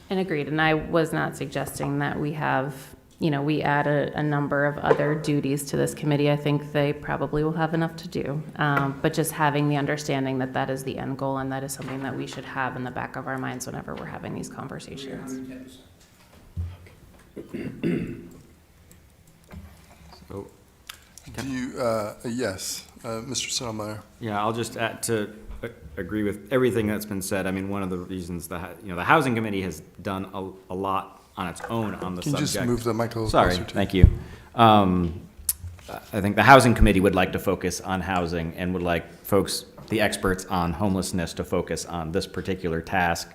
And agreed, and I was not suggesting that we have, we add a number of other duties to this committee. I think they probably will have enough to do, but just having the understanding that that is the end goal and that is something that we should have in the back of our minds whenever we're having these conversations. So, Do you, yes, Mr. Sotomayor. yeah, I'll just add to agree with everything that's been said. I mean, one of the reasons the Housing Committee has done a lot on its own on the Can you subject. just move the mic a little Sorry, closer to you? thank you. I think the Housing Committee would like to focus on housing and would like the experts on homelessness, to focus on this particular task.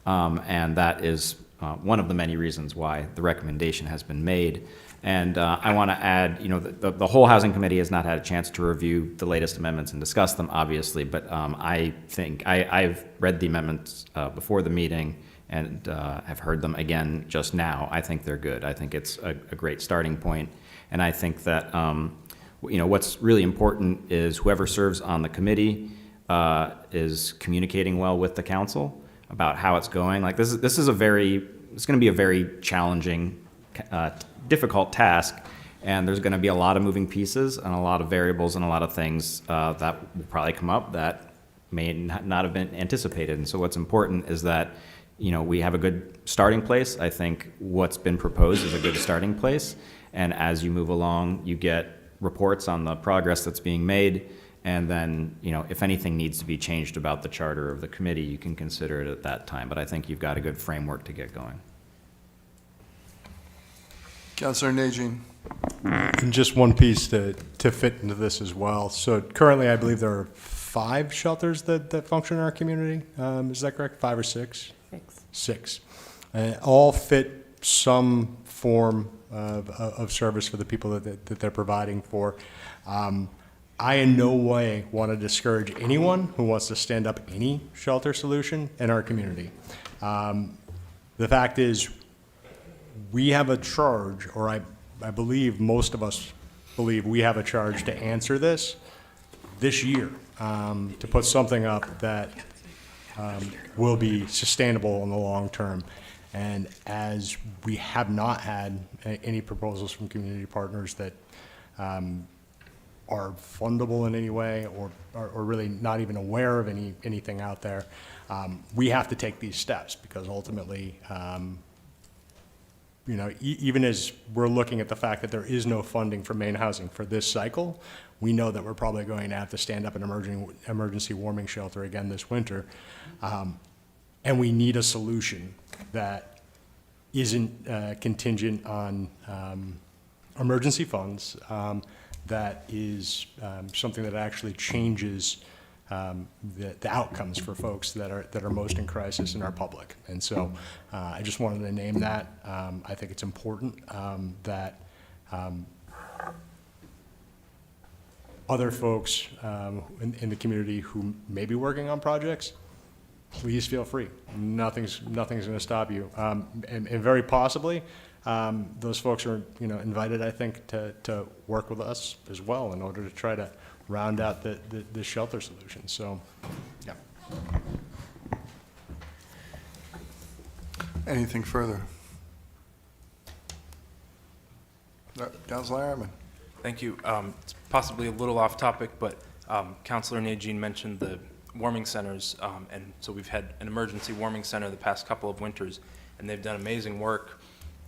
And that is one of the many reasons why the recommendation has been made. And I want to add, the whole Housing Committee has not had a chance to review the latest amendments and discuss them, obviously, but I think I've read the amendments before the meeting and have heard them again just now. I think they're good. I think it's a great starting point. And I think that, what's really important is whoever serves on the committee is communicating well with the council about how it's going. Like it's going to be a very challenging, difficult task, and there's going to be a lot of moving pieces and a lot of variables and a lot of things that will probably come up that may not have been anticipated. And so what's important is that we have a good starting place. I think what's been proposed is a good starting place, and as you move along, you get reports on the progress that's being made, and then if anything needs to be changed about the charter of the committee, you can consider it at that time. But I think you've got a good framework to get going. Councilor Najin. And just one piece to fit into this as well. So currently, I believe there are 5 shelters that function in our community. Is that correct? 5 or 6? 6. All fit some form of service for the people that they're providing for. I in no way want to discourage anyone who wants to stand up any shelter solution in our community. The fact is, we have a charge, or I believe most of us believe we have a charge to answer this year, to put something up that will be sustainable in the long term. And as we have not had any proposals from community partners that are fundable in any way, or really not even aware of anything out there, we have to take these steps, because ultimately, even as we're looking at the fact that there is no funding for main housing for this cycle, we know that we're probably going to have to stand up an emergency warming shelter again this winter. And we need a solution that isn't contingent on emergency funds, that is something that actually changes the outcomes for folks that are most in crisis in our public. And so I just wanted to name that. I think it's important that other folks in the community who may be working on projects, please feel free. Nothing's going to stop you. And very possibly, those folks are invited, I think, to work with us as well in order to try to round out the shelter solution. So, yeah. Anything further? Councilor Harriman. Thank you. It's possibly a little off topic, but Councilor Najin mentioned the warming centers, and so we've had an emergency warming center the past couple of winters, and they've done amazing work.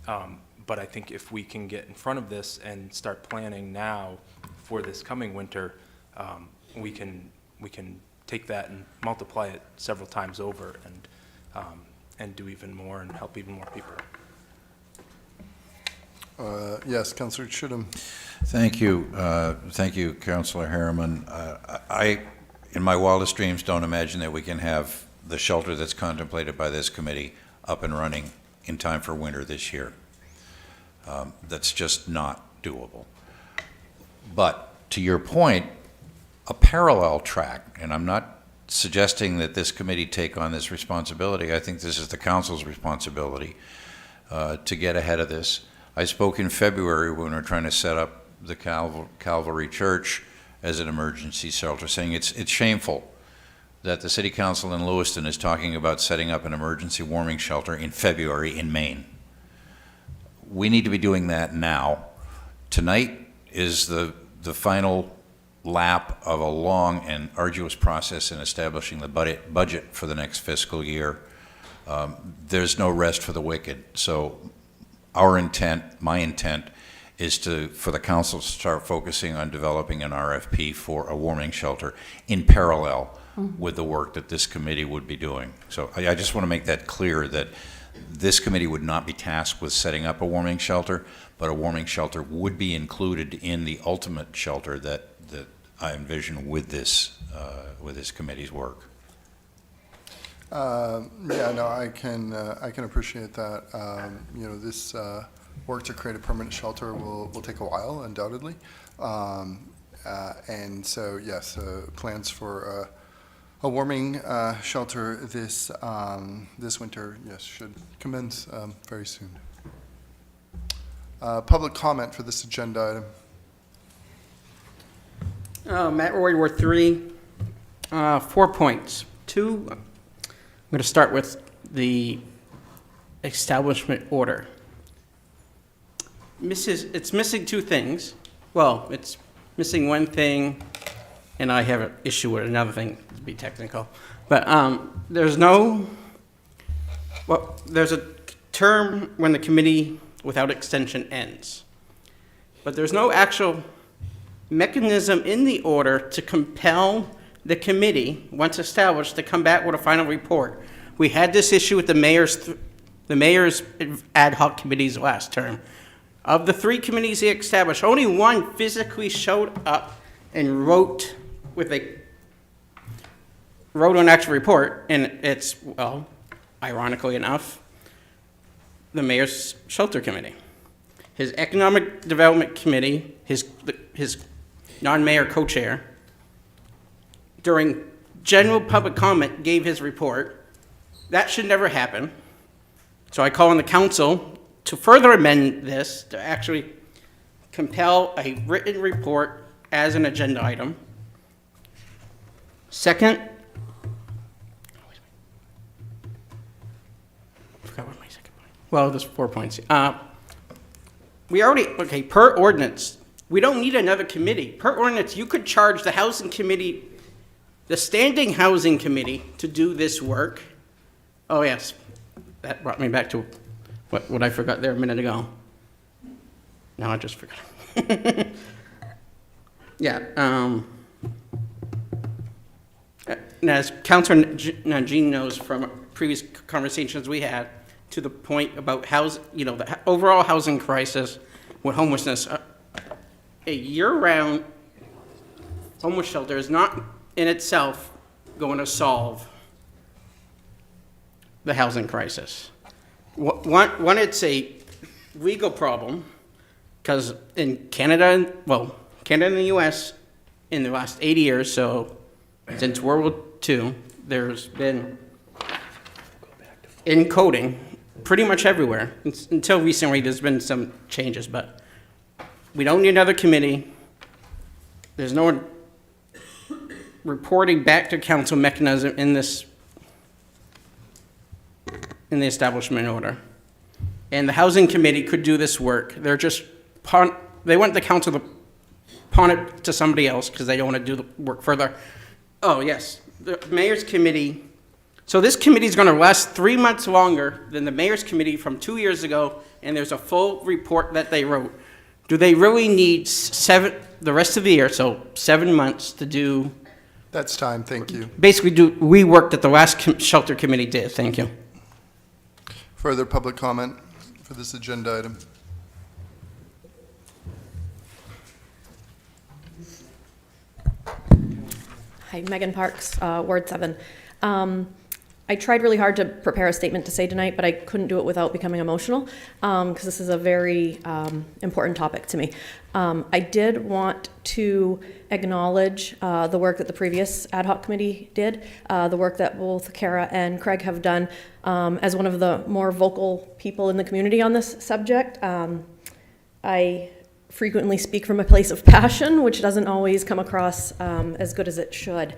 But I think if we can get in front of this and start planning now for this coming winter, we can take that and multiply it several times over, and do even more and help even more people. Yes, Councilor Chittum. Thank you. Thank you, Councilor Harriman. I, in my wildest dreams, don't imagine that we can have the shelter that's contemplated by this committee up and running in time for winter this year. That's just not doable. But to your point, a parallel track, and I'm not suggesting that this committee take on this responsibility. I think this is the council's responsibility to get ahead of this. I spoke in February when we were trying to set up the Calvary Church as an emergency shelter, saying it's shameful that the City Council in Lewiston is talking about setting up an emergency warming shelter in February in Maine. We need to be doing that now. Tonight is the final lap of a long and arduous process in establishing the budget for the next fiscal year. There's no rest for the wicked. So our intent, my intent, is for the council to start focusing on developing an RFP for a warming shelter in parallel with the work that this committee would be doing. So I just want to make that clear, that this committee would not be tasked with setting up a warming shelter, but a warming shelter would be included in the ultimate shelter that I envision with this committee's work. Yeah, no, I can appreciate that. This work to create a permanent shelter will take a while, undoubtedly. And so, yes, plans for a warming shelter this winter, yes, should commence very soon. Public comment for this agenda item. Matt Roy, Ward 3, 4 points. 2, I'm going to start with the establishment order. It's missing 2 things. Well, it's missing 1 thing, and I have an issue with another thing, to be technical. But there's a term when the committee without extension ends. But there's no actual mechanism in the order to compel the committee, once established, to come back with a final report. We had this issue with the mayor's ad hoc committees last term. Of the 3 committees he established, only 1 physically showed up and wrote an actual report, and it's, well, ironically enough, the mayor's shelter committee. His economic development committee, his non-mayor co-chair, during general public comment, gave his report. That should never happen. So I call on the council to further amend this, to actually compel a written report as an agenda item. Second, I forgot what my second point. Well, there's 4 points. We already, okay, per ordinance, we don't need another committee. Per ordinance, you could charge the housing committee, the standing housing committee, to do this work. Oh, yes, that brought me back to what I forgot there a minute ago. Now I just forgot. Yeah. And as Councilor Jean knows from previous conversations we had, to the point about the overall housing crisis with homelessness, a year-round homeless shelter is not in itself going to solve the housing crisis. One, it's a legal problem, because in Canada and the U.S., in the last 80 years, so since World War II, there's been encoding pretty much everywhere. Until recently, there's been some changes, but we don't need another committee. There's no reporting back to council mechanism in the establishment order. And the housing committee could do this work. They want the council to pawn it to somebody else because they don't want to do the work further. Oh, yes, the mayor's committee. So this committee is going to last 3 months longer than the mayor's committee from 2 years ago, and there's a full report that they wrote. Do they really need the rest of the year, so 7 months, to do? That's time, thank you. Basically do rework that the last shelter committee did. Thank you. Further public comment for this agenda item? Hi, Megan Parks, Ward 7. I tried really hard to prepare a statement to say tonight, but I couldn't do it without becoming emotional, because this is a very important topic to me. I did want to acknowledge the work that the previous ad hoc committee did, the work that both Kara and Craig have done as one of the more vocal people in the community on this subject. I frequently speak from a place of passion, which doesn't always come across as good as it should.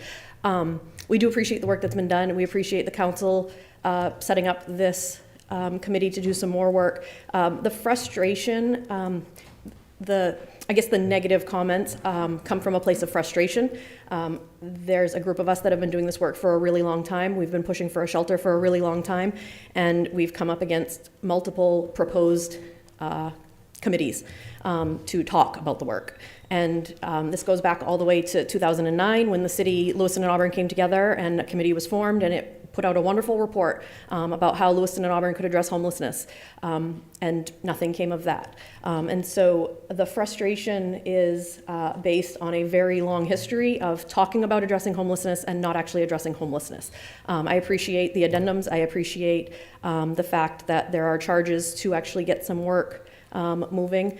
We do appreciate the work that's been done, and we appreciate the council setting up this committee to do some more work. The frustration, I guess the negative comments come from a place of frustration. There's a group of us that have been doing this work for a really long time. We've been pushing for a shelter for a really long time, and we've come up against multiple proposed committees to talk about the work. And this goes back all the way to 2009 when the city, Lewiston and Auburn came together and a committee was formed, and it put out a wonderful report about how Lewiston and Auburn could address homelessness, and nothing came of that. And so the frustration is based on a very long history of talking about addressing homelessness and not actually addressing homelessness. I appreciate the addendums. I appreciate the fact that there are charges to actually get some work moving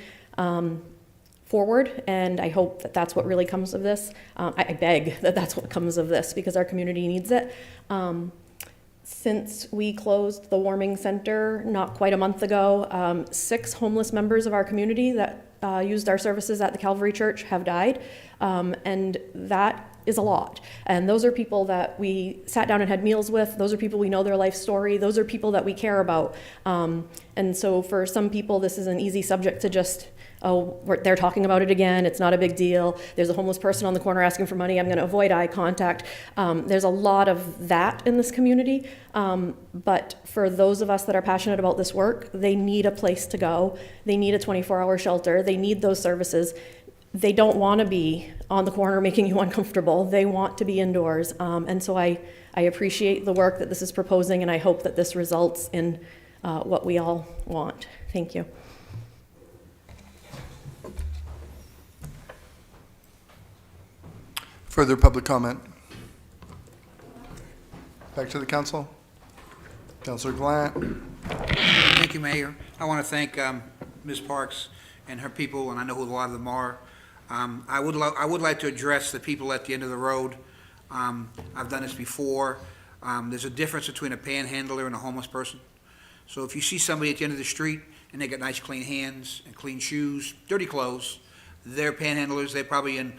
forward, and I hope that that's what really comes of this. I beg that that's what comes of this, because our community needs it. Since we closed the warming center not quite a month ago, 6 homeless members of our community that used our services at the Calvary Church have died, and that is a lot. And those are people that we sat down and had meals with. Those are people we know their life story. Those are people that we care about. And so for some people, this is an easy subject to just, they're talking about it again. It's not a big deal. There's a homeless person on the corner asking for money. I'm going to avoid eye contact. There's a lot of that in this community. But for those of us that are passionate about this work, they need a place to go. They need a 24-hour shelter. They need those services. They don't want to be on the corner making you uncomfortable. They want to be indoors. And so I appreciate the work that this is proposing, and I hope that this results in what we all want. Thank you. Further public comment? Back to the council. Councilor Glant. Thank you, Mayor. I want to thank Ms. Parks and her people, and I know who a lot of them are. I would like to address the people at the end of the road. I've done this before. There's a difference between a panhandler and a homeless person. So if you see somebody at the end of the street and they got nice clean hands and clean shoes, dirty clothes. They're panhandlers, they probably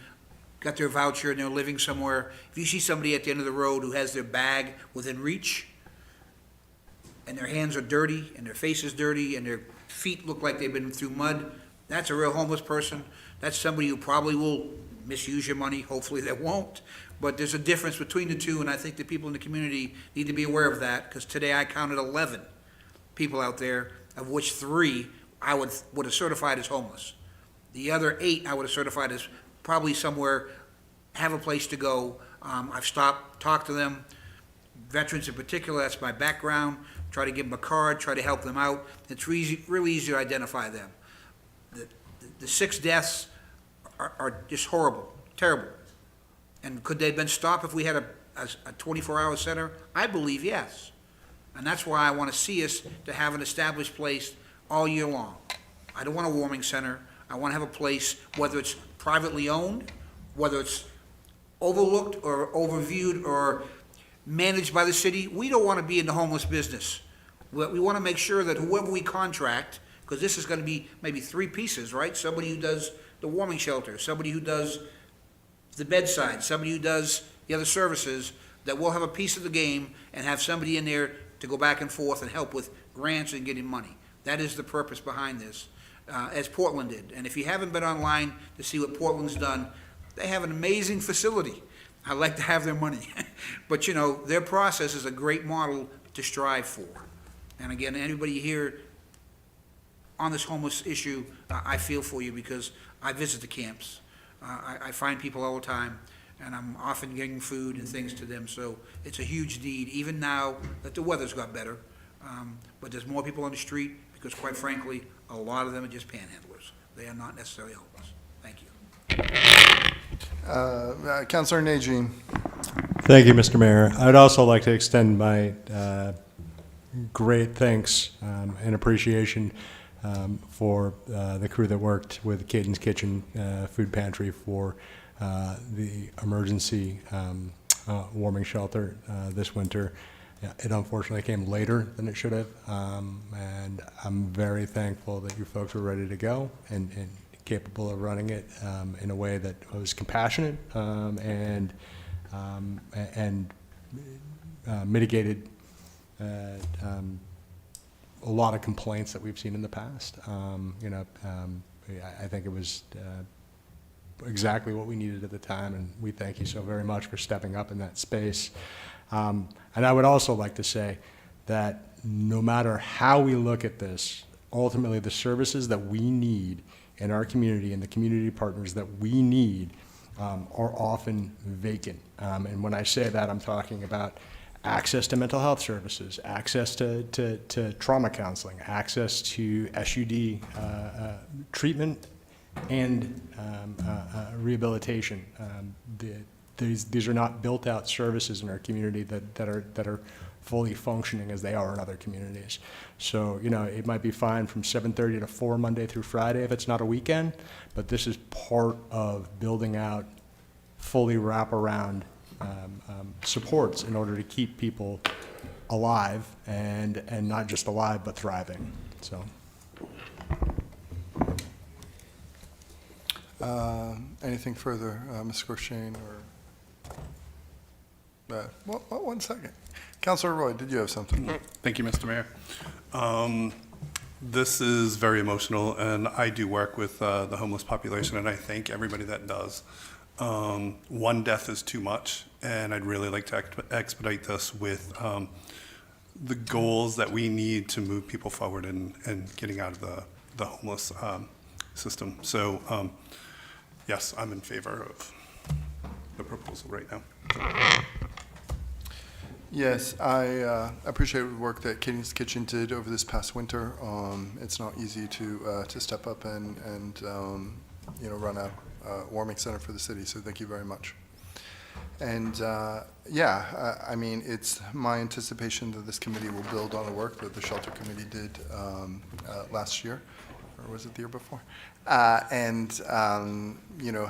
got their voucher and they're living somewhere. If you see somebody at the end of the road who has their bag within reach, and their hands are dirty, and their face is dirty, and their feet look like they've been through mud, that's a real homeless person. That's somebody who probably will misuse your money, hopefully they won't. But there's a difference between the two, and I think the people in the community need to be aware of that, because today I counted 11 people out there, of which 3 I would have certified as homeless. The other 8 I would have certified as probably somewhere, have a place to go. I've stopped, talked to them, veterans in particular, that's my background, try to give them a card, try to help them out. It's really easy to identify them. The 6 deaths are just horrible, terrible. And could they have been stopped if we had a 24-hour center? I believe yes. And that's why I want to see us to have an established place all year long. I don't want a warming center. I want to have a place, whether it's privately owned, whether it's overlooked or overviewed or managed by the city. We don't want to be in the homeless business. We want to make sure that whoever we contract, because this is going to be maybe 3 pieces, right? Somebody who does the warming shelter, somebody who does the bedside, somebody who does the other services, that we'll have a piece of the game and have somebody in there to go back and forth and help with grants and getting money. That is the purpose behind this, as Portland did. And if you haven't been online to see what Portland's done, they have an amazing facility. I like to have their money. But, you know, their process is a great model to strive for. And again, anybody here on this homeless issue, I feel for you, because I visit the camps. I find people all the time, and I'm often getting food and things to them, so it's a huge need, even now that the weather's got better. But there's more people on the street, because quite frankly, a lot of them are just panhandlers. They are not necessarily homeless. Thank you. Councilor Najin. Thank you, Mr. Mayor. I'd also like to extend my great thanks and appreciation for the crew that worked with Caden's Kitchen Food Pantry for the emergency warming shelter this winter. It unfortunately came later than it should have, and I'm very thankful that you folks were ready to go and capable of running it in a way that was compassionate and mitigated a lot of complaints that we've seen in the past. I think it was exactly what we needed at the time, and we thank you so very much for stepping up in that space. And I would also like to say that no matter how we look at this, ultimately the services that we need in our community and the community partners that we need are often vacant. And when I say that, I'm talking about access to mental health services, access to trauma counseling, access to SUD treatment and rehabilitation. These are not built-out services in our community that are fully functioning as they are in other communities. So, you know, it might be fine from 7:30 to 4 Monday through Friday if it's not a weekend, but this is part of building out fully wraparound supports in order to keep people alive and not just alive but thriving. So. Anything further, Ms. Gorshane or? One second. Councilor Roy, did you have something? Thank you, Mr. Mayor. This is very emotional, and I do work with the homeless population, and I thank everybody that does. 1 death is too much, and I'd really like to expedite this with the goals that we need to move people forward and getting out of the homeless system. So, yes, I'm in favor of the proposal right now. Yes, I appreciate the work that Katie's Kitchen did over this past winter. It's not easy to step up and run a warming center for the city, so thank you very much. And I mean, it's my anticipation that this committee will build on the work that the shelter committee did last year, or was it the year before? And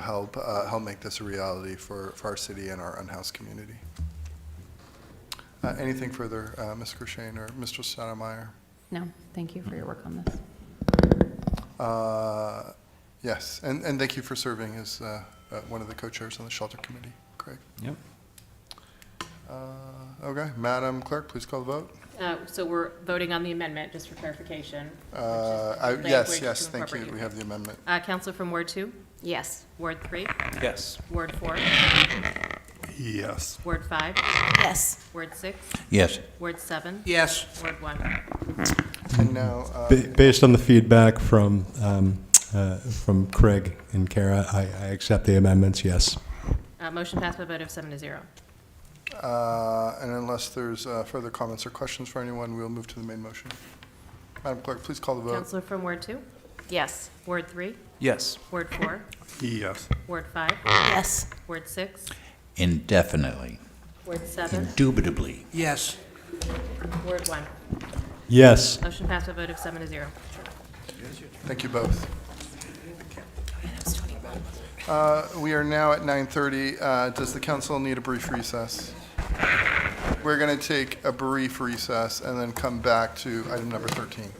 help make this a reality for our city and our unhoused community. Anything further, Ms. Gorshane or Mr. Stoudemire? No, thank you for your work on this. Yes, and thank you for serving as one of the co-chairs on the shelter committee, Craig. Yep. Okay, Madam Clerk, please call the vote. So we're voting on the amendment, just for clarification. Yes, yes, thank you, we have the amendment. Counselor from Ward 2, Yes. Ward 3, Yes. Ward 4, Yes. Ward 5, Yes. Ward 6, Yes. Ward 7, Yes. Ward 1. And now, Based on the feedback from Craig and Kara, I accept the amendments, yes. Motion passed by a vote of 7 to 0. and unless there's further comments or questions for anyone, we'll move to the main motion. Madam Clerk, please call the vote. Counselor from Ward 2, Yes. Ward 3, Yes. Ward 4, Yes. Ward 5, Yes. Ward 6, Indefinitely, Ward 7, indubitably. Yes. Ward 1. Yes. Motion passed by a vote of 7 to 0. Thank you both. We are now at 9:30. Does the council need a brief recess? We're going to take a brief recess and then come back to item number 13.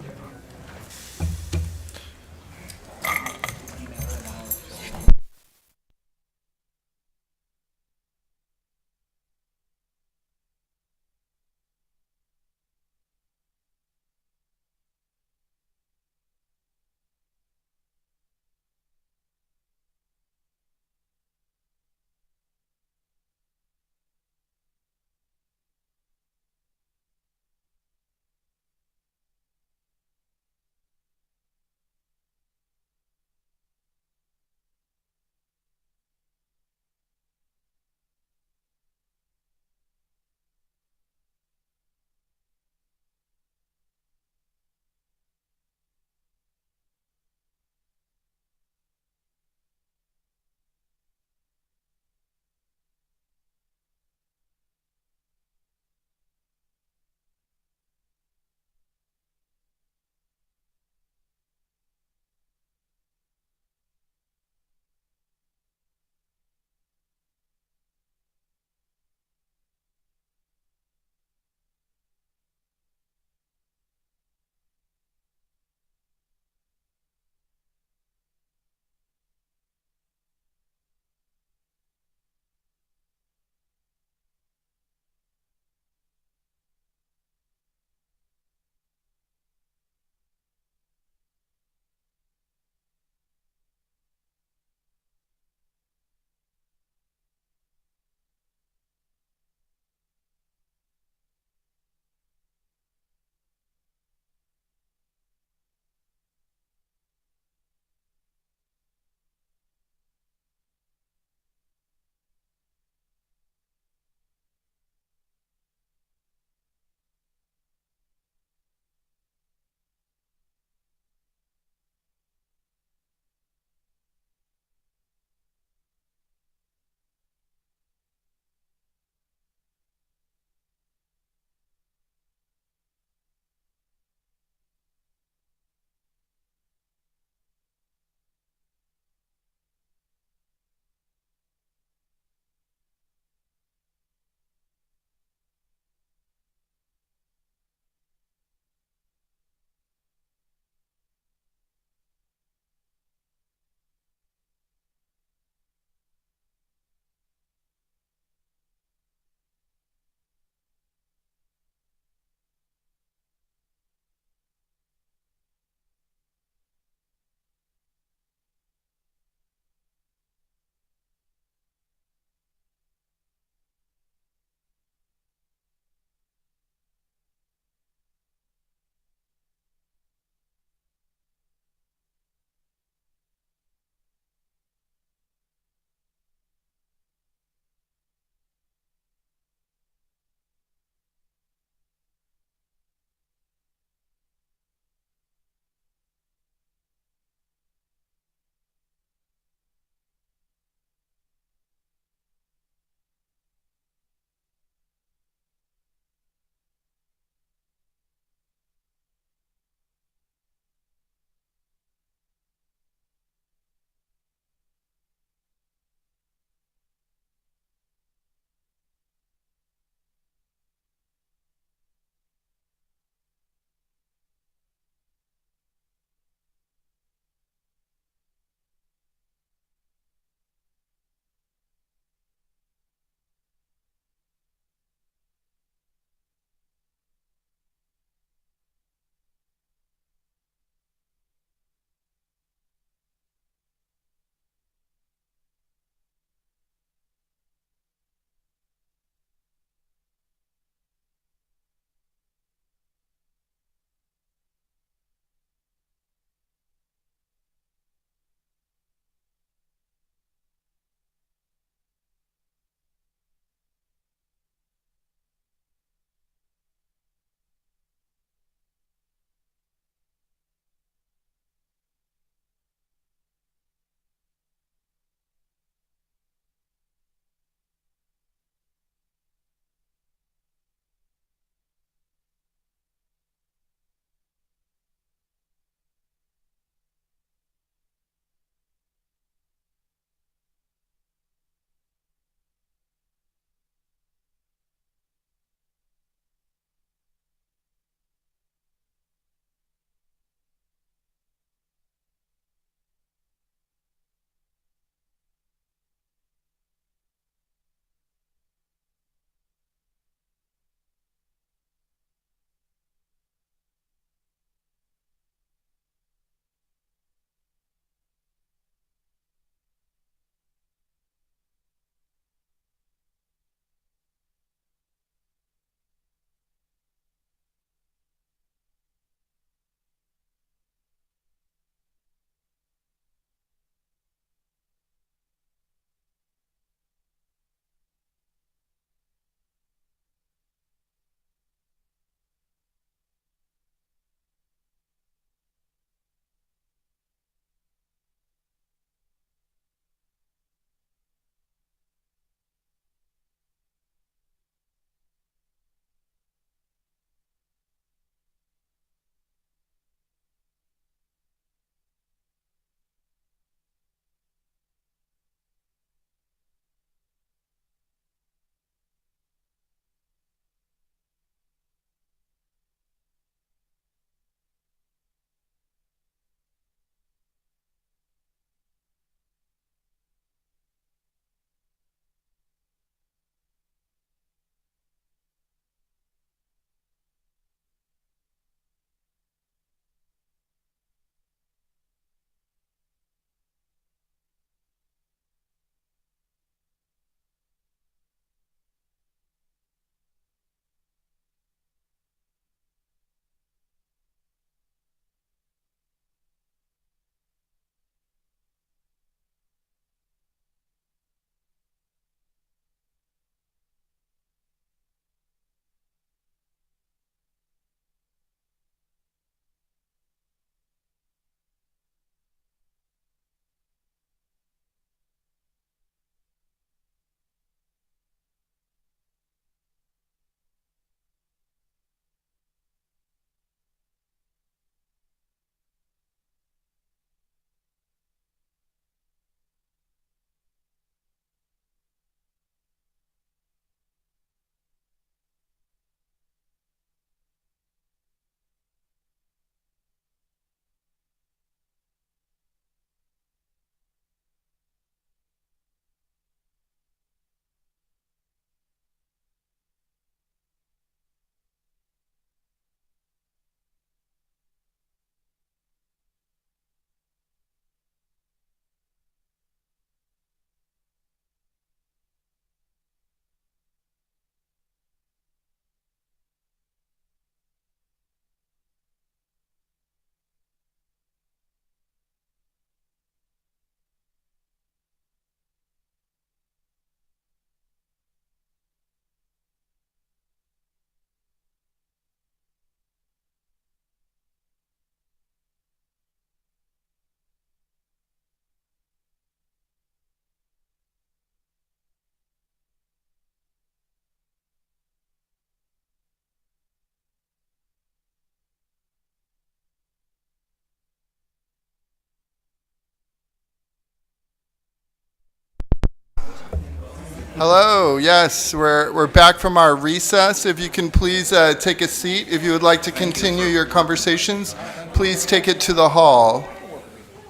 Hello, yes, we're back from our recess. If you can please take a seat. If you would like to continue your conversations, please take it to the hall.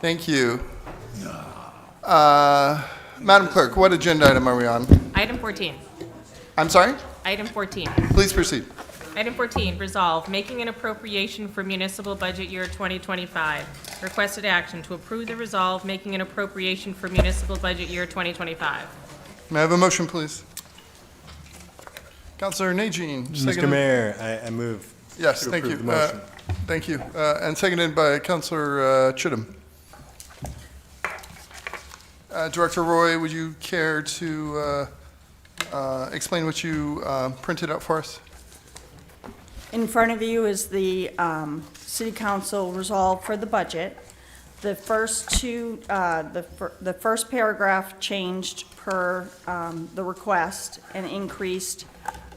Thank you. Madam Clerk, what agenda item are we on? Item 14. I'm sorry? Item 14. Please proceed. Item 14, resolve, making an appropriation for municipal budget year 2025. Requested action to approve the resolve, making an appropriation for municipal budget year 2025. May I have a motion, please? Councilor Najin. Mr. seconded- Mayor, I move Yes, to thank you. approve the motion. Thank you. And seconded by Councilor Chittum. Director Roy, would you care to explain what you printed out for us? In front of you is the city council resolve for the budget. The first two, the first paragraph changed per the request and increased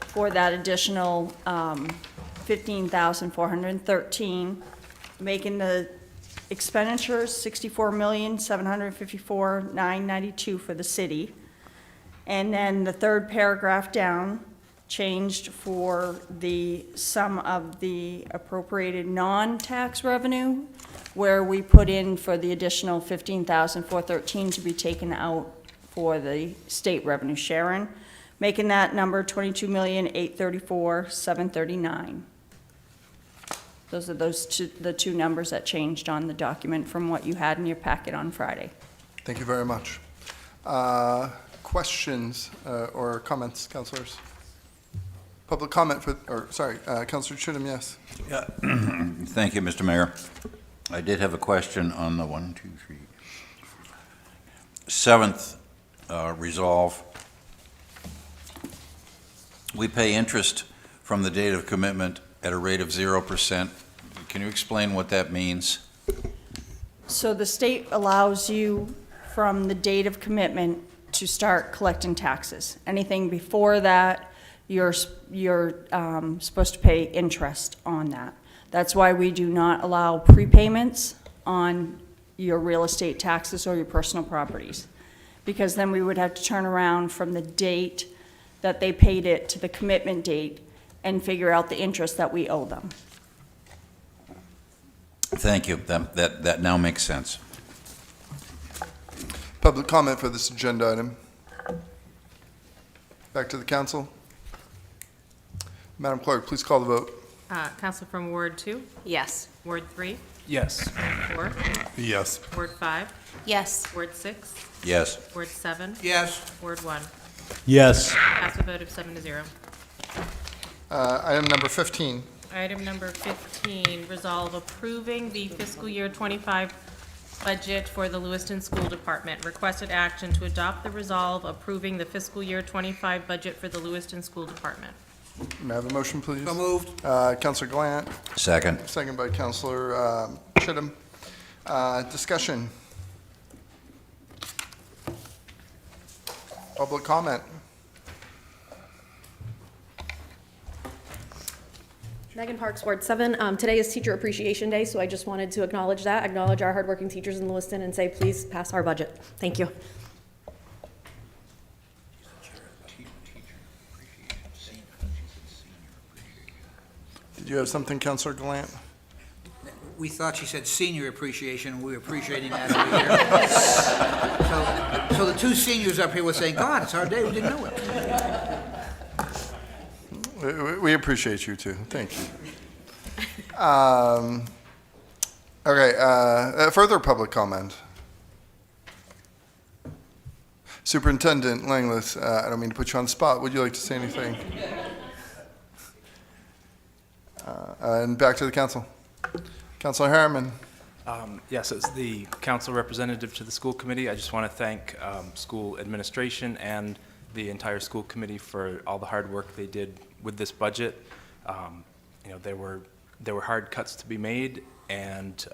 for that additional 15,413, making the expenditures 64,754,992 for the city. And then the third paragraph down changed for the sum of the appropriated non-tax revenue, where we put in for the additional 15,413 to be taken out for the state revenue sharing, making that number 22,834,739. Those are the two numbers that changed on the document from what you had in your packet on Friday. Thank you very much. Questions or comments, councilors? Public comment Councilor Chittum, yes. Yeah. Thank you, Mr. Mayor. I did have a question on the 7th resolve. We pay interest from the date of commitment at a rate of 0%. Can you explain what that means? So the state allows you from the date of commitment to start collecting taxes. Anything before that, you're supposed to pay interest on that. That's why we do not allow prepayments on your real estate taxes or your personal properties, because then we would have to turn around from the date that they paid it to the commitment date and figure out the interest that we owe them. Thank you. That now makes sense. Public comment for this agenda item. Back to the council. Madam Clerk, please call the vote. Council from Ward 2, Yes. Ward 3, Yes. Ward 4, Yes. Ward 5, Yes. Ward 6, Yes. Ward 7, Yes. Ward 1. Yes. Pass a vote of 7-0. Item number 15. Item number 15, resolve approving the fiscal year 25 budget for the Lewiston School Department. Requested action to adopt the resolve approving the fiscal year 25 budget for the Lewiston School Department. May I have a motion, please? So moved. Councilor Glant, Second. second by Councilor Chittum. Discussion. Public comment. Megan Parks, Ward 7. Today is Teacher Appreciation Day, so I just wanted to acknowledge that, acknowledge our hardworking teachers in Lewiston, and say, please pass our budget. Thank you. Did you have something, Councilor Glant? We thought she said senior appreciation, and we were appreciating that every year. So the two seniors up here were saying, God, it's our day, we didn't know it. We appreciate you too. Thank you. Okay, further public comment. Superintendent Langless, I don't mean to put you on the spot. Would you like to say anything? And back to the council. Councilor Harriman. Yes, as the council representative to the school committee, I just want to thank school administration and the entire school committee for all the hard work they did with this budget. You know, there were hard cuts to be made, and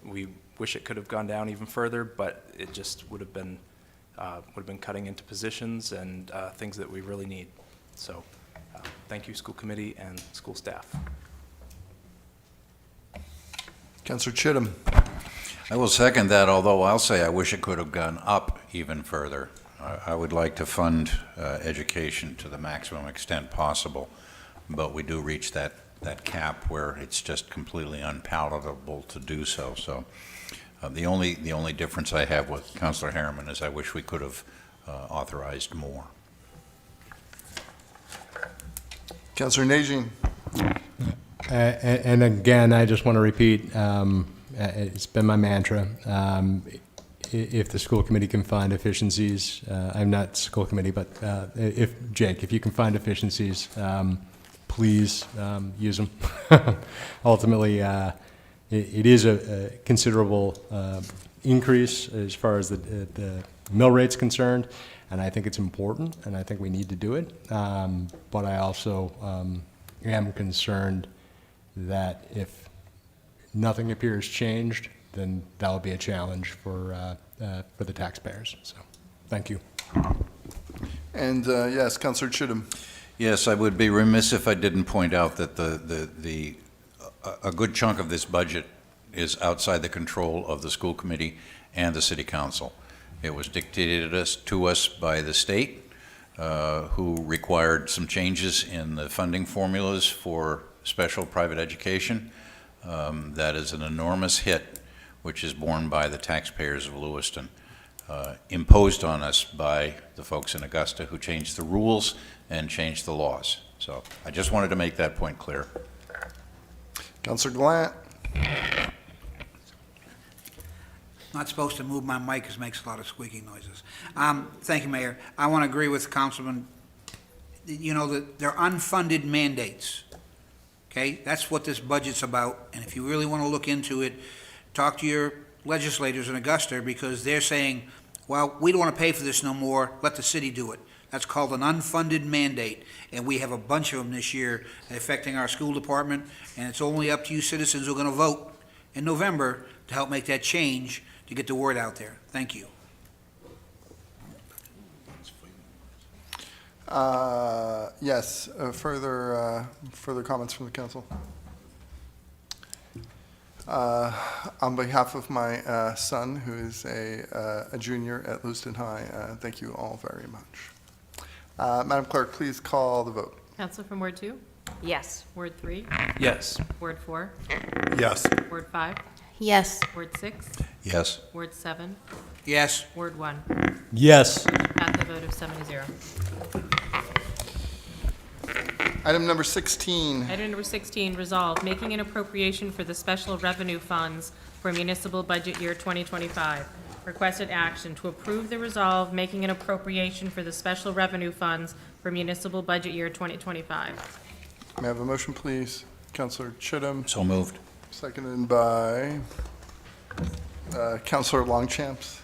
we wish it could have gone down even further, but it just would have been cutting into positions and things that we really need. So thank you, school committee and school staff. Councilor Chittum. I will second that, although I'll say I wish it could have gone up even further. I would like to fund education to the maximum extent possible, but we do reach that cap where it's just completely unpalatable to do so. So the only difference I have with Councilor Harriman is I wish we could have authorized more. Councilor Najin. And again, I just want to repeat, it's been my mantra. If the school committee can find efficiencies, I'm not school committee, but if you can find efficiencies, please use them. Ultimately, it is a considerable increase as far as the mill rate's concerned, and I think it's important, and I think we need to do it. But I also am concerned that if nothing appears changed, then that will be a challenge for the taxpayers. So, thank you. And yes, Councilor Chittum. Yes, I would be remiss if I didn't point out that a good chunk of this budget is outside the control of the school committee and the city council. It was dictated to us by the state, who required some changes in the funding formulas for special private education. That is an enormous hit, which is borne by the taxpayers of Lewiston, imposed on us by the folks in Augusta who changed the rules and changed the laws. So I just wanted to make that point clear. Councilor Gallant. Not supposed to move my mic because it makes a lot of squeaking noises. Thank you, Mayor. I want to agree with Councilman. You know, they're unfunded mandates. Okay, that's what this budget's about. And if you really want to look into it, talk to your legislators in Augusta, because they're saying, well, we don't want to pay for this no more. Let the city do it. That's called an unfunded mandate, and we have a bunch of them this year affecting our school department, and it's only up to you citizens who are going to vote in November to help make that change to get the word out there. Thank you. Yes, further comments from the council? On behalf of my son, who is a junior at Lewiston High, thank you all very much. Madam Clerk, please call the vote. Council from Ward 2? Yes. Ward 3? Yes. Ward 4? Yes. Ward 5? Yes. Ward 6? Yes. Ward 7? Yes. Ward 1? Yes. At the vote of 7-0. Item number 16. Item number 16, resolve, making an appropriation for the special revenue funds for municipal budget year 2025. Requested action to approve the resolve, making an appropriation for the special revenue funds for municipal budget year 2025. May I have a motion, please? Councilor Chittum, So moved. seconded by Councilor Longchamps.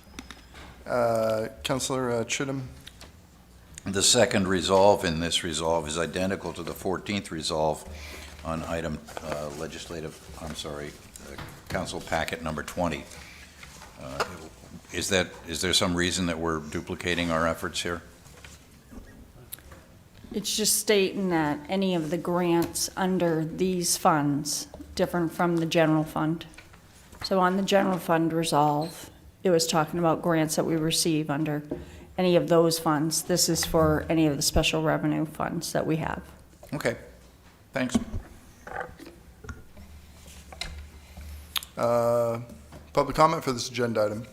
Councilor Chittum. The second resolve in this resolve is identical to the 14th resolve on item council packet number 20. Is there some reason that we're duplicating our efforts here? It's just stating that any of the grants under these funds, different from the general fund. So on the general fund resolve, it was talking about grants that we receive under any of those funds. This is for any of the special revenue funds that we have. Okay, thanks. Public comment for this agenda item.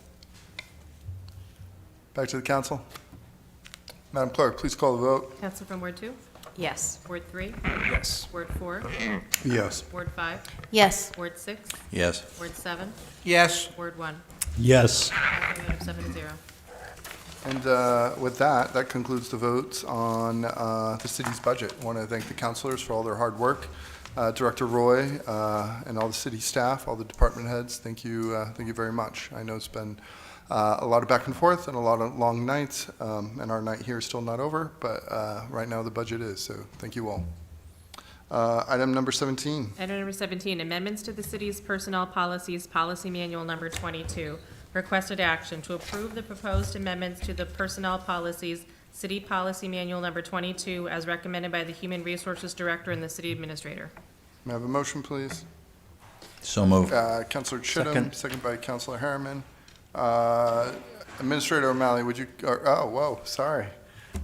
Back to the council. Madam Clerk, please call the vote. Council from Ward 2? Yes. Ward 3? Yes. Ward 4? Yes. Ward 5? Yes. Ward 6? Yes. Ward 7? Yes. Ward 1? Yes. At the vote of 7-0. And with that concludes the votes on the city's budget. I want to thank the councilors for all their hard work. Director Roy and all the city staff, all the department heads, thank you very much. I know it's been a lot of back and forth and a lot of long nights, and our night here is still not over, but right now the budget is, so thank you all. Item number 17. Item number 17, amendments to the city's personnel policies, policy manual number 22. Requested action to approve the proposed amendments to the personnel policies, city policy manual number 22, as recommended by the Human Resources Director and the city administrator. May I have a motion, please? So moved. Councilor Chittum, second by Councilor Harriman. Administrator O'Malley, would you, oh, whoa, sorry.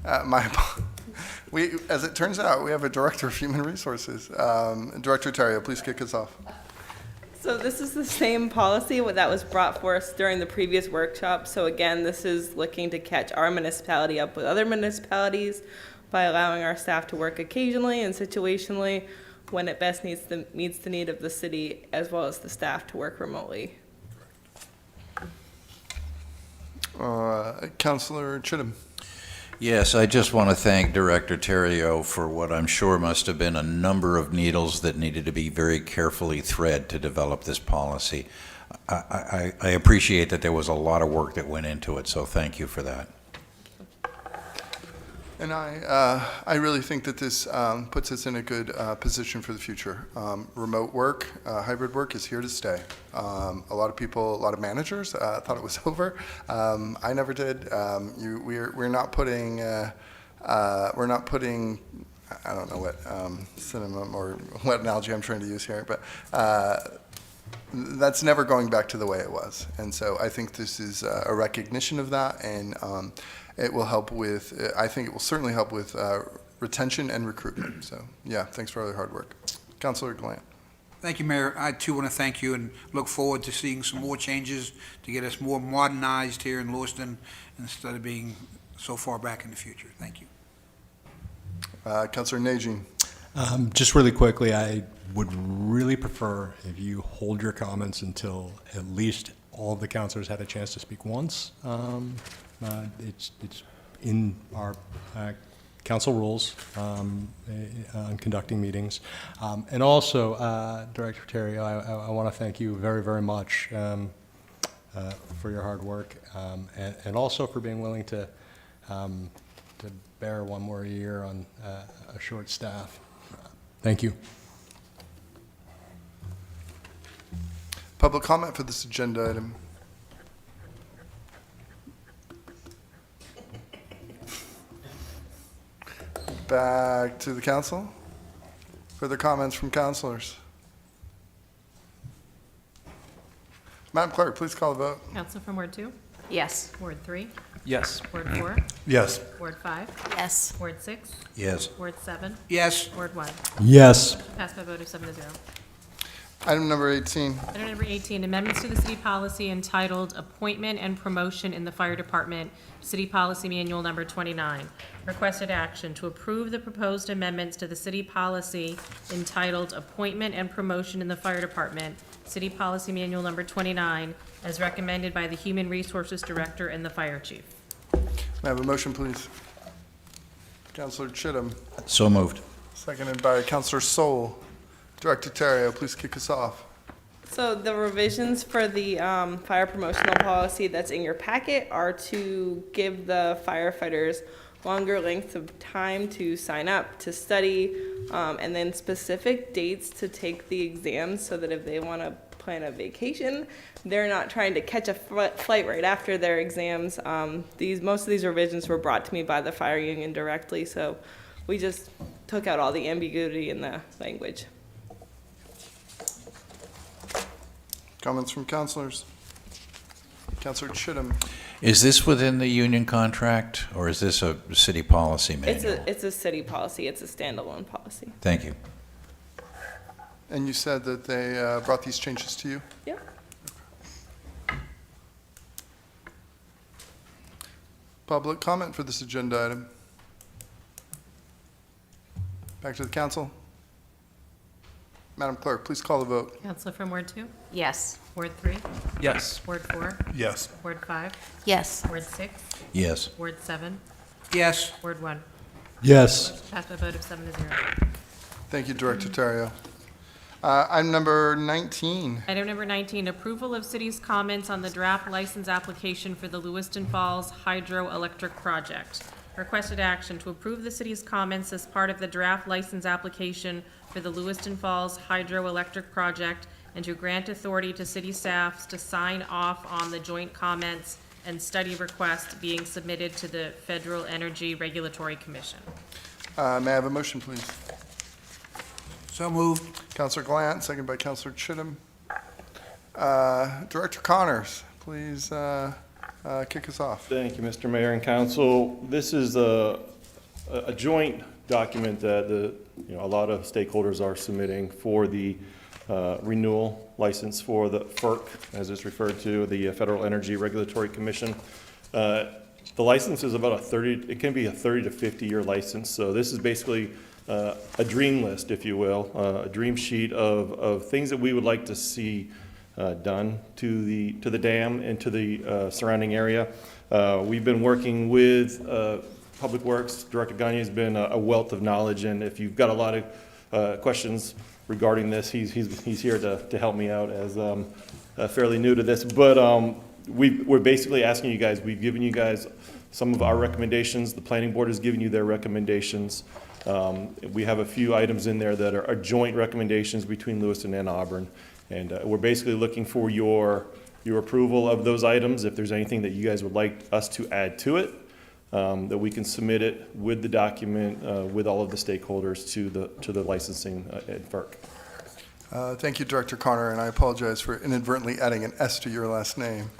As it turns out, we have a Director of Human Resources. Director Terrio, please kick us off. So this is the same policy that was brought forth during the previous workshop. So again, this is looking to catch our municipality up with other municipalities by allowing our staff to work occasionally and situationally when it best meets the need of the city, as well as the staff to work remotely. Councilor Chittum. Yes, I just want to thank Director Terrio for what I'm sure must have been a number of needles that needed to be very carefully thread to develop this policy. I appreciate that there was a lot of work that went into it, so thank you for that. And I really think that this puts us in a good position for the future. Remote work, hybrid work is here to stay. A lot of people, a lot of managers thought it was over. I never did. We're not putting, I don't know what synonym or what analogy I'm trying to use here, but that's never going back to the way it was. And so I think this is a recognition of that, and it will help with, I think it will certainly help with retention and recruitment. So, yeah, thanks for all your hard work. Councilor Glant. Thank you, Mayor. I too want to thank you and look forward to seeing some more changes to get us more modernized here in Lewiston instead of being so far back in the future. Thank you. Councilor Najin. Just really quickly, I would really prefer if you hold your comments until at least all of the councilors had a chance to speak once. It's in our council rules on conducting meetings. And also, Director Terrio, I want to thank you very, very much for your hard work, and also for being willing to bear one more year on a short staff. Thank you. Public comment for this agenda item. Back to the council. Further comments from councilors? Madam Clerk, please call the vote. Council from Ward 2? Yes. Ward 3? Yes. Ward 4? Yes. Ward 5? Yes. Ward 6? Yes. Ward 7? Yes. Ward 1? Yes. Passed by a vote of 7 to 0. Item number 18. Item number 18, amendments to the city policy entitled Appointment and Promotion in the Fire Department, City Policy Manual Number 29. Requested action to approve the proposed amendments to the city policy entitled Appointment and Promotion in the Fire Department, City Policy Manual Number 29, as recommended by the Human Resources Director and the Fire Chief. May I have a motion, please? Councilor Chittum, So moved. seconded by Councilor Sol. Director Terrio, please kick us off. So the revisions for the fire promotional policy that's in your packet are to give the firefighters longer lengths of time to sign up, to study, and then specific dates to take the exams so that if they want to plan a vacation, they're not trying to catch a flight right after their exams. Most of these revisions were brought to me by the fire union directly, so we just took out all the ambiguity in the language. Comments from councilors? Councilor Chittum. Is this within the union contract, or is this a city policy manual? It's a city policy. It's a standalone policy. Thank you. And you said that they brought these changes to you? Yeah. Public comment for this agenda item? Back to the council. Madam Clerk, please call the vote. Council from Ward 2? Yes. Ward 3? Yes. Ward 4? Yes. Ward 5? Yes. Ward 6? Yes. Ward 7? Yes. Ward 1? Yes. Passed by a vote of 7 to 0. Thank you, Director Terrio. Item number 19. Item number 19, approval of city's comments on the draft license application for the Lewiston Falls Hydroelectric Project. Requested action to approve the city's comments as part of the draft license application for the Lewiston Falls Hydroelectric Project and to grant authority to city staffs to sign off on the joint comments and study request being submitted to the Federal Energy Regulatory Commission. May I have a motion, please? So moved. Councilor Glant, second by Councilor Chittum. Director Connors, please Kick us off. Thank you, Mr. Mayor and Council. This is a joint document that a lot of stakeholders are submitting for the renewal license for the FERC, as it's referred to, the Federal Energy Regulatory Commission. The license is about it can be a 30 to 50-year license. So this is basically a dream list, if you will, a dream sheet of things that we would like to see done to the dam and to the surrounding area. We've been working with Public Works. Director Gagne has been a wealth of knowledge, and if you've got a lot of questions regarding this, he's here to help me out as fairly new to this. But we're basically asking you guys. We've given you guys some of our recommendations. The Planning Board has given you their recommendations. We have a few items in there that are joint recommendations between Lewiston and Auburn. And we're basically looking for your approval of those items. If there's anything that you guys would like us to add to it, that we can submit it with the document, with all of the stakeholders to the licensing at FERC. Thank you, Director Connor, and I apologize for inadvertently adding an S to your last name.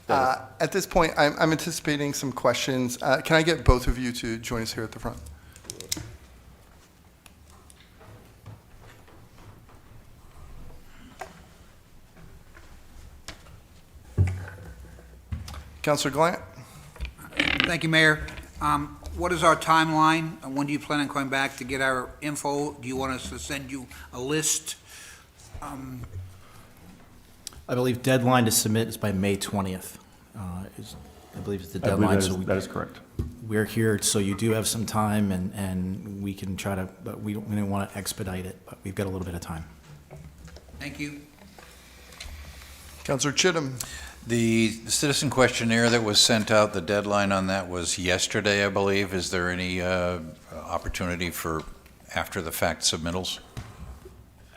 At this point, I'm anticipating some questions. Can I get both of you to join us here at the front? Councilor Glant? Thank you, Mayor. What is our timeline? When do you plan on coming back to get our info? Do you want us to send you a list? I believe deadline to submit is by May 20th. I believe it's the deadline. That is correct. We're here, so you do have some time, and we can try to, but we don't want to expedite it, but we've got a little bit of time. Thank you. Councilor Chittum? The citizen questionnaire that was sent out, the deadline on that was yesterday, I believe. Is there any opportunity for after-the-fact submittals?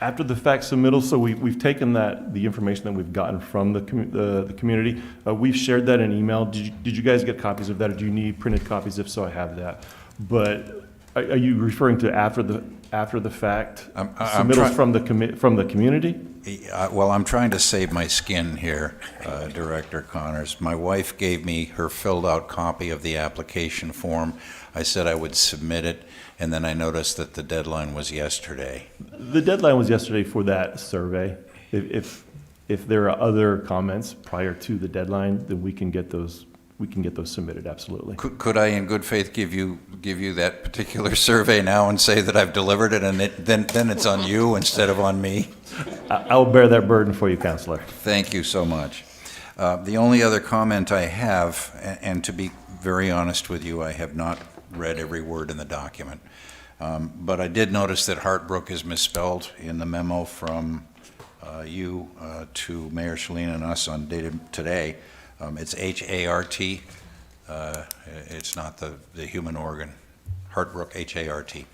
After the fact submittal, so we've taken the information that we've gotten from the community. We've shared that in email. Did you guys get copies of that, or do you need printed copies? If so, I have that. But are you referring to after the fact submittals from the community? Well, I'm trying to save my skin here, Director Connors. My wife gave me her filled-out copy of the application form. I said I would submit it, and then I noticed that the deadline was yesterday. The deadline was yesterday for that survey. If there are other comments prior to the deadline, then we can get those submitted, absolutely. Could I, in good faith, give you that particular survey now and say that I've delivered it, and then it's on you instead of on me? I'll bear that burden for you, Councilor. Thank you so much. The only other comment I have, and to be very honest with you, I have not read every word in the document, but I did notice that Hartbrook is misspelled in the memo from you to Mayor Shalin and us on dated today. It's H-A-R-T. It's not the human organ. Hartbrook, H-A-R-T.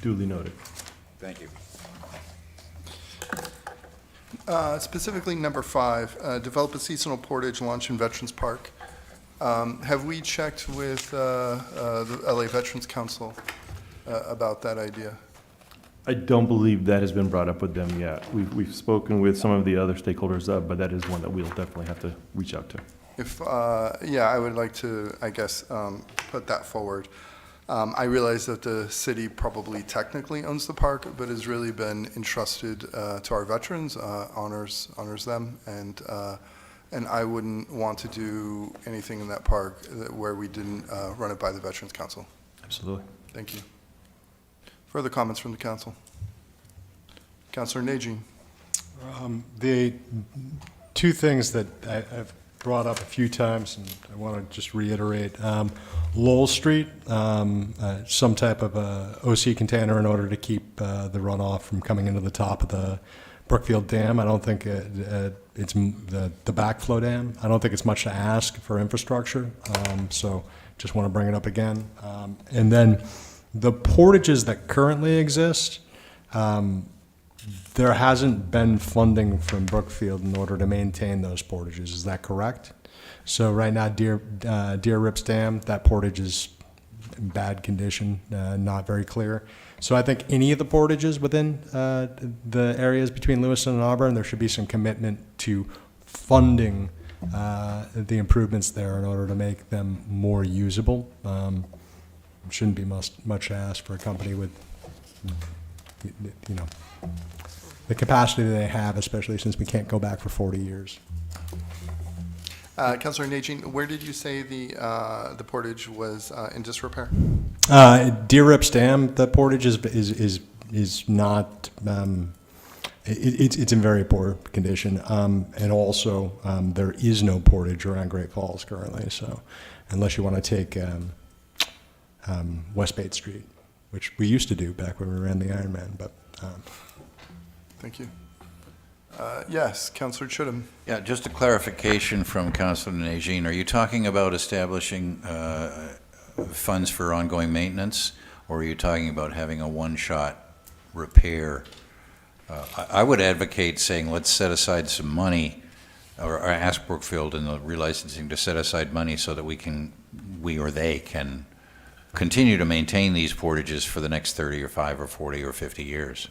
Duly noted. Thank you. Specifically, number 5, develop a seasonal portage launch in Veterans Park. Have we checked with the LA Veterans Council about that idea? I don't believe that has been brought up with them yet. We've spoken with some of the other stakeholders, but that is one that we'll definitely have to reach out to. If, yeah, I would like to, I guess, put that forward. I realize that the city probably technically owns the park, but has really been entrusted to our veterans, honors them, and I wouldn't want to do anything in that park where we didn't run it by the Veterans Council. Absolutely. Thank you. Further comments from the council? Councilor Najin. The two things that I've brought up a few times, and I want to just reiterate. Lowell Street, some type of a OC container in order to keep the runoff from coming into the top of the Brookfield Dam. I don't think it's the backflow dam. I don't think it's much to ask for infrastructure. So just want to bring it up again. And then the portages that currently exist, there hasn't been funding from Brookfield in order to maintain those portages. Is that correct? So right now, Deer Rips Dam, that portage is bad condition, not very clear. So I think any of the portages within the areas between Lewiston and Auburn, there should be some commitment to funding the improvements there in order to make them more usable. Shouldn't be much to ask for a company with, the capacity that they have, especially since we can't go back for 40 years. Councilor Najin, where did you say the portage was in disrepair? Deer Rips Dam, the portage is not, it's in very poor condition. And also, there is no portage around Great Falls currently, so unless you want to take West 8th Street, which we used to do back when we ran the Ironman, but. Thank you. Yes, Councilor Chittum. Yeah, just a clarification from Councilor Najin. Are you talking about establishing funds for ongoing maintenance, or are you talking about having a one-shot repair? I would advocate saying let's set aside some money, or ask Brookfield in the relicensing to set aside money so that we or they can continue to maintain these portages for the next 30 or 5 or 40 or 50 years.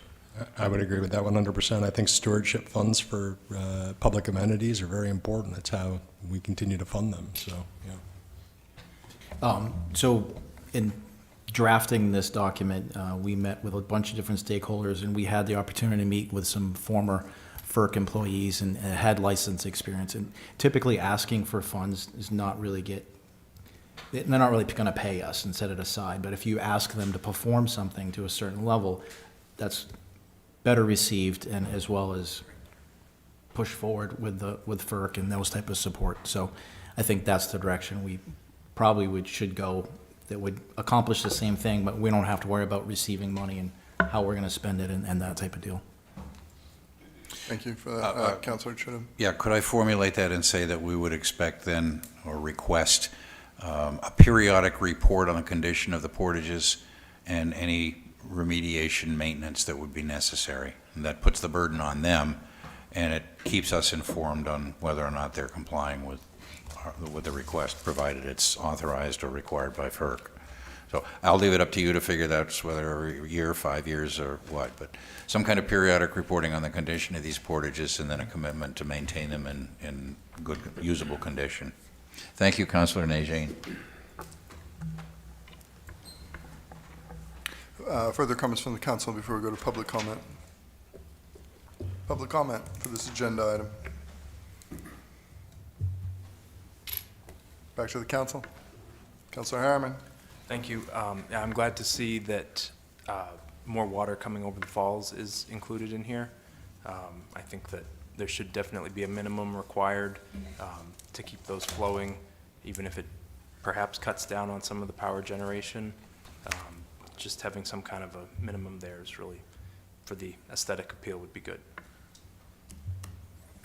I would agree with that 100%. I think stewardship funds for public amenities are very important. That's how we continue to fund them, so, yeah. So in drafting this document, we met with a bunch of different stakeholders, and we had the opportunity to meet with some former FERC employees and had license experience. And typically asking for funds is not really they're not really going to pay us and set it aside. But if you ask them to perform something to a certain level, that's better received, and as well as push forward with FERC and those type of support. So I think that's the direction we probably should go, that would accomplish the same thing, but we don't have to worry about receiving money and how we're going to spend it and that type of deal. Thank you for that, Councilor Chittum. Yeah, could I formulate that and say that we would expect then, or request, a periodic report on the condition of the portages and any remediation maintenance that would be necessary? And that puts the burden on them, and it keeps us informed on whether or not they're complying with the request, provided it's authorized or required by FERC. So I'll leave it up to you to figure that out, whether a year, 5 years, or what, but some kind of periodic reporting on the condition of these portages, and then a commitment to maintain them in good, usable condition. Thank you, Councilor Najin. Further comments from the council before we go to public comment? Public comment for this agenda item. Back to the council. Councilor Harriman. Thank you. I'm glad to see that more water coming over the falls is included in here. I think that there should definitely be a minimum required to keep those flowing, even if it perhaps cuts down on some of the power generation. Just having some kind of a minimum there is really, for the aesthetic appeal, would be good.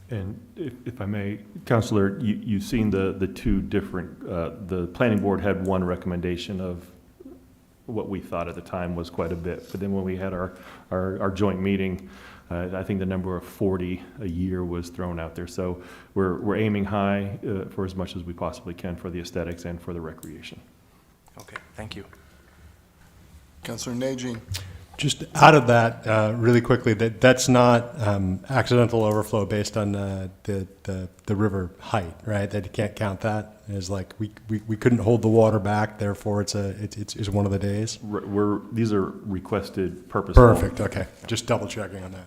And if I may, Councilor, you've seen the two different, the planning board had one recommendation of what we thought at the time was quite a bit. But then when we had our joint meeting, I think the number of 40 a year was thrown out there. So we're aiming high for as much as we possibly can for the aesthetics and for the recreation. Okay, thank you. Councilor Najin. Just out of that, really quickly, that's not accidental overflow based on the river height, right? That you can't count that as like we couldn't hold the water back, therefore it's one of the days. These are requested purposeful. Perfect. Okay, just double checking on that.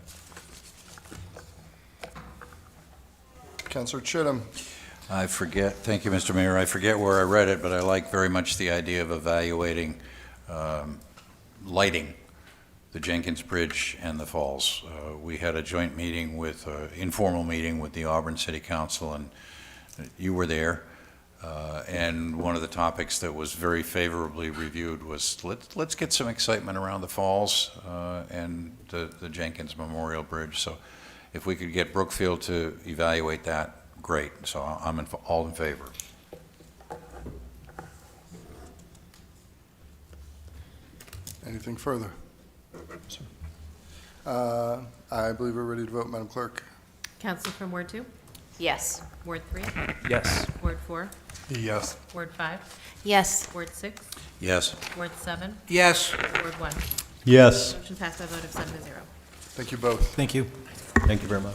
Councilor Chittum. I forget, thank you, Mr. Mayor, I forget where I read it, but I like very much the idea of evaluating lighting the Jenkins Bridge and the falls. We had a joint meeting with, informal meeting with the Auburn City Council, and you were there. And one of the topics that was very favorably reviewed was let's get some excitement around the falls and the Jenkins Memorial Bridge. So if we could get Brookfield to evaluate that, great. So I'm all in favor. Anything further? I believe we're ready to vote, Madam Clerk. Council from Ward 2? Yes. Ward 3? Yes. Ward 4, Yes. Ward 5, Yes. Ward 6, Yes. Ward 7, Yes. Ward 1. Yes. Motion passed by a vote of 7 to 0. Thank you both. Thank you. Thank you very much.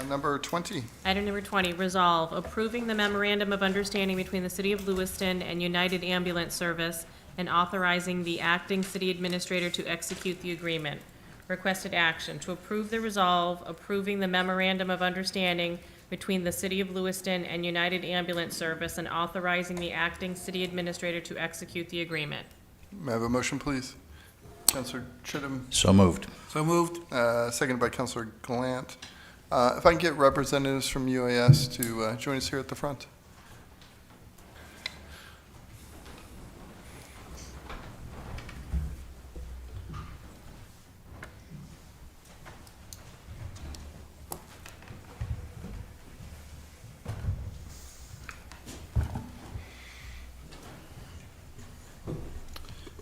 Number 20. Item number 20, resolve approving the memorandum of understanding between the City of Lewiston and United Ambulance Service and authorizing the acting city administrator to execute the agreement. Requested action, to approve the resolve approving the memorandum of understanding between the City of Lewiston and United Ambulance Service and authorizing the acting city administrator to execute the agreement. May I have a motion, please? Councillor Chittum, So moved. So moved. seconded by Councillor Glant. If I can get representatives from UAS to join us here at the front.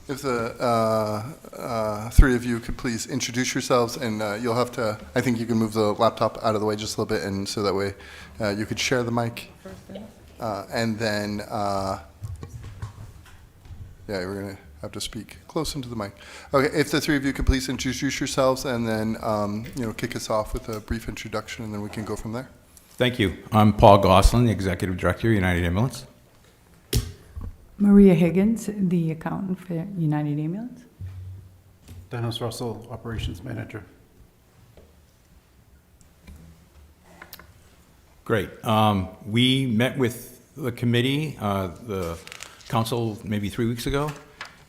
If the three of you could please introduce yourselves, and you'll have to, I think you can move the laptop out of the way just a little bit, and so that way you could share the mic. And then, yeah, we're going to have to speak close into the mic. Okay, if the three of you could please introduce yourselves, and then, kick us off with a brief introduction, and then we can go from there. Thank you. I'm Paul Gosselin, the Executive Director, United Ambulance. Maria Higgins, the accountant for United Ambulance. Dennis Russell, Operations Manager. Great. We met with the committee, the council, maybe 3 weeks ago,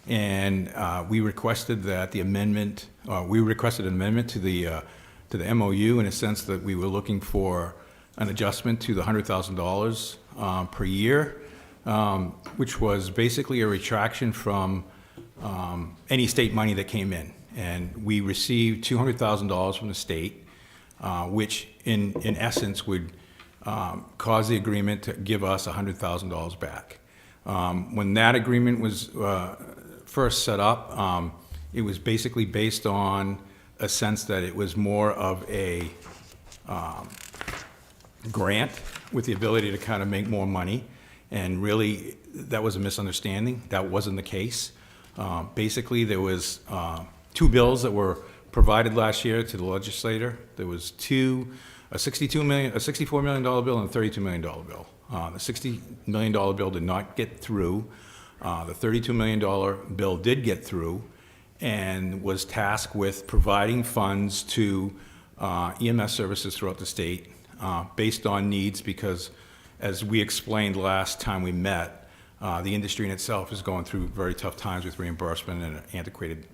and we requested that the amendment, we requested an amendment to the MOU in a sense that we were looking for an adjustment to the $100,000 per year, which was basically a retraction from any state money that came in. And we received $200,000 from the state, which in essence would cause the agreement to give us $100,000 back. When that agreement was first set up, it was basically based on a sense that it was more of a grant with the ability to kind of make more money. And really, that was a misunderstanding. That wasn't the case. Basically, there was 2 bills that were provided last year to the legislator. There was a $64 million bill and a $32 million bill. The $60 million bill did not get through. The $32 million bill did get through and was tasked with providing funds to EMS services throughout the state based on needs, because as we explained last time we met, the industry in itself is going through very tough times with reimbursement and an antiquated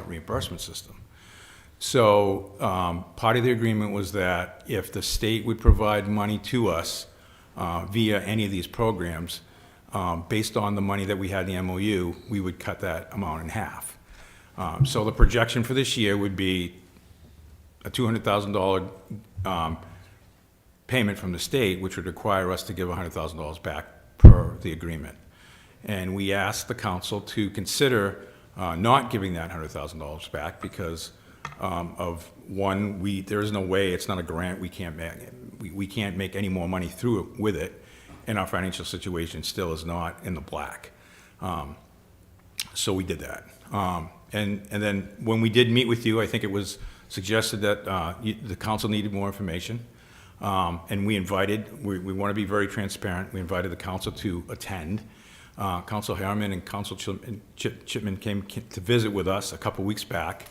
reimbursement system. So part of the agreement was that if the state would provide money to us via any of these programs, based on the money that we had in the MOU, we would cut that amount in half. So the projection for this year would be a $200,000 payment from the state, which would require us to give $100,000 back per the agreement. And we asked the council to consider not giving that $100,000 back because of one, there is no way, it's not a grant, we can't make any more money through it with it, and our financial situation still is not in the black. So we did that. And then when we did meet with you, I think it was suggested that the council needed more information. And we want to be very transparent. We invited the council to attend. Council Harriman and Council Chipman came to visit with us a couple weeks back,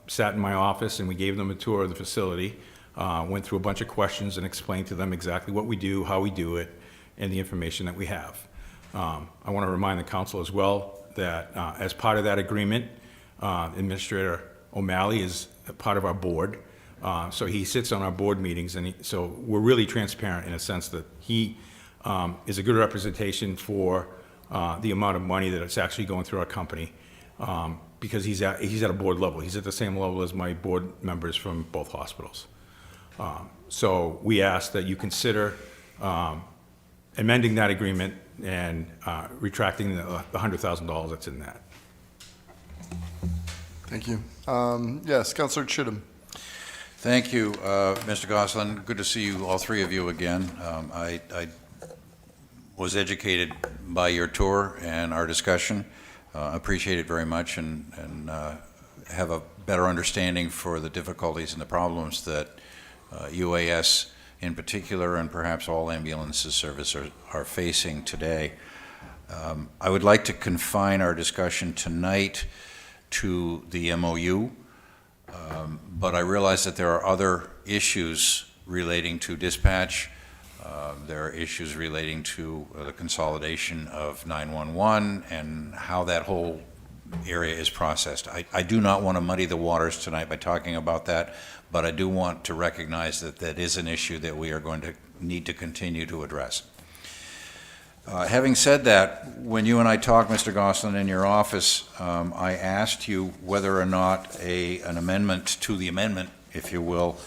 sat in my office, and we gave them a tour of the facility, went through a bunch of questions and explained to them exactly what we do, how we do it, and the information that we have. I want to remind the council as well that as part of that agreement, Administrator O'Malley is a part of our board. So he sits on our board meetings, and so we're really transparent in a sense that he is a good representation for the amount of money that it's actually going through our company, because he's at a board level. He's at the same level as my board members from both hospitals. So we ask that you consider amending that agreement and retracting the $100,000 that's in that. Thank you. Yes, Councillor Chittum. Thank you, Mr. Goslin. Good to see you, all three of you again. I was educated by your tour and our discussion. Appreciate it very much and have a better understanding for the difficulties and the problems that UAS in particular and perhaps all ambulances service are facing today. I would like to confine our discussion tonight to the MOU, but I realize that there are other issues relating to dispatch. There are issues relating to the consolidation of 911 and how that whole area is processed. I do not want to muddy the waters tonight by talking about that, but I do want to recognize that that is an issue that we are going to need to continue to address. Having said that, when you and I talked, Mr. Goslin, in your office, I asked you whether or not an amendment to the amendment, if you will,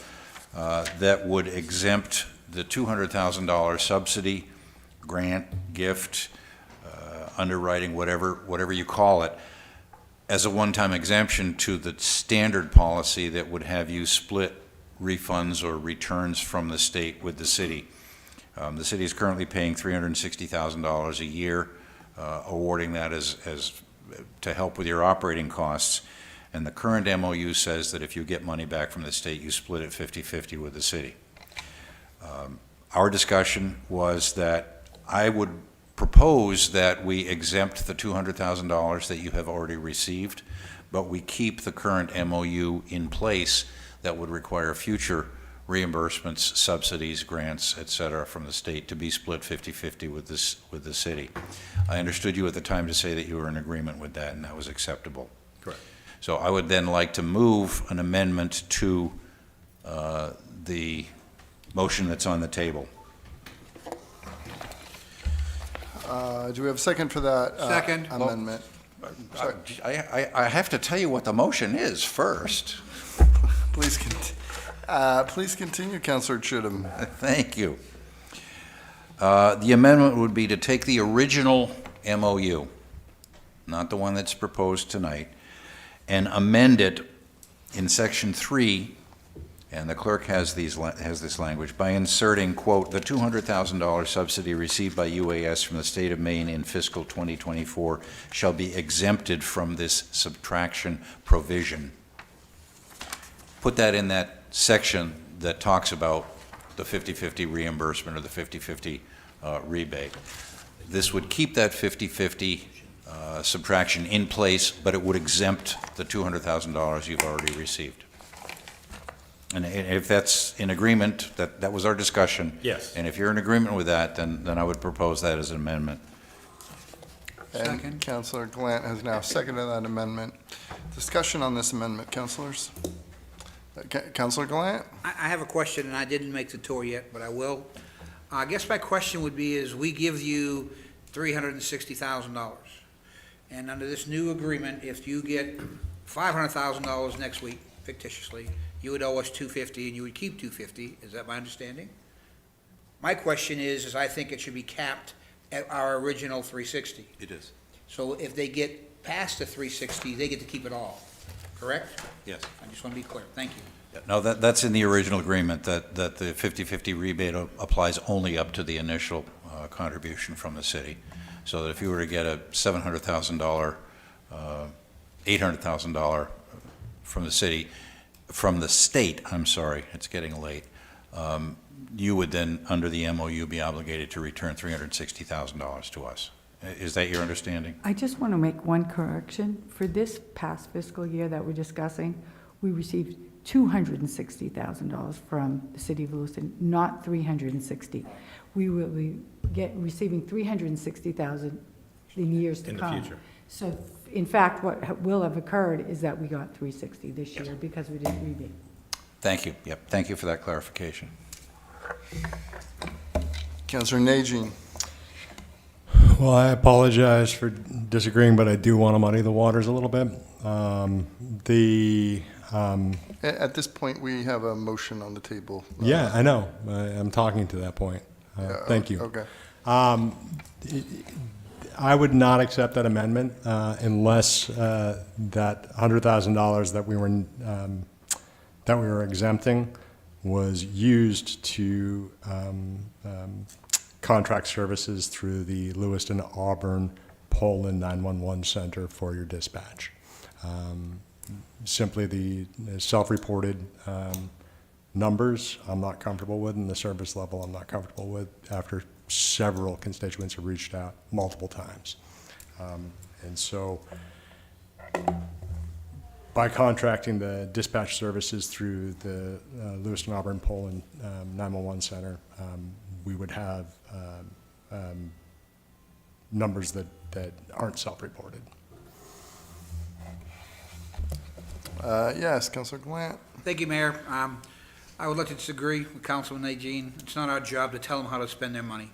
that would exempt the $200,000 subsidy, grant, gift, underwriting, whatever you call it, as a one-time exemption to the standard policy that would have you split refunds or returns from the state with the city. The city is currently paying $360,000 a year, awarding that as to help with your operating costs. And the current MOU says that if you get money back from the state, you split it 50-50 with the city. Our discussion was that I would propose that we exempt the $200,000 that you have already received, but we keep the current MOU in place that would require future reimbursements, subsidies, grants, et cetera, from the state to be split 50-50 with the city. I understood you at the time to say that you were in agreement with that, and that was acceptable. Correct. So I would then like to move an amendment to the motion that's on the table. Do we have a second for that Second. amendment? Sorry. I have to tell you what the motion is first. Please continue, Councillor Chittum. Thank you. The amendment would be to take the original MOU, not the one that's proposed tonight, and amend it in Section 3, and the clerk has this language, by inserting, quote, the $200,000 subsidy received by UAS from the state of Maine in fiscal 2024 shall be exempted from this subtraction provision. Put that in that section that talks about the 50-50 reimbursement or the 50-50 rebate. This would keep that 50-50 subtraction in place, but it would exempt the $200,000 you've already received. And if that's in agreement, that was our discussion. Yes. And if you're in agreement with that, then I would propose that as an amendment. And Second. Councillor Glant has now seconded that amendment. Discussion on this amendment, councillors? Councillor Glant? I have a question, and I didn't make the tour yet, but I will. I guess my question would be is, we give you $360,000. And under this new agreement, if you get $500,000 next week, fictitiously, you would owe us $250 and you would keep $250. Is that my understanding? My question is I think it should be capped at our original $360. It is. So if they get past the $360, they get to keep it all, correct? Yes. I just want to be clear. Thank you. No, that's in the original agreement, that the 50-50 rebate applies only up to the initial contribution from the city. So that if you were to get a $700,000, $800,000 from the city, from the state, I'm sorry, it's getting late, you would then, under the MOU, be obligated to return $360,000 to us. Is that your understanding? I just want to make one correction. For this past fiscal year that we're discussing, we received $260,000 from the city of Lewiston, not $360,000. We will be receiving $360,000 in years to In the come. future. So, in fact, what will have occurred is that we got $360,000 this year because we didn't rebate. Thank you. Yep. Thank you for that clarification. Councillor Najin? Well, I apologize for disagreeing, but I do want to muddy the waters a little bit. At this point, we have a motion on the table. Yeah, I know. I'm talking to that point. Thank you. Okay. I would not accept that amendment unless that $100,000 that we were that we were exempting was used to contract services through the Lewiston Auburn Poland 911 Center for your dispatch. Simply the self-reported numbers I'm not comfortable with, and the service level I'm not comfortable with after several constituents have reached out multiple times. And so by contracting the dispatch services through the Lewiston Auburn Poland 911 Center, we would have numbers that aren't self-reported. Yes, Councilor Glant. Thank you, Mayor. I would like to disagree with Councilman Najin. It's not our job to tell them how to spend their money.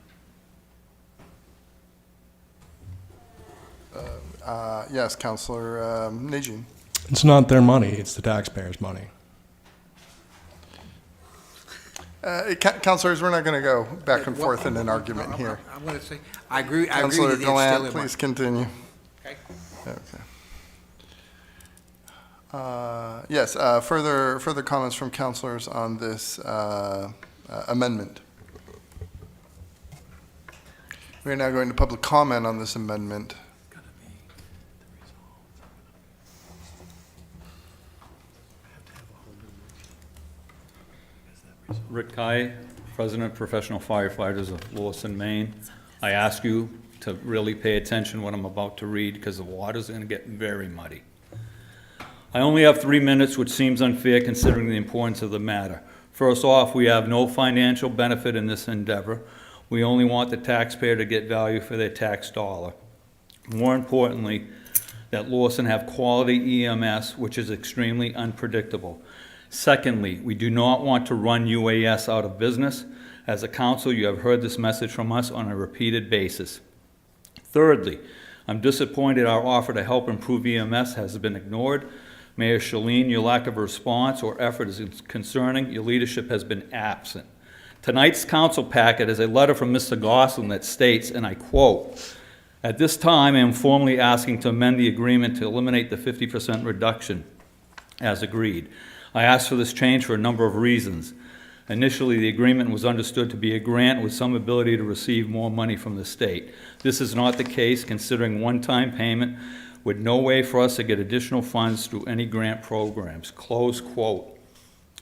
Yes, Councilor Najin. It's not their money, it's the taxpayers' money. Councilors, we're not going to go back and forth in an argument here. I'm going to say, I agree with Councilor you. It's still Gallant, their please money. continue. Okay. Okay. Yes, further comments from councilors on this amendment. We are now going to public comment on this amendment. Rick Kai, President of Professional Firefighters of Lewiston, Maine. I ask you to really pay attention what I'm about to read because the water's going to get very muddy. I only have 3 minutes, which seems unfair considering the importance of the matter. First off, we have no financial benefit in this endeavor. We only want the taxpayer to get value for their tax dollar. More importantly, that Lewiston have quality EMS, which is extremely unpredictable. Secondly, we do not want to run UAS out of business. As a council, you have heard this message from us on a repeated basis. Thirdly, I'm disappointed our offer to help improve EMS has been ignored. Mayor Shalene, your lack of response or effort is concerning. Your leadership has been absent. Tonight's council packet is a letter from Mr. Gosselin that states, and I quote, "At this time, I am formally asking to amend the agreement to eliminate the 50% reduction as agreed. I asked for this change for a number of reasons. Initially, the agreement was understood to be a grant with some ability to receive more money from the state. This is not the case, considering one-time payment with no way for us to get additional funds through any grant programs." Close quote.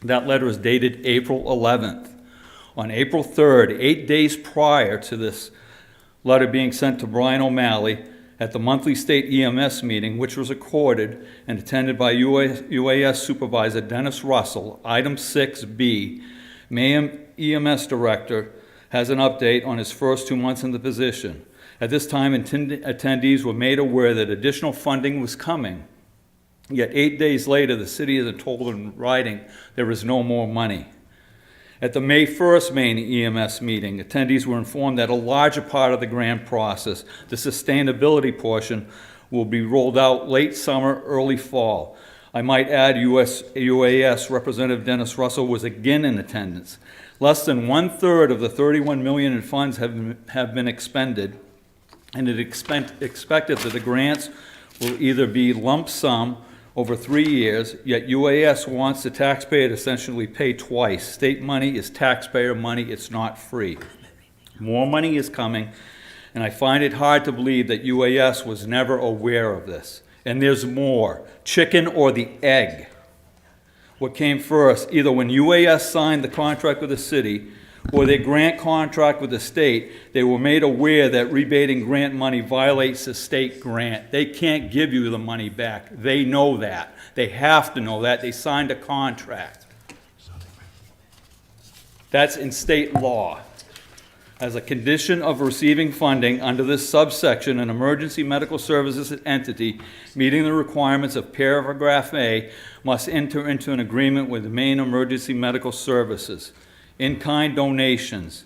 That letter is dated April 11th. On April 3rd, 8 days prior to this letter being sent to Brian O'Malley, at the monthly state EMS meeting, which was recorded and attended by UAS Supervisor Dennis Russell, item 6B, Maine EMS Director has an update on his first 2 months in the position. At this time, attendees were made aware that additional funding was coming. Yet 8 days later, the city is told in writing there is no more money. At the May 1st Maine EMS meeting, attendees were informed that a larger part of the grant process, the sustainability portion, will be rolled out late summer, early fall. I might add UAS Representative Dennis Russell was again in attendance. Less than 1/3 of the $31 million in funds have been expended, and it expected that the grants will either be lump sum over 3 years, yet UAS wants the taxpayer to essentially pay twice. State money is taxpayer money, it's not free. More money is coming, and I find it hard to believe that UAS was never aware of this. And there's more. Chicken or the egg? What came first? Either when UAS signed the contract with the city or their grant contract with the state, they were made aware that rebating grant money violates the state grant. They can't give you the money back. They know that. They have to know that. They signed a contract. That's in state law. As a condition of receiving funding under this subsection, an emergency medical services entity meeting the requirements of paragraph A must enter into an agreement with the Maine Emergency Medical Services. In-kind donations.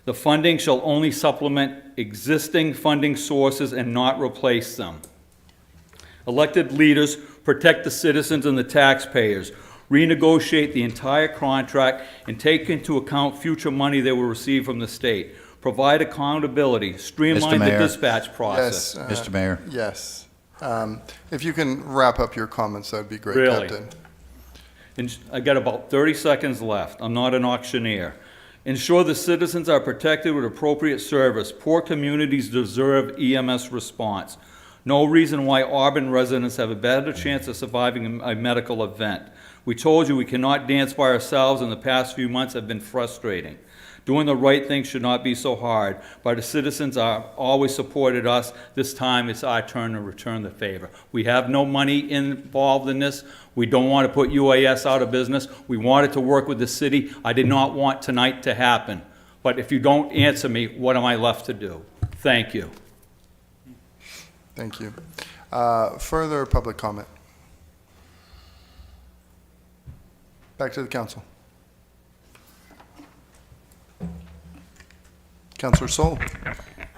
The funding shall only supplement existing funding sources and not replace them. Elected leaders protect the citizens and the taxpayers, renegotiate the entire contract, and take into account future money they will receive from the state. Provide accountability, streamline the dispatch process. Yes. Mr. Mayor. Yes. If you can wrap up your comments, that would be great, Really? Captain. I got about 30 seconds left. I'm not an auctioneer. Ensure the citizens are protected with appropriate service. Poor communities deserve EMS response. No reason why Auburn residents have a better chance of surviving a medical event. We told you we cannot dance by ourselves, and the past few months have been frustrating. Doing the right thing should not be so hard, but the citizens have always supported us. This time it's our turn to return the favor. We have no money involved in this. We don't want to put UAS out of business. We wanted to work with the city. I did not want tonight to happen. But if you don't answer me, what am I left to do? Thank you. Thank you. Further public comment? Back to the council. Councilor Sol.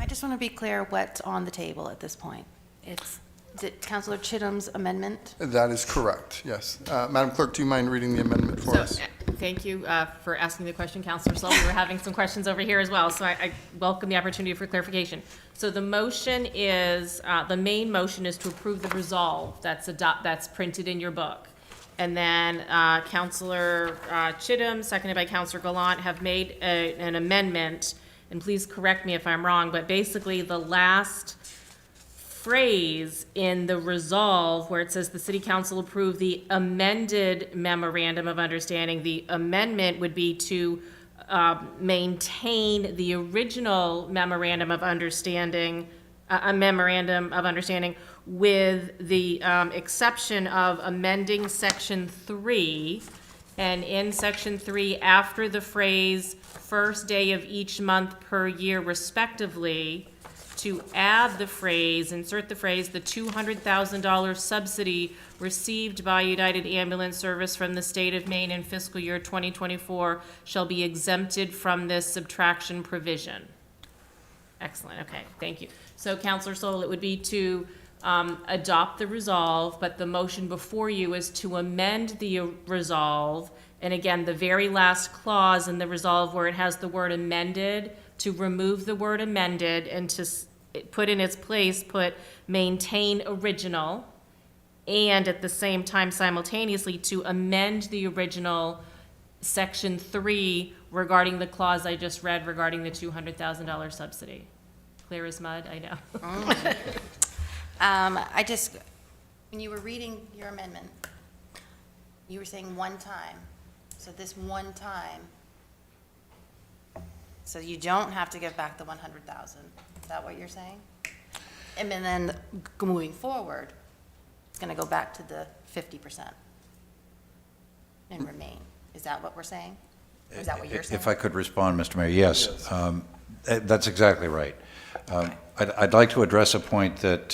I just want to be clear what's on the table at this point. Is it Councilor Chittum's amendment? That is correct, yes. Madam Clerk, do you mind reading the amendment for us? Thank you for asking the question, Councilor Sol. We were having some questions over here as well, so I welcome the opportunity for clarification. So the motion is, the main motion is to approve the resolve that's printed in your book. And then Councilor Chittum, seconded by Councilor Gallant, have made an amendment, and please correct me if I'm wrong, but basically the last phrase in the resolve where it says the city council approve the amended memorandum of understanding, the amendment would be to maintain the original memorandum of understanding, with the exception of amending section 3, and in section 3, after the phrase first day of each month per year respectively, to add the phrase, insert the phrase, the $200,000 subsidy received by United Ambulance Service from the state of Maine in fiscal year 2024 shall be exempted from this subtraction provision. Excellent, okay, thank you. So Councilor Sol, it would be to adopt the resolve, but the motion before you is to amend the resolve. And again, the very last clause in the resolve where it has the word amended, to remove the word amended and to put in its place, put maintain original, and at the same time simultaneously to amend the original section 3 regarding the clause I just read regarding the $200,000 subsidy. Clear as mud, I know. When you were reading your amendment, you were saying one time. So this one time, so you don't have to give back the 100,000. Is that what you're saying? And then moving forward, it's going to go back to the 50% and remain. Is that what we're saying? Or is that what you're saying? If I could respond, Mr. Mayor, yes. That's exactly right. I'd like to address a point that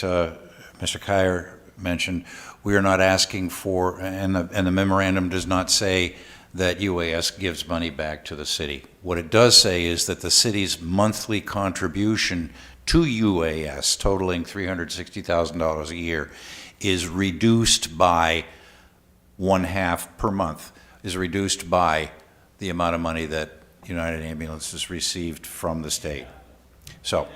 Mr. Kyer mentioned. We are not asking for, and the memorandum does not say that UAS gives money back to the city. What it does say is that the city's monthly contribution to UAS, totaling $360,000 a year, is reduced by 1/2 per month, is reduced by the amount of money that United Ambulance has received from the state. So,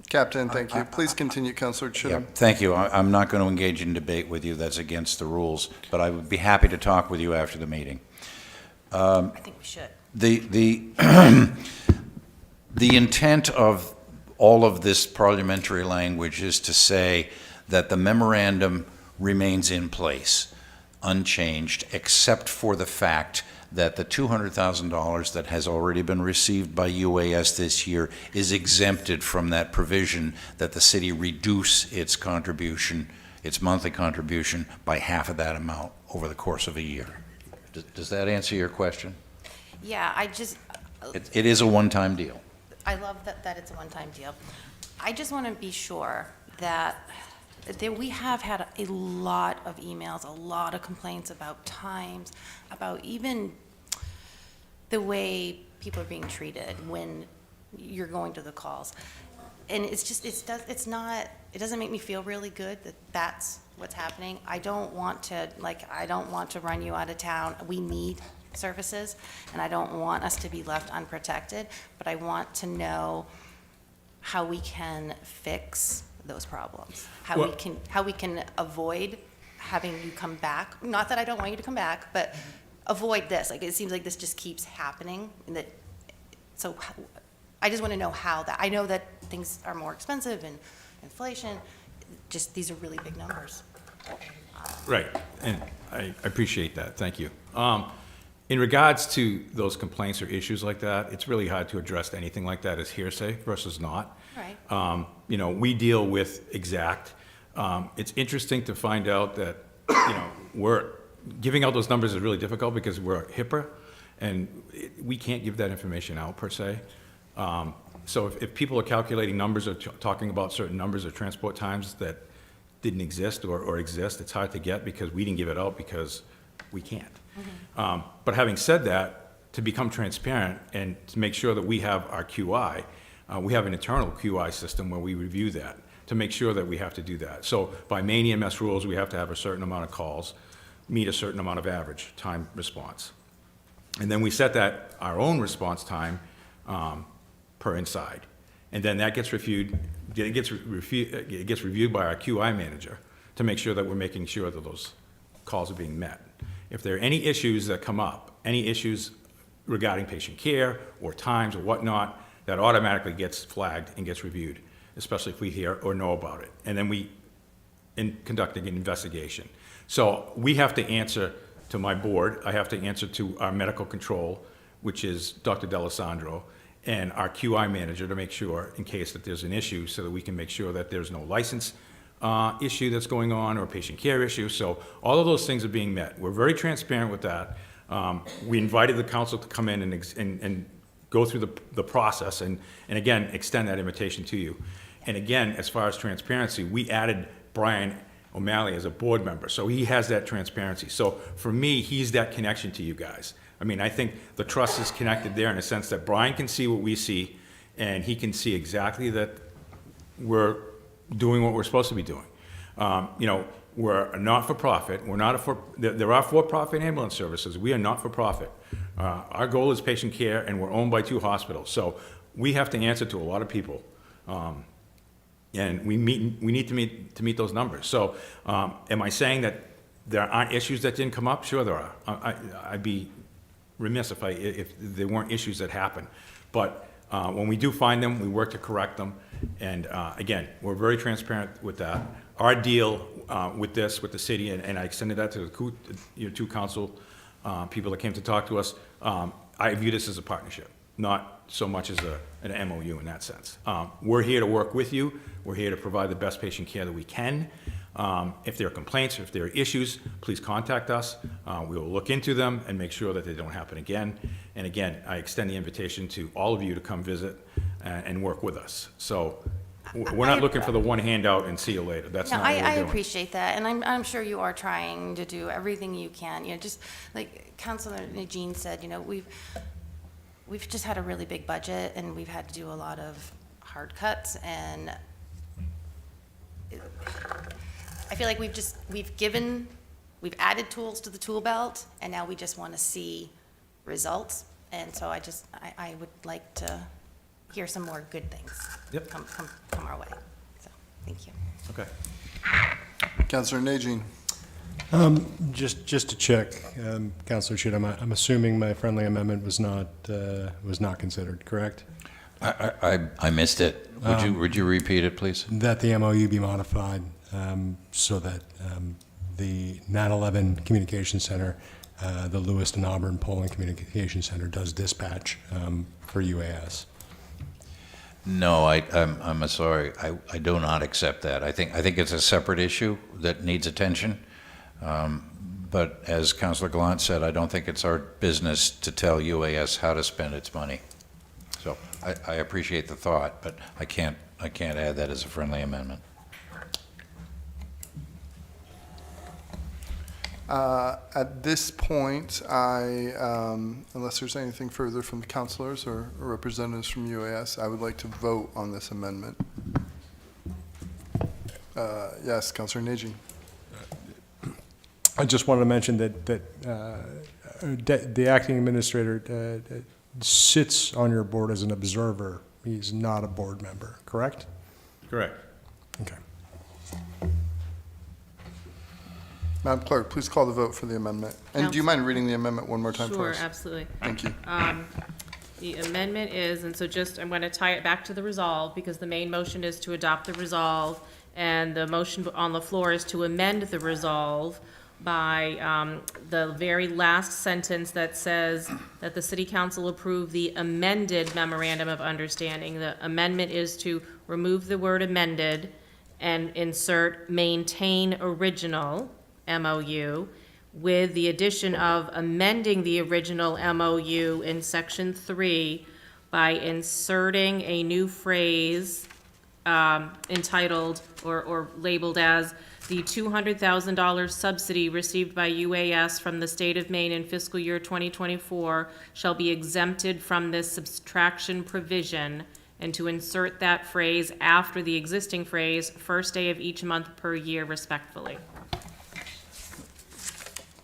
Captain, thank you. Please continue, Councilor yeah, Chittum. thank you. I'm not going to engage in debate with you. That's against the rules, but I would be happy to talk with you after the meeting. I think we should. The intent of all of this parliamentary language is to say that the memorandum remains in place, unchanged, except for the fact that the $200,000 that has already been received by UAS this year is exempted from that provision that the city reduce its contribution, its monthly contribution, by half of that amount over the course of a year. Does that answer your question? Yeah, It is a one-time deal. I love that it's a one-time deal. I just want to be sure that we have had a lot of emails, a lot of complaints about times, about even the way people are being treated when you're going to the calls. And it's just, it doesn't make me feel really good that that's what's happening. I don't want to run you out of town. We need services, and I don't want us to be left unprotected, but I want to know how we can fix those problems. How we can avoid having you come back. Not that I don't want you to come back, but avoid this. Like, it seems like this just keeps happening. So I just want to know how that, I know that things are more expensive and inflation, just these are really big numbers. Right, and I appreciate that, thank you. In regards to those complaints or issues like that, it's really hard to address anything like that as hearsay versus not. Right. You know, we deal with exact. It's interesting to find out that, you know, we're giving out those numbers is really difficult because we're HIPAA, and we can't give that information out per se. So if people are calculating numbers or talking about certain numbers of transport times that didn't exist or exist, it's hard to get because we didn't give it out because we can't. But having said that, to become transparent and to make sure that we have our QI, we have an internal QI system where we review that to make sure that we have to do that. So by Maine EMS rules, we have to have a certain amount of calls, meet a certain amount of average time response. And then we set that, our own response time, per inside. And then that gets reviewed, it gets reviewed by our QI manager to make sure that we're making sure that those calls are being met. If there are any issues that come up, any issues regarding patient care or times or whatnot, that automatically gets flagged and gets reviewed, especially if we hear or know about it. And then we conduct an investigation. So we have to answer to my board, I have to answer to our medical control, which is Dr. D'Alessandro, and our QI manager to make sure, in case that there's an issue, so that we can make sure that there's no license issue that's going on or patient care issue. So all of those things are being met. We're very transparent with that. We invited the council to come in and go through the process and again, extend that invitation to you. And again, as far as transparency, we added Brian O'Malley as a board member. So he has that transparency. So for me, he's that connection to you guys. I mean, I think the trust is connected there in a sense that Brian can see what we see, and he can see exactly that we're doing what we're supposed to be doing. You know, we're a not-for-profit. We're not there are for-profit ambulance services. We are not-for-profit. Our goal is patient care, and we're owned by 2 hospitals. So we have to answer to a lot of people. And we need to meet those numbers. So am I saying that there aren't issues that didn't come up? Sure there are. I'd be remiss if there weren't issues that happen. But when we do find them, we work to correct them. And again, we're very transparent with that. Our deal with the city, and I extended that to the 2 council people that came to talk to us, I view this as a partnership, not so much as an MOU in that sense. We're here to work with you. We're here to provide the best patient care that we can. If there are complaints, if there are issues, please contact us. We will look into them and make sure that they don't happen again. And again, I extend the invitation to all of you to come visit and work with us. So we're not looking for the one handout and see you later. That's not what we're doing. I appreciate that, and I'm sure you are trying to do everything you can. You know, just like Councilor Najin said, you know, we've just had a really big budget, and we've had to do a lot of hard cuts, and I feel like we've added tools to the tool belt, and now we just want to see results. And so I would like to hear some more good things come our way. So, thank you. Okay. Councilor Najin. Just to check, Councilor Schutt, I'm assuming my friendly amendment was not considered, correct? I missed it. Would you repeat it, please? That the MOU be modified so that the 9/11 Communication Center, the Lewiston Auburn Polling Communication Center does dispatch for UAS. No, I'm sorry. I do not accept that. I think it's a separate issue that needs attention. But as Councilor Gallant said, I don't think it's our business to tell UAS how to spend its money. So I appreciate the thought, but I can't add that as a friendly amendment. At this point, unless there's anything further from the councilors or representatives from UAS, I would like to vote on this amendment. Yes, Councilor Najin. I just wanted to mention that the acting administrator sits on your board as an observer. He's not a board member, correct? Correct. Okay. Madam Clerk, please call the vote for the amendment. And do you mind reading the amendment one more time for Sure, us? absolutely. Thank you. The amendment is, and so just, I'm going to tie it back to the resolve, because the main motion is to adopt the resolve, and the motion on the floor is to amend the resolve by the very last sentence that says that the city council approve the amended memorandum of understanding. The amendment is to remove the word amended and insert maintain original MOU, with the addition of amending the original MOU in section 3 by inserting a new phrase entitled or labeled as the $200,000 subsidy received by UAS from the state of Maine in fiscal year 2024 shall be exempted from this subtraction provision, and to insert that phrase after the existing phrase, first day of each month per year respectfully.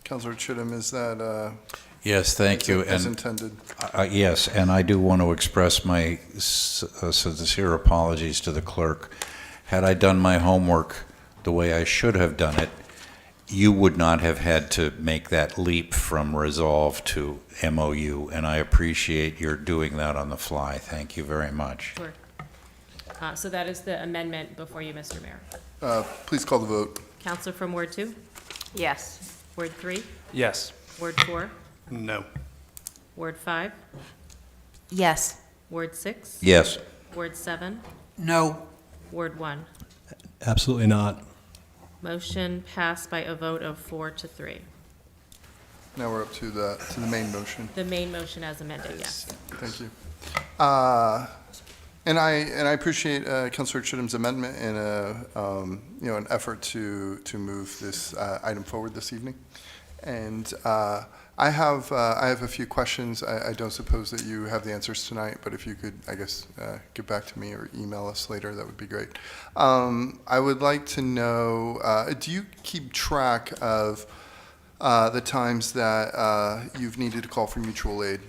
Councilor Chittum, is that Yes, thank you. as And intended? yes, and I do want to express my sincere apologies to the clerk. Had I done my homework the way I should have done it, you would not have had to make that leap from resolve to MOU, and I appreciate your doing that on the fly. Thank you very much. Sure. So that is the amendment before you, Mr. Mayor. Please call the vote. Counselor from Ward 2? Yes. Ward 3? Yes. Ward 4? No. Ward 5? Yes. Ward 6? Yes. Ward 7? No. Ward 1? Absolutely not. Motion passed by a vote of 4-3. Now we're up to the main motion. The main motion as amended, yes. Thank you. And I appreciate Councilor Chittum's amendment and an effort to move this item forward this evening. And I have a few questions. I don't suppose that you have the answers tonight, but if you could, I guess, get back to me or email us later, that would be great. I would like to know, do you keep track of the times that you've needed to call for mutual aid?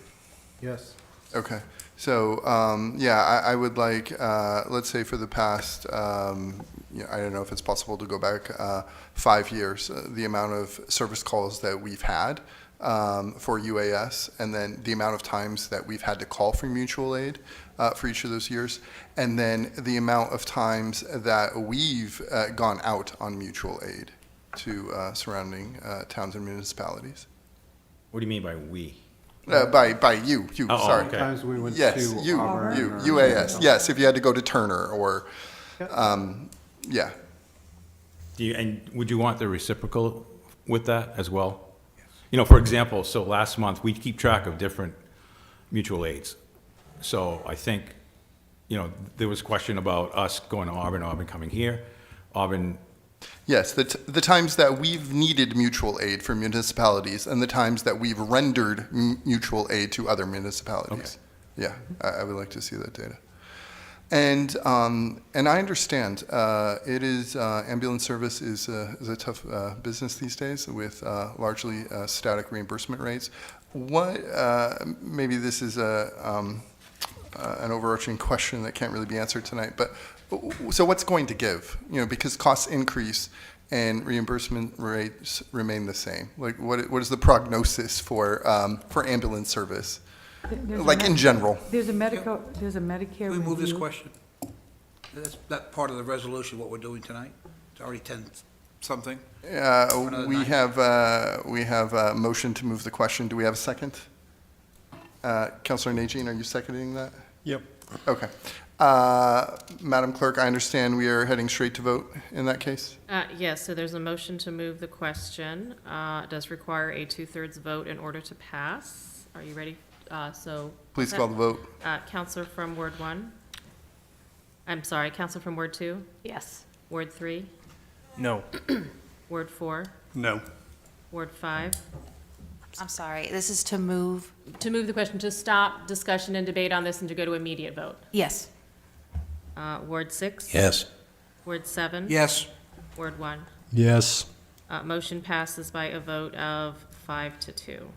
Yes. Okay. So, I would like, let's say for the past, I don't know if it's possible to go back 5 years, the amount of service calls that we've had for UAS, and then the amount of times that we've had to call for mutual aid for each of those years, and then the amount of times that we've gone out on mutual aid to surrounding towns and municipalities. What do you mean by we? By you, Oh, sorry. okay. Times we went Yes, to you, Auburn or- UAS, yes, if you had to go to Turner or, yeah. And would you want the reciprocal with that as well? You know, for example, so last month, we keep track of different mutual aids. So I think, there was a question about us going to Auburn coming here, Auburn. Yes, the times that we've needed mutual aid for municipalities and the times that we've rendered mutual aid to other municipalities. Yeah, I would like to see that data. And I understand it is ambulance service is a tough business these days with largely static reimbursement rates. What maybe this is an overarching question that can't really be answered tonight, but so what's going to give? Because costs increase and reimbursement rates remain the same. Like, what is the prognosis for ambulance service? In general. There's a Medicare We move this review. question. That's not part of the resolution, what we're doing tonight. It's already 10-something. another We night. have a motion to move the question. Do we have a second? Councilor Najin, are you seconding that? Yep. Okay. Madam Clerk, I understand we are heading straight to vote in that case? Yes, so there's a motion to move the question. It does require a 2/3 vote in order to pass. Are you ready? Please call the vote. Counselor from Ward 1? I'm sorry, Counselor from Ward 2? Yes. Ward 3? No. Ward 4? No. Ward 5? I'm sorry, this is to move? To move the question, to stop discussion and debate on this and to go to immediate vote. Yes. Ward 6? Yes. Ward 7? Yes. Ward 1? Yes. Motion passes by a vote of 5-2.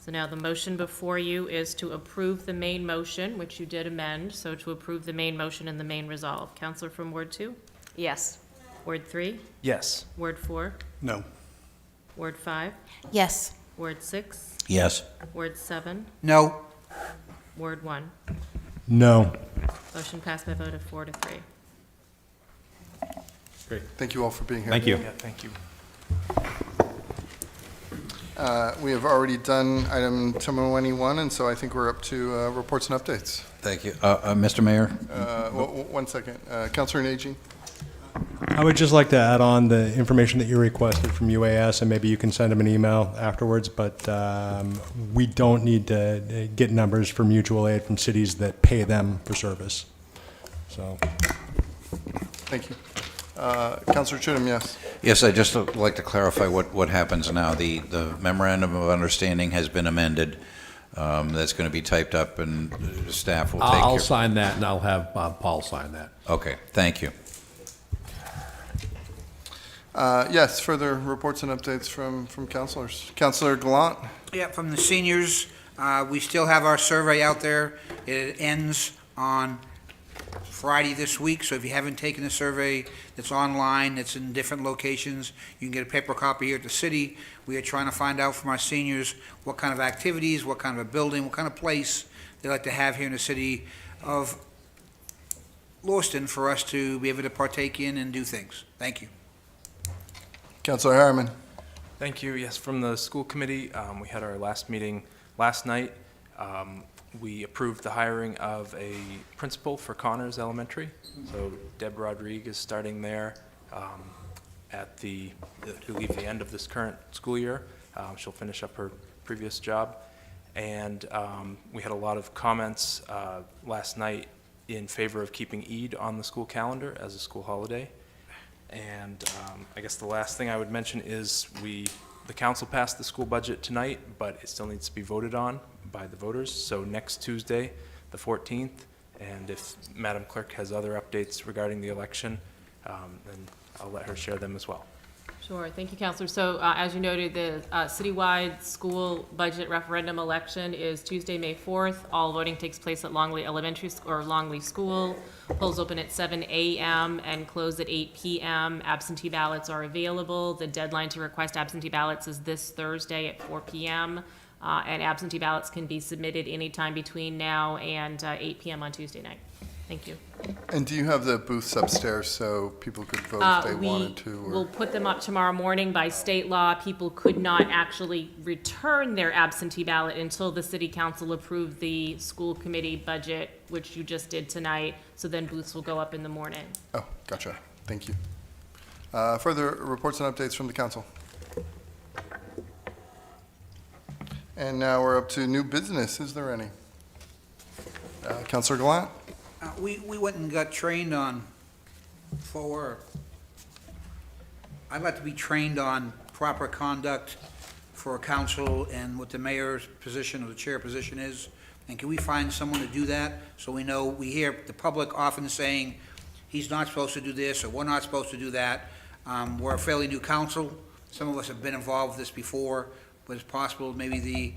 So now the motion before you is to approve the main motion, which you did amend, so to approve the main motion and the main resolve. Counselor from Ward 2? Yes. Ward 3, Yes. Ward 4, No. Ward 5, Yes. Ward 6, Yes. Ward 7, No. Ward 1. No. Motion passed by a vote of 4 to 3. Thank you all for being here. Thank you. Yeah, thank you. We have already done item 21, and so I think we're up to reports and updates. Thank you. Mr. Mayor? One second. Counselor Nagy? I would just like to add on the information that you requested from UAS, and maybe you can send them an email afterwards, but we don't need to get numbers for mutual aid from cities that pay them for service. So, Thank you. Counselor Chittum, yes. Yes, I'd just like to clarify what happens now. The memorandum of understanding has been amended. That's going to be typed up, and staff will take care. I'll sign that, and I'll have Paul sign that. Okay, thank you. Yes, further reports and updates from counselors. Counselor Gallant? Yeah, from the seniors, we still have our survey out there. It ends on Friday this week, so if you haven't taken the survey, it's online, it's in different locations. You can get a paper copy here at the city. We are trying to find out from our seniors what kind of activities, what kind of a building, what kind of place they like to have here in the city of Lewiston for us to be able to partake in and do things. Thank you. Counselor Harriman? Thank you. Yes, from the school committee, we had our last meeting last night. We approved the hiring of a principal for Connors Elementary. So Deb Rodriguez is starting there at the, I believe, the end of this current school year. She'll finish up her previous job. And we had a lot of comments last night in favor of keeping Eid on the school calendar as a school holiday. And I guess the last thing I would mention is the council passed the school budget tonight, but it still needs to be voted on by the voters. So next Tuesday, the 14th, and if Madam Clerk has other updates regarding the election, then I'll let her share them as well. Sure, thank you, Counselor. So as you noted, the citywide school budget referendum election is Tuesday, May 4th. All voting takes place at Longley Elementary or Longley School. Polls open at 7 a.m. and close at 8 p.m. Absentee ballots are available. The deadline to request absentee ballots is this Thursday at 4 p.m. And absentee ballots can be submitted anytime between now and 8 p.m. on Tuesday night. Thank you. And do you have the booths upstairs so people could vote if they wanted to? We'll put them up tomorrow morning. By state law, people could not actually return their absentee ballot until the city council approved the school committee budget, which you just did tonight. So then booths will go up in the morning. Oh, gotcha. Thank you. Further reports and updates from the council. And now we're up to new business. Is there any? Counselor Gallant? We went and got trained on I'd like to be trained on proper conduct for a council and what the mayor's position or the chair position is. And can we find someone to do that? So we know, we hear the public often saying, he's not supposed to do this, or we're not supposed to do that. We're a fairly new council. Some of us have been involved with this before, but it's possible maybe the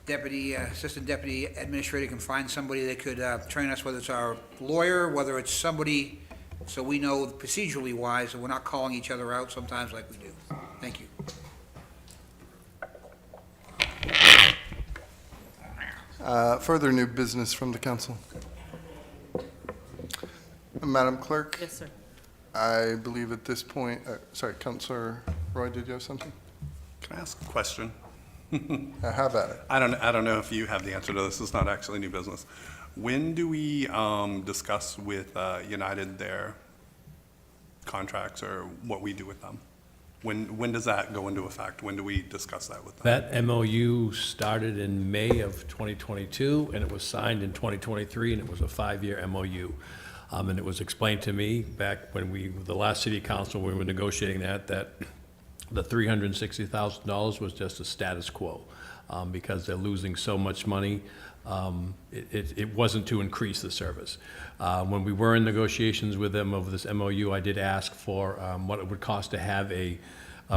assistant deputy administrator can find somebody that could train us, whether it's our lawyer, whether it's somebody, so we know procedurally wise, and we're not calling each other out sometimes like we do. Thank you. Further new business from the council. Madam Clerk? Yes, sir. I believe at this point, sorry, Counselor Roy, did you have something? Can I ask a question? Have at it. I don't know if you have the answer to this. It's not actually new business. When do we discuss with United their contracts or what we do with them? When does that go into effect? When do we discuss that with them? That MOU started in May of 2022, and it was signed in 2023, and it was a 5-year MOU. And it was explained to me back when the last city council, we were negotiating that the $360,000 was just a status quo because they're losing so much money. It wasn't to increase the service. When we were in negotiations with them over this MOU, I did ask for what it would cost to have a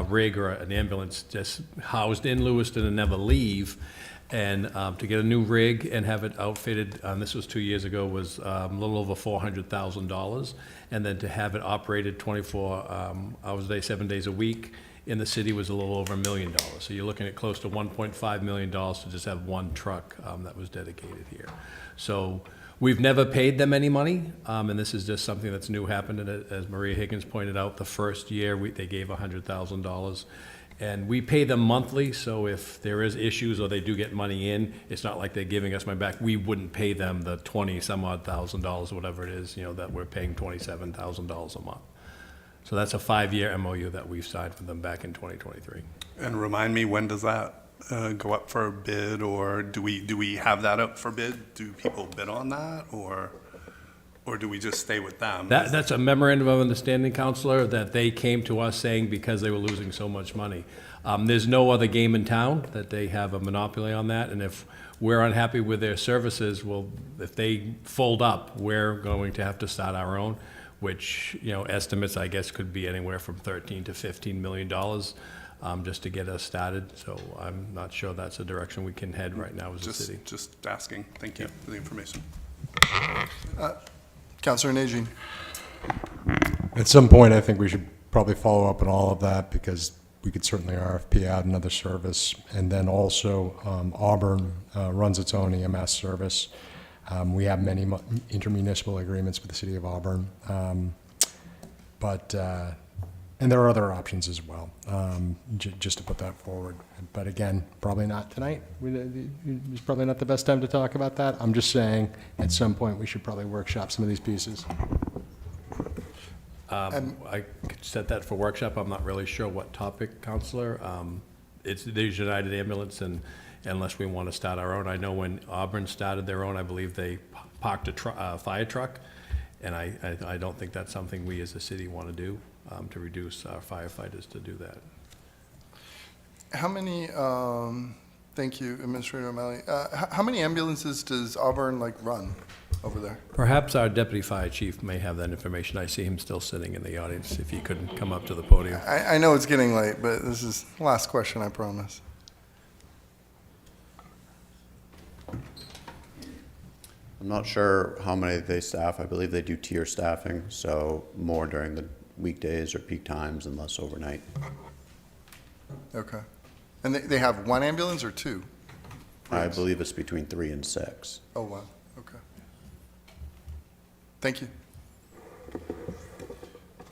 rig or an ambulance just housed in Lewiston and never leave. And to get a new rig and have it outfitted, this was 2 years ago, was a little over $400,000. And then to have it operated 24 hours a day, 7 days a week in the city was a little over $1 million. So you're looking at close to $1.5 million to just have one truck that was dedicated here. So we've never paid them any money, and this is just something that's new happened. And as Maria Higgins pointed out, the first year they gave $100,000. And we pay them monthly, so if there is issues or they do get money in, it's not like they're giving us money back. We wouldn't pay them the 20-some-odd thousand dollars, whatever it is, that we're paying $27,000 a month. So that's a 5-year MOU that we've signed with them back in 2023. And remind me, when does that go up for bid, or do we have that up for bid? Do people bid on that, or do we just stay with them? That's a memorandum of understanding, Counselor, that they came to us saying because they were losing so much money. There's no other game in town that they have a monopoly on that, and if we're unhappy with their services, well, if they fold up, we're going to have to start our own, which, estimates, I guess, could be anywhere from $13 to $15 million just to get us started. So I'm not sure that's a direction we can head right now as a city. Just asking. Thank you for the information. Councillor Najin. At some point, I think we should probably follow up on all of that, because we could certainly RFP out another service. And then also, Auburn runs its own EMS service. We have many intermunicipal agreements with the city of Auburn. And there are other options as well, just to put that forward. But again, probably not tonight. It's probably not the best time to talk about that. I'm just saying, at some point, we should probably workshop some of these pieces. I could set that for workshop. I'm not really sure what topic, Counselor. It's the United Ambulance, and unless we want to start our own. I know when Auburn started their own, I believe they parked a fire truck, and I don't think that's something we as a city want to do, to reduce our firefighters to do that. How many, thank you, Administrator O'Malley. How many ambulances does Auburn run over there? Perhaps our deputy fire chief may have that information. I see him still sitting in the audience, if he could come up to the podium. I know it's getting late, but this is the last question, I promise. I'm not sure how many they staff. I believe they do tier staffing, so more during the weekdays or peak times and less overnight. Okay. And they have one ambulance or two? I believe it's between 3 and 6. Oh, wow. Okay. Thank you.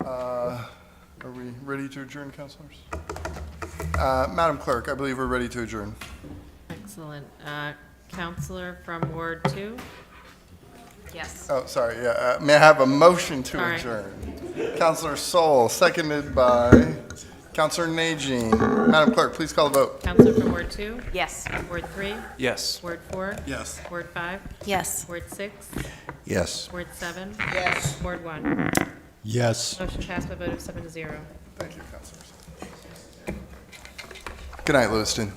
Are we ready to adjourn, councilors? Madam Clerk, I believe we're ready to adjourn. Excellent. Counselor from Ward 2? Yes. Oh, sorry, yeah. May I have a motion to All right. adjourn? Councilor Sol, seconded by Councilor Najin. Madam Clerk, please call the vote. Counselor from Ward 2? Yes. Ward 3? Yes. Ward 4? Yes. Ward 5? Yes. Ward 6? Yes. Ward 7? Yes. Ward 1? Yes. Motion passed by a vote of 7 to 0. Thank you, councilors. Good night, Lewiston.